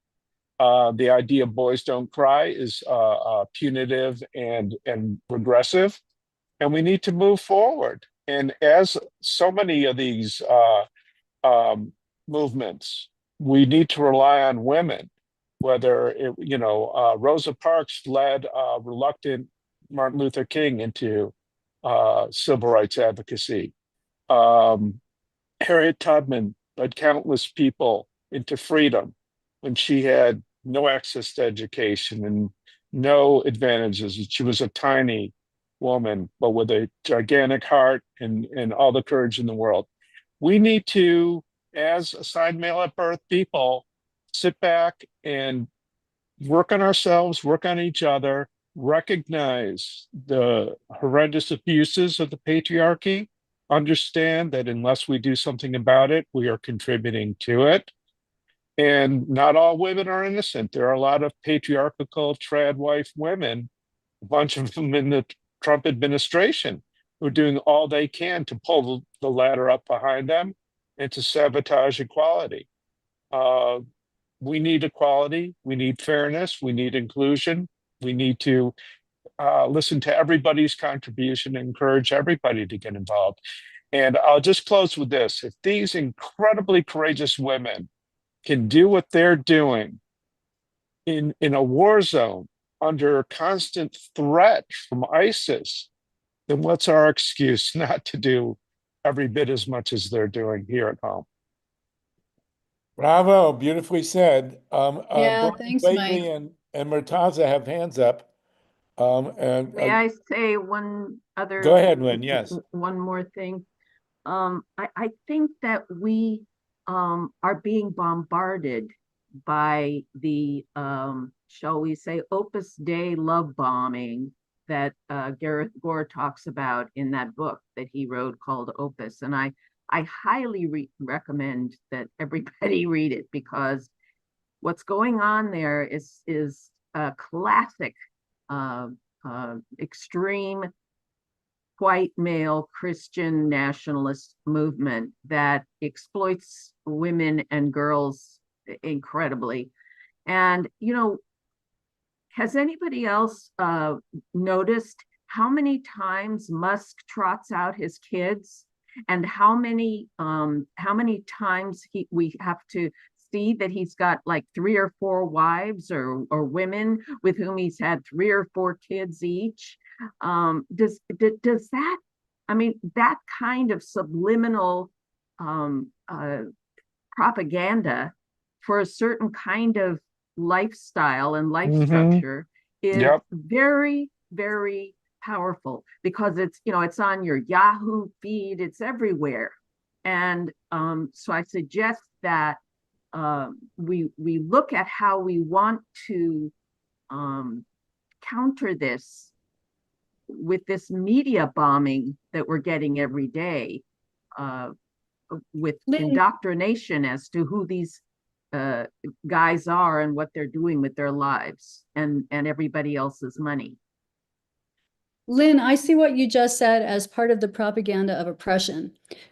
The idea of boys don't cry is punitive and regressive, and we need to move forward. And as so many of these movements, we need to rely on women. Whether Rosa Parks led reluctant Martin Luther King into civil rights advocacy. Harriet Tubman led countless people into freedom when she had no access to education and no advantages. She was a tiny woman, but with a gigantic heart and all the courage in the world. We need to, as assigned male at birth people, sit back and work on ourselves, work on each other, recognize the horrendous abuses of the patriarchy, understand that unless we do something about it, we are contributing to it. And not all women are innocent. There are a lot of patriarchal trad wife women, a bunch of them in the Trump administration, who are doing all they can to pull the ladder up behind them and to sabotage equality. We need equality, we need fairness, we need inclusion, we need to listen to everybody's contribution and encourage everybody to get involved. And I'll just close with this: if these incredibly courageous women can do what they're doing in a war zone under constant threat from ISIS, then what's our excuse not to do every bit as much as they're doing here at home? Bravo, beautifully said. Yeah, Brian thanks, Blakely Mike. and Murtaza have hands up. May I say one other? Go ahead, Lynn. Yes. One more thing. I think that we are being bombarded by the, shall we say, Opus Dei love bombing that Gareth Gore talks about in that book that he wrote called Opus. And I highly recommend that everybody read it, because what's going on there is a classic extreme white male Christian nationalist movement that exploits women and girls incredibly. And, you know, has anybody else noticed how many times Musk trots out his kids, and how many times we have to see that he's got like 3 or 4 wives or women with whom he's had 3 or 4 kids each? Does that, I mean, that kind of subliminal propaganda for a certain kind of lifestyle and life structure is very, very powerful, because it's, you know, it's on your Yahoo feed, it's everywhere. And so I suggest that we look at how we want to counter this with this media bombing that we're getting every day, with indoctrination as to who these guys are and what they're doing with their lives and everybody else's money. Lynn, I see what you just said as part of the propaganda of oppression,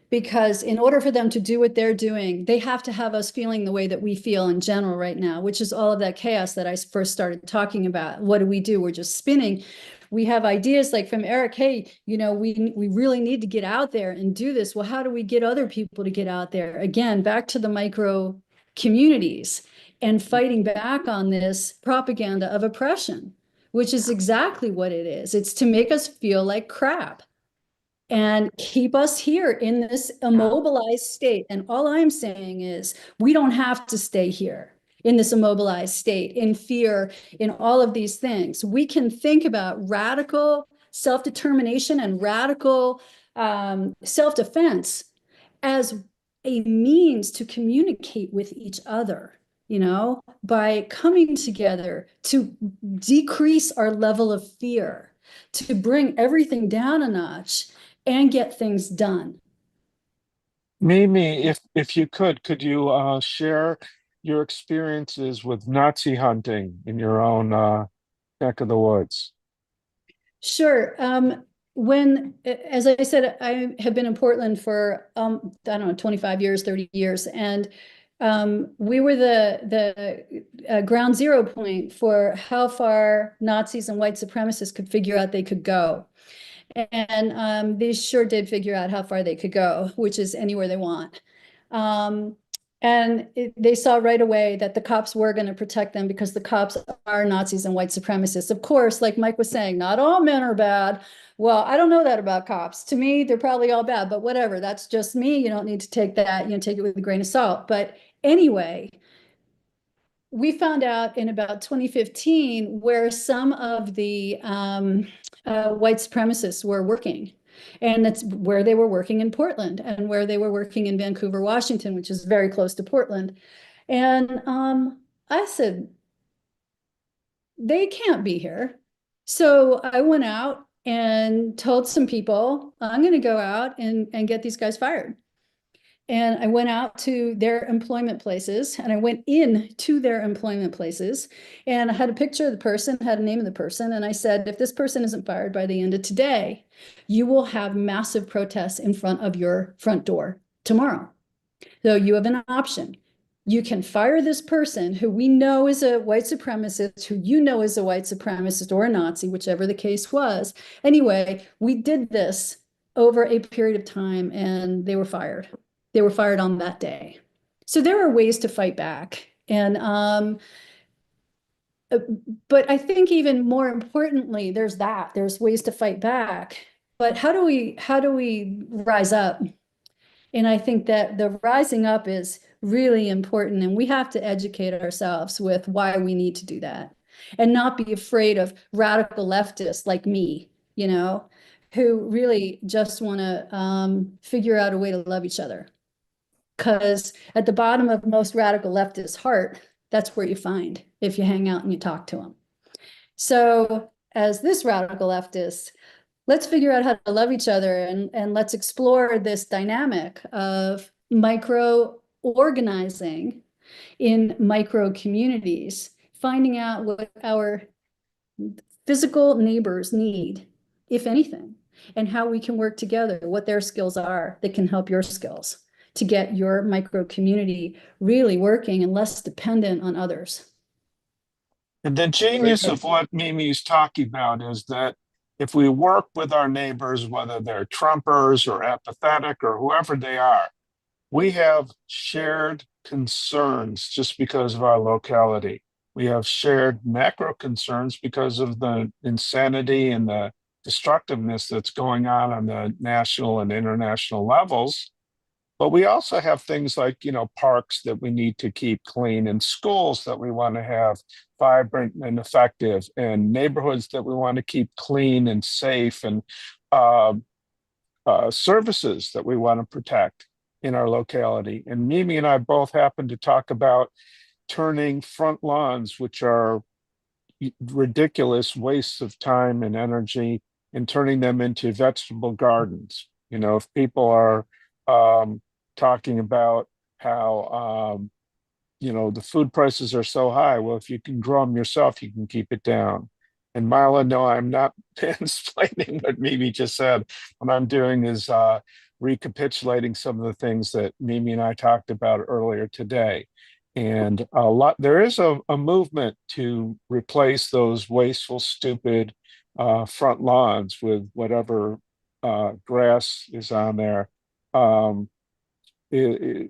because in order for them to do what they're doing, they have to have us feeling the way that we feel in general right now, which is all of that chaos that I first started talking about. What do? We're just spinning. We have ideas like from Eric, hey, you know, we really need to get out there and do this. Well, how do we get other people to get out there? Again, back to the micro communities and fighting back on this propaganda of oppression, which is exactly what it is. It's to make us feel like crap and keep us here in this immobilized state. And all I'm saying is we don't have to stay here in this immobilized state, in fear, in all of these things. We can think about radical self-determination and radical self-defense as a means to communicate with each other, you know, by coming together to decrease our level of fear, to bring everything down a notch and get things done. Mimi, if you could you share your experiences with Nazi hunting in your own neck of the woods? Sure. When, as I said, I have been in Portland for, I don't know, 25 years, 30 years. And we were the ground zero point for how far Nazis and white supremacists could figure out they could go. And they sure did figure out how far they could go, which is anywhere they want. And they saw right away that the cops were going to protect them because the cops are Nazis and white supremacists. Of course, like Mike was saying, not all men are bad. Well, I don't know that about cops. To me, they're probably all bad, but whatever. That's just me. You don't need to take that, you know, take it with a grain of salt. But anyway, we found out in about 2015 where some of the white supremacists were working. And that's where they were working in Portland and where they were working in Vancouver, Washington, which is very close to Portland. And I said, they can't be here. So I went out and told some people, I'm going to go out and get these guys fired. And I went out to their employment places and I went in to their employment places and I had a picture of the person, had a name of the person. And I said, if this person isn't fired by the end of today, you will have massive protests in front of your front door tomorrow. So you have an option. You can fire this person who we know is a white supremacist, who you know is a white supremacist or a Nazi, whichever the case was. Anyway, we did this over a period of time and they were fired. They were fired on that day. So there are ways to fight back. And but I think even more importantly, there's ways to fight back. But how do we rise up? And I think that the rising up is really important, and we have to educate ourselves with why we need to do that and not be afraid of radical leftists like me, you know, who really just want to figure out a way to love each other. Because at the bottom of most radical leftists' heart, that's where you find if you hang out and you talk to them. So as this radical leftist, let's figure out how to love each other and let's explore this dynamic of micro organizing in micro communities, finding out what our physical neighbors need, if anything, and how we can work together, what their skills are that can help your skills to get your micro community really working and less dependent on others. And the genius of what Mimi's talking about is that if we work with our neighbors, whether they're Trumpers or apathetic or whoever they are, we have shared concerns just because of our locality. We have shared macro concerns because of the insanity and the destructiveness that's going on the national and international levels. But we also have things like, parks that we need to keep clean, and schools that we want to have vibrant and effective, and neighborhoods that we want to keep clean and safe, and services that we want to protect in our locality. And Mimi and I both happen to talk about turning front lawns, which are ridiculous wastes of time and energy, and turning them into vegetable gardens. If people are talking about how the food prices are so high, well, if you can grow them yourself, you can keep it down. And Marla, no, I'm not explaining what Mimi just said. What I'm doing is recapitulating some of the things that Mimi and I talked about earlier today. And there is a movement to replace those wasteful, stupid front lawns with whatever grass is on there. Make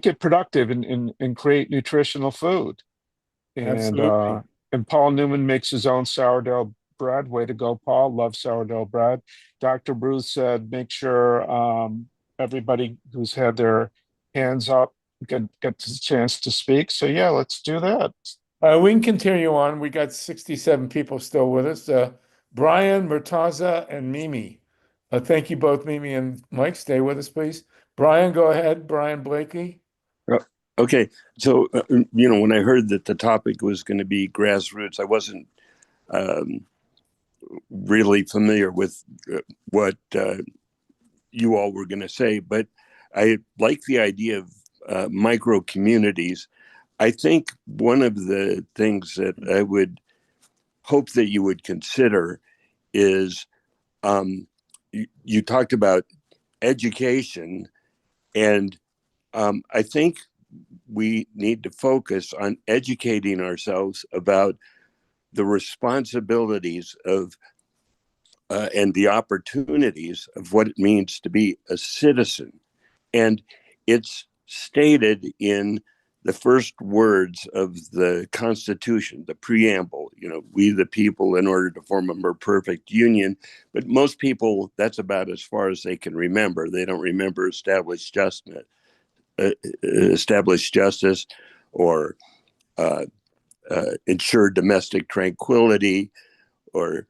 it productive and create nutritional food. Absolutely. And Paul Newman makes his own sourdough bread. Way to go, Paul. Love sourdough bread. Dr. Bruce said, make sure everybody who's had their hands up gets a chance to speak. So yeah, let's do that. We can continue on. We got 67 people still with us. Brian, Murtaza, and Mimi. Thank you both, Mimi and Mike. Stay with us, please. Brian, go ahead. Brian Blakey. Okay. So, when I heard that the topic was going to be grassroots, I wasn't really familiar with what you all were going to say, but I like the idea of micro communities. I think one of the things that I would hope that you would consider is you talked about education, and I think we need to focus on educating ourselves about the responsibilities of and the opportunities of what it means to be a citizen. And it's stated in the first words of the Constitution, the preamble, we the people in order to form a more perfect union. But most people, that's about as far as they can remember. They don't remember established justice or ensure domestic tranquility or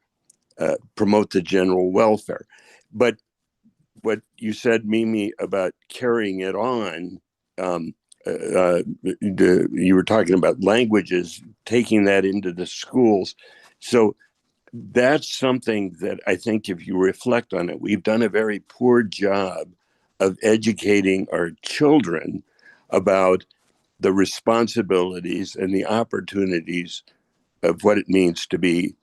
promote the general welfare. But what you said, Mimi, about carrying it on, you were talking about languages, taking that into the schools. So that's something that I think if you reflect on it, we've done a very poor job of educating our children about the responsibilities and the opportunities of what it means to be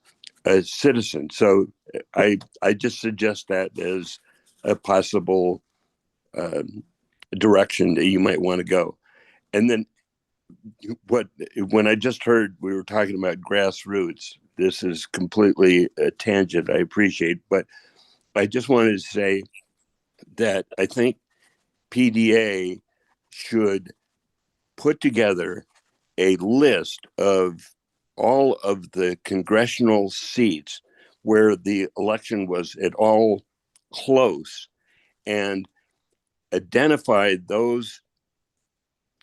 a citizen. So I just suggest that as a possible direction that you might want to go. And then when I just heard we were talking about grassroots, this is completely a tangent, I appreciate, but I just wanted to say that I think PDA should put together a list of all of the congressional seats where the election was at all close and identify those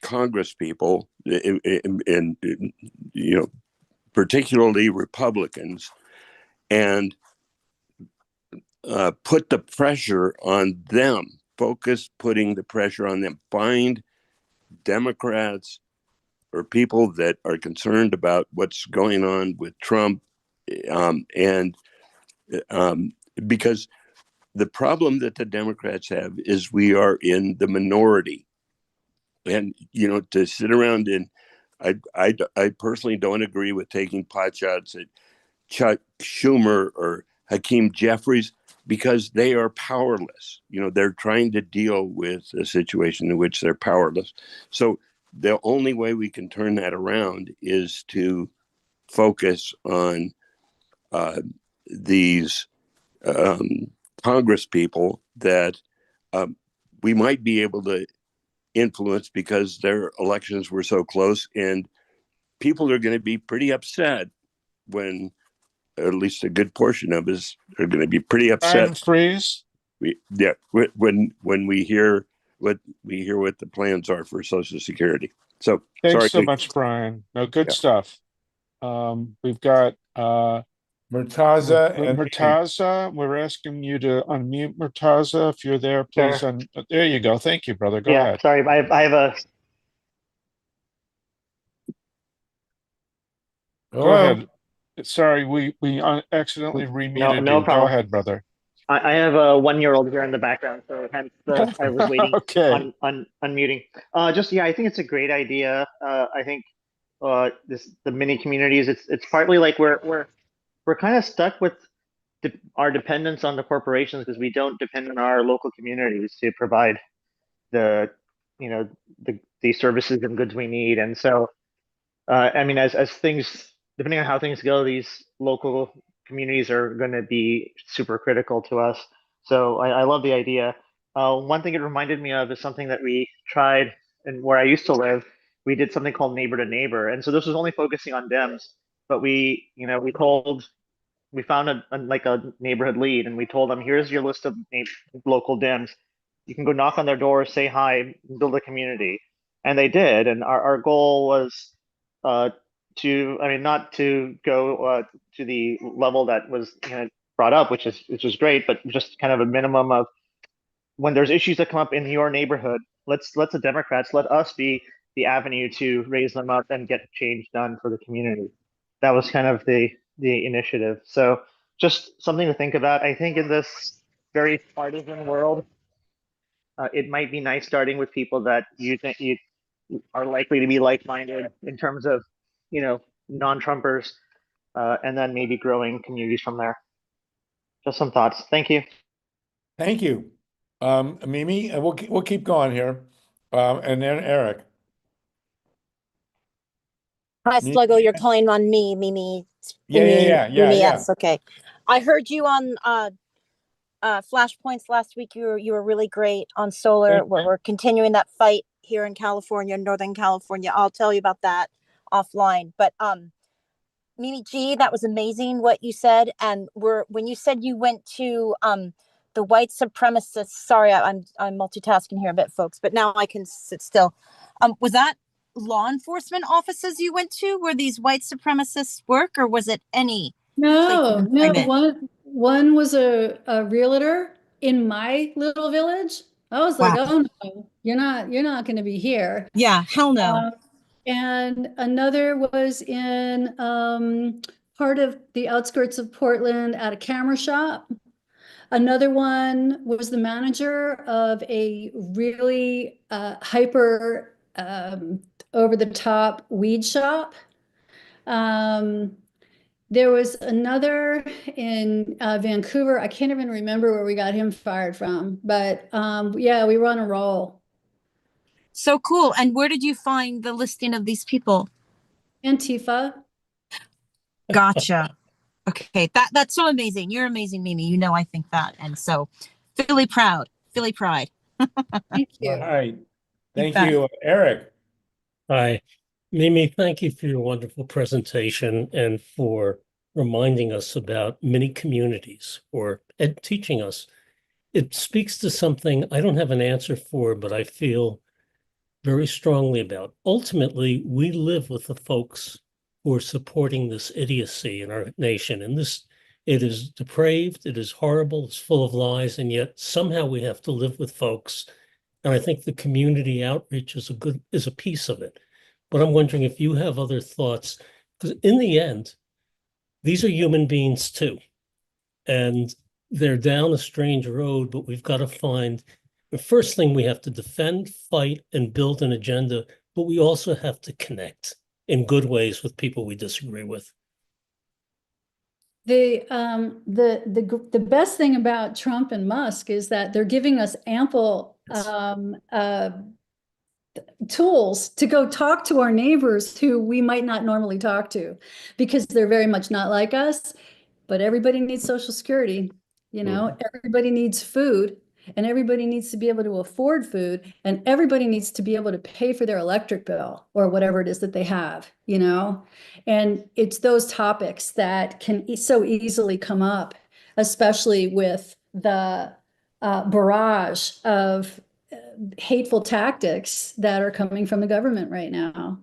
Congress people and particularly Republicans, and put the pressure on them, putting the pressure on them, find Democrats or people that are concerned about what's going on with Trump. Because the problem that the Democrats have is we are in the minority. And, to sit around and I personally don't agree with taking pot shots at Chuck Schumer or Hakeem Jeffries, because they are powerless. You know, they're trying to deal with a situation in which they're powerless. So the only way we can turn that around is to focus on these Congress people that we might be able to influence because their elections were so close, and people are going to be pretty upset when, at least a good portion of us are going to be pretty upset. Freeze. When we hear what the plans are for Social Security. So Thanks sorry so much, Brian. No, good Yeah. stuff. We've got Murtaza and Murtaza. We're asking you to unmute Murtaza. If you're there, please. Sure. There you go. Thank you, brother. Go Yeah, ahead. sorry, I have a. Go ahead. Sorry, we accidentally No, remuted no you. Go problem. ahead, brother. I have a 1-year-old here in the background, so hence I was waiting Okay. on unmuting. Just yeah, I think it's a great idea. I think the mini communities. It's partly like we're kind of stuck with our dependence on the corporations because we don't depend on our local communities to provide the the services and goods we need. And so I mean, as things, depending on how things go, these local communities are going to be super critical to us. So I love the idea. One thing it reminded me of is something that we tried and where I used to live. We did something called neighbor to neighbor, and so this was only focusing on Dems. But we found like a neighborhood lead, and we told them, here's your list of local Dems. You can go knock on their door, say hi, build a community, and they did. And our goal was not to go to the level that was brought up, which is great, but just kind of a minimum of when there's issues that come up in your neighborhood, let the Democrats, let us be the avenue to raise them up and get change done for the community. That was kind of the initiative. So just something to think about. I think in this very partisan world, it might be nice starting with people that you think you are likely to be like-minded in terms of, non-Trumpers, and then maybe growing communities from there. Just some thoughts. Thank you. Thank you. Mimi, we'll keep going here. And then Eric. Hi, Me- Sluggo, you're calling on me, Mimi. Yeah. Yes, okay. I heard you on Flashpoints last week. You were really great on solar. We're continuing that fight here in California, Northern California. I'll tell you about that offline. But Mimi G, that was amazing what you said. And when you said you went to the white supremacists. Sorry, I'm multitasking here a bit, folks, but now I can sit still. Was that law enforcement offices you went to where these white supremacists work, or was it any? No. One was a realtor in my little village. I was like, oh no, you're not going to be here. Yeah, hell no. And another was in part of the outskirts of Portland at a camera shop. Another one was the manager of a really hyper over the top weed shop. There was another in Vancouver. I can't even remember where we got him fired from, but yeah, we were on a roll. So cool. And where did you find the listing of these people? Antifa. Gotcha. Okay, that's so amazing. You're amazing, Mimi. I think that. And so Philly proud. Philly pride. Thank you. All right. Thank you, Eric. Hi, Mimi, thank you for your wonderful presentation and for reminding us about many communities or teaching us. It speaks to something I don't have an answer for, but I feel very strongly about. Ultimately, we live with the folks who are supporting this idiocy in our nation. And it is depraved, it is horrible, it's full of lies, and yet somehow we have to live with folks. And I think the community outreach is a piece of it. But I'm wondering if you have other thoughts, because in the end, these are human beings too. And they're down a strange road, but we've got to find the first thing we have to defend, fight, and build an agenda, but we also have to connect in good ways with people we disagree with. The best thing about Trump and Musk is that they're giving us ample tools to go talk to our neighbors who we might not normally talk to, because they're very much not like us. But everybody needs Social Security, you know, everybody needs food, and everybody needs to be able to afford food, and everybody needs to be able to pay for their electric bill or whatever it is that they have, you know. And it's those topics that can so easily come up, especially with the barrage of hateful tactics that are coming from the government right now.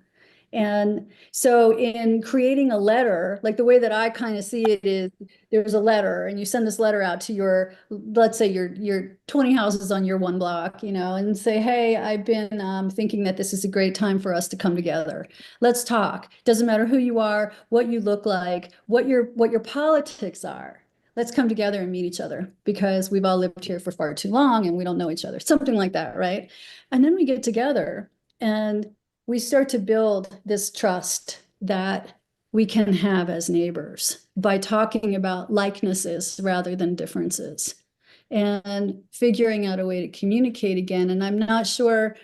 And so in creating a letter, like the way that I kind of see it is, there's a letter and you send this letter out to your, let's say your 20 houses on your one block, you know, and say, hey, I've been thinking that this is a great time for us to come together. Let's talk. Doesn't matter who you are, what you look like, what your politics are. Let's come together and meet each other, because we've all lived here for far too long and we don't know each other. Something like that, right? And then we get together and we start to build this trust that we can have as neighbors by talking about likenesses rather than differences, and figuring out a way to communicate again. And I'm not sure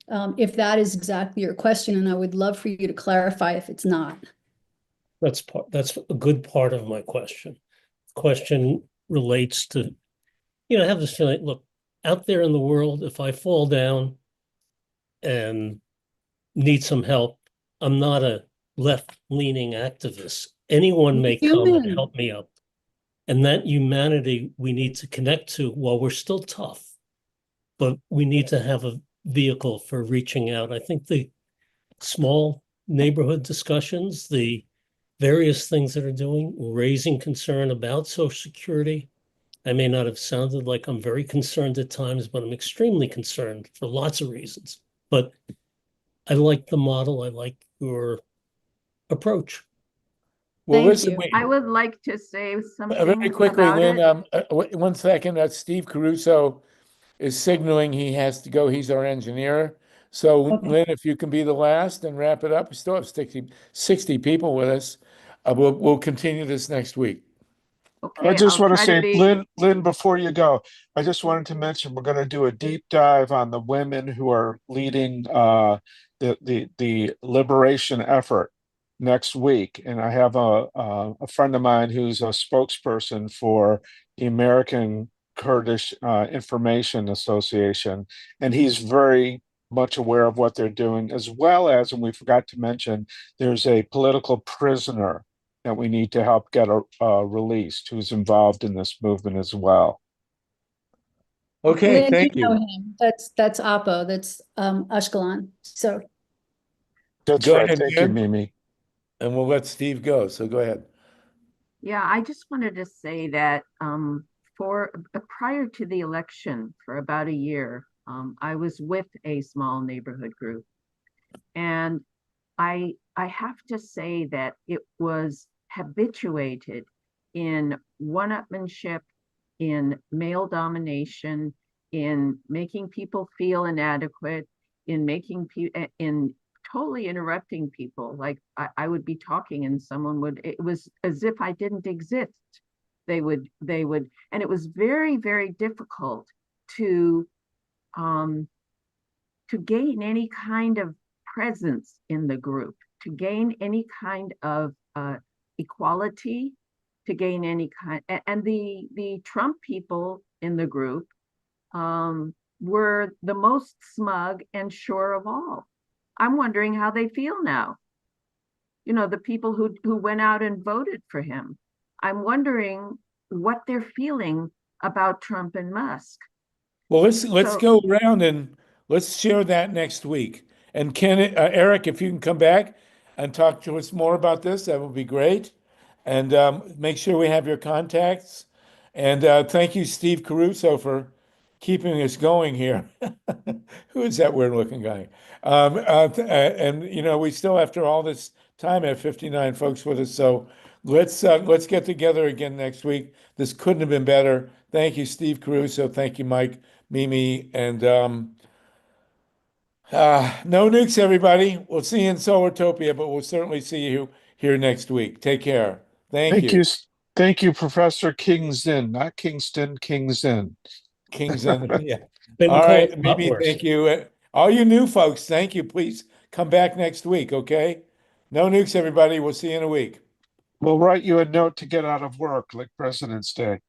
if that is exactly your question, and I would love for you to clarify if it's not. That's a good part of my question. Question relates to, I have this feeling, look, out there in the world, if I fall down and need some help, I'm not a left-leaning activist. Anyone may come and help me up. And that humanity we need to connect to while we're still tough. But we need to have a vehicle for reaching out. I think the small neighborhood discussions, the various things that are doing, raising concern about Social Security. I may not have sounded like I'm very concerned at times, but I'm extremely concerned for lots of reasons. But I like the model. I like your approach. Well, Thank listen, you. I would like to say something very quickly, about Lynn, it. 1 second. Steve Caruso is signaling he has to go. He's our engineer. So, Lynn, if you can be the last and wrap it up, we still have 60 people with us. We'll continue this next week. I just want to say, be... Lynn, before you go, I just wanted to mention we're going to do a deep dive on the women who are leading the liberation effort next week. And I have a friend of mine who's a spokesperson for the American Kurdish Information Association, and he's very much aware of what they're doing, as well as, and we forgot to mention, there's a political prisoner that we need to help get released, who's involved in this movement as well. Okay, Lynn, thank you know you. him. That's Apo. That's Ashkelon. So That's Go right. ahead, Thank you, Lynn, Mimi. and we'll let Steve go. So go ahead. Yeah, I just wanted to say that prior to the election, for about a year, I was with a small neighborhood group, and I have to say that it was habituated in one-upmanship, in male domination, in making people feel inadequate, in totally interrupting people. Like I would be talking and someone would, it was as if I didn't exist. They would, and it was very, very difficult to gain any kind of presence in the group, to gain any kind of equality, to gain any kind, and the Trump people in the group were the most smug and sure of all. I'm wondering how they feel now. The people who went out and voted for him. I'm wondering what they're feeling about Trump and Musk. Well, let's go around and let's share that next week. And Eric, if you can come back and talk to us more about this, that would be great. And make sure we have your contacts. And thank you, Steve Caruso, for keeping us going here. Who is that weird-looking guy? And we still, after all this time, have 59 folks with us. So let's get together again next week. This couldn't have been better. Thank you, Steve Caruso. Thank you, Mike, Mimi, and no nukes, everybody. We'll see you in Solartopia, but we'll certainly see you here next week. Take care. Thank you. Thank you, Professor KINGSON, not Kingston, KINGSON. KINGSON, yeah. Been All called right, a lot Mimi, worse. thank you. All you new folks, thank you. Please come back next week, okay? No nukes, everybody. We'll see you in a week. We'll write you a note to get out of work like President's Day.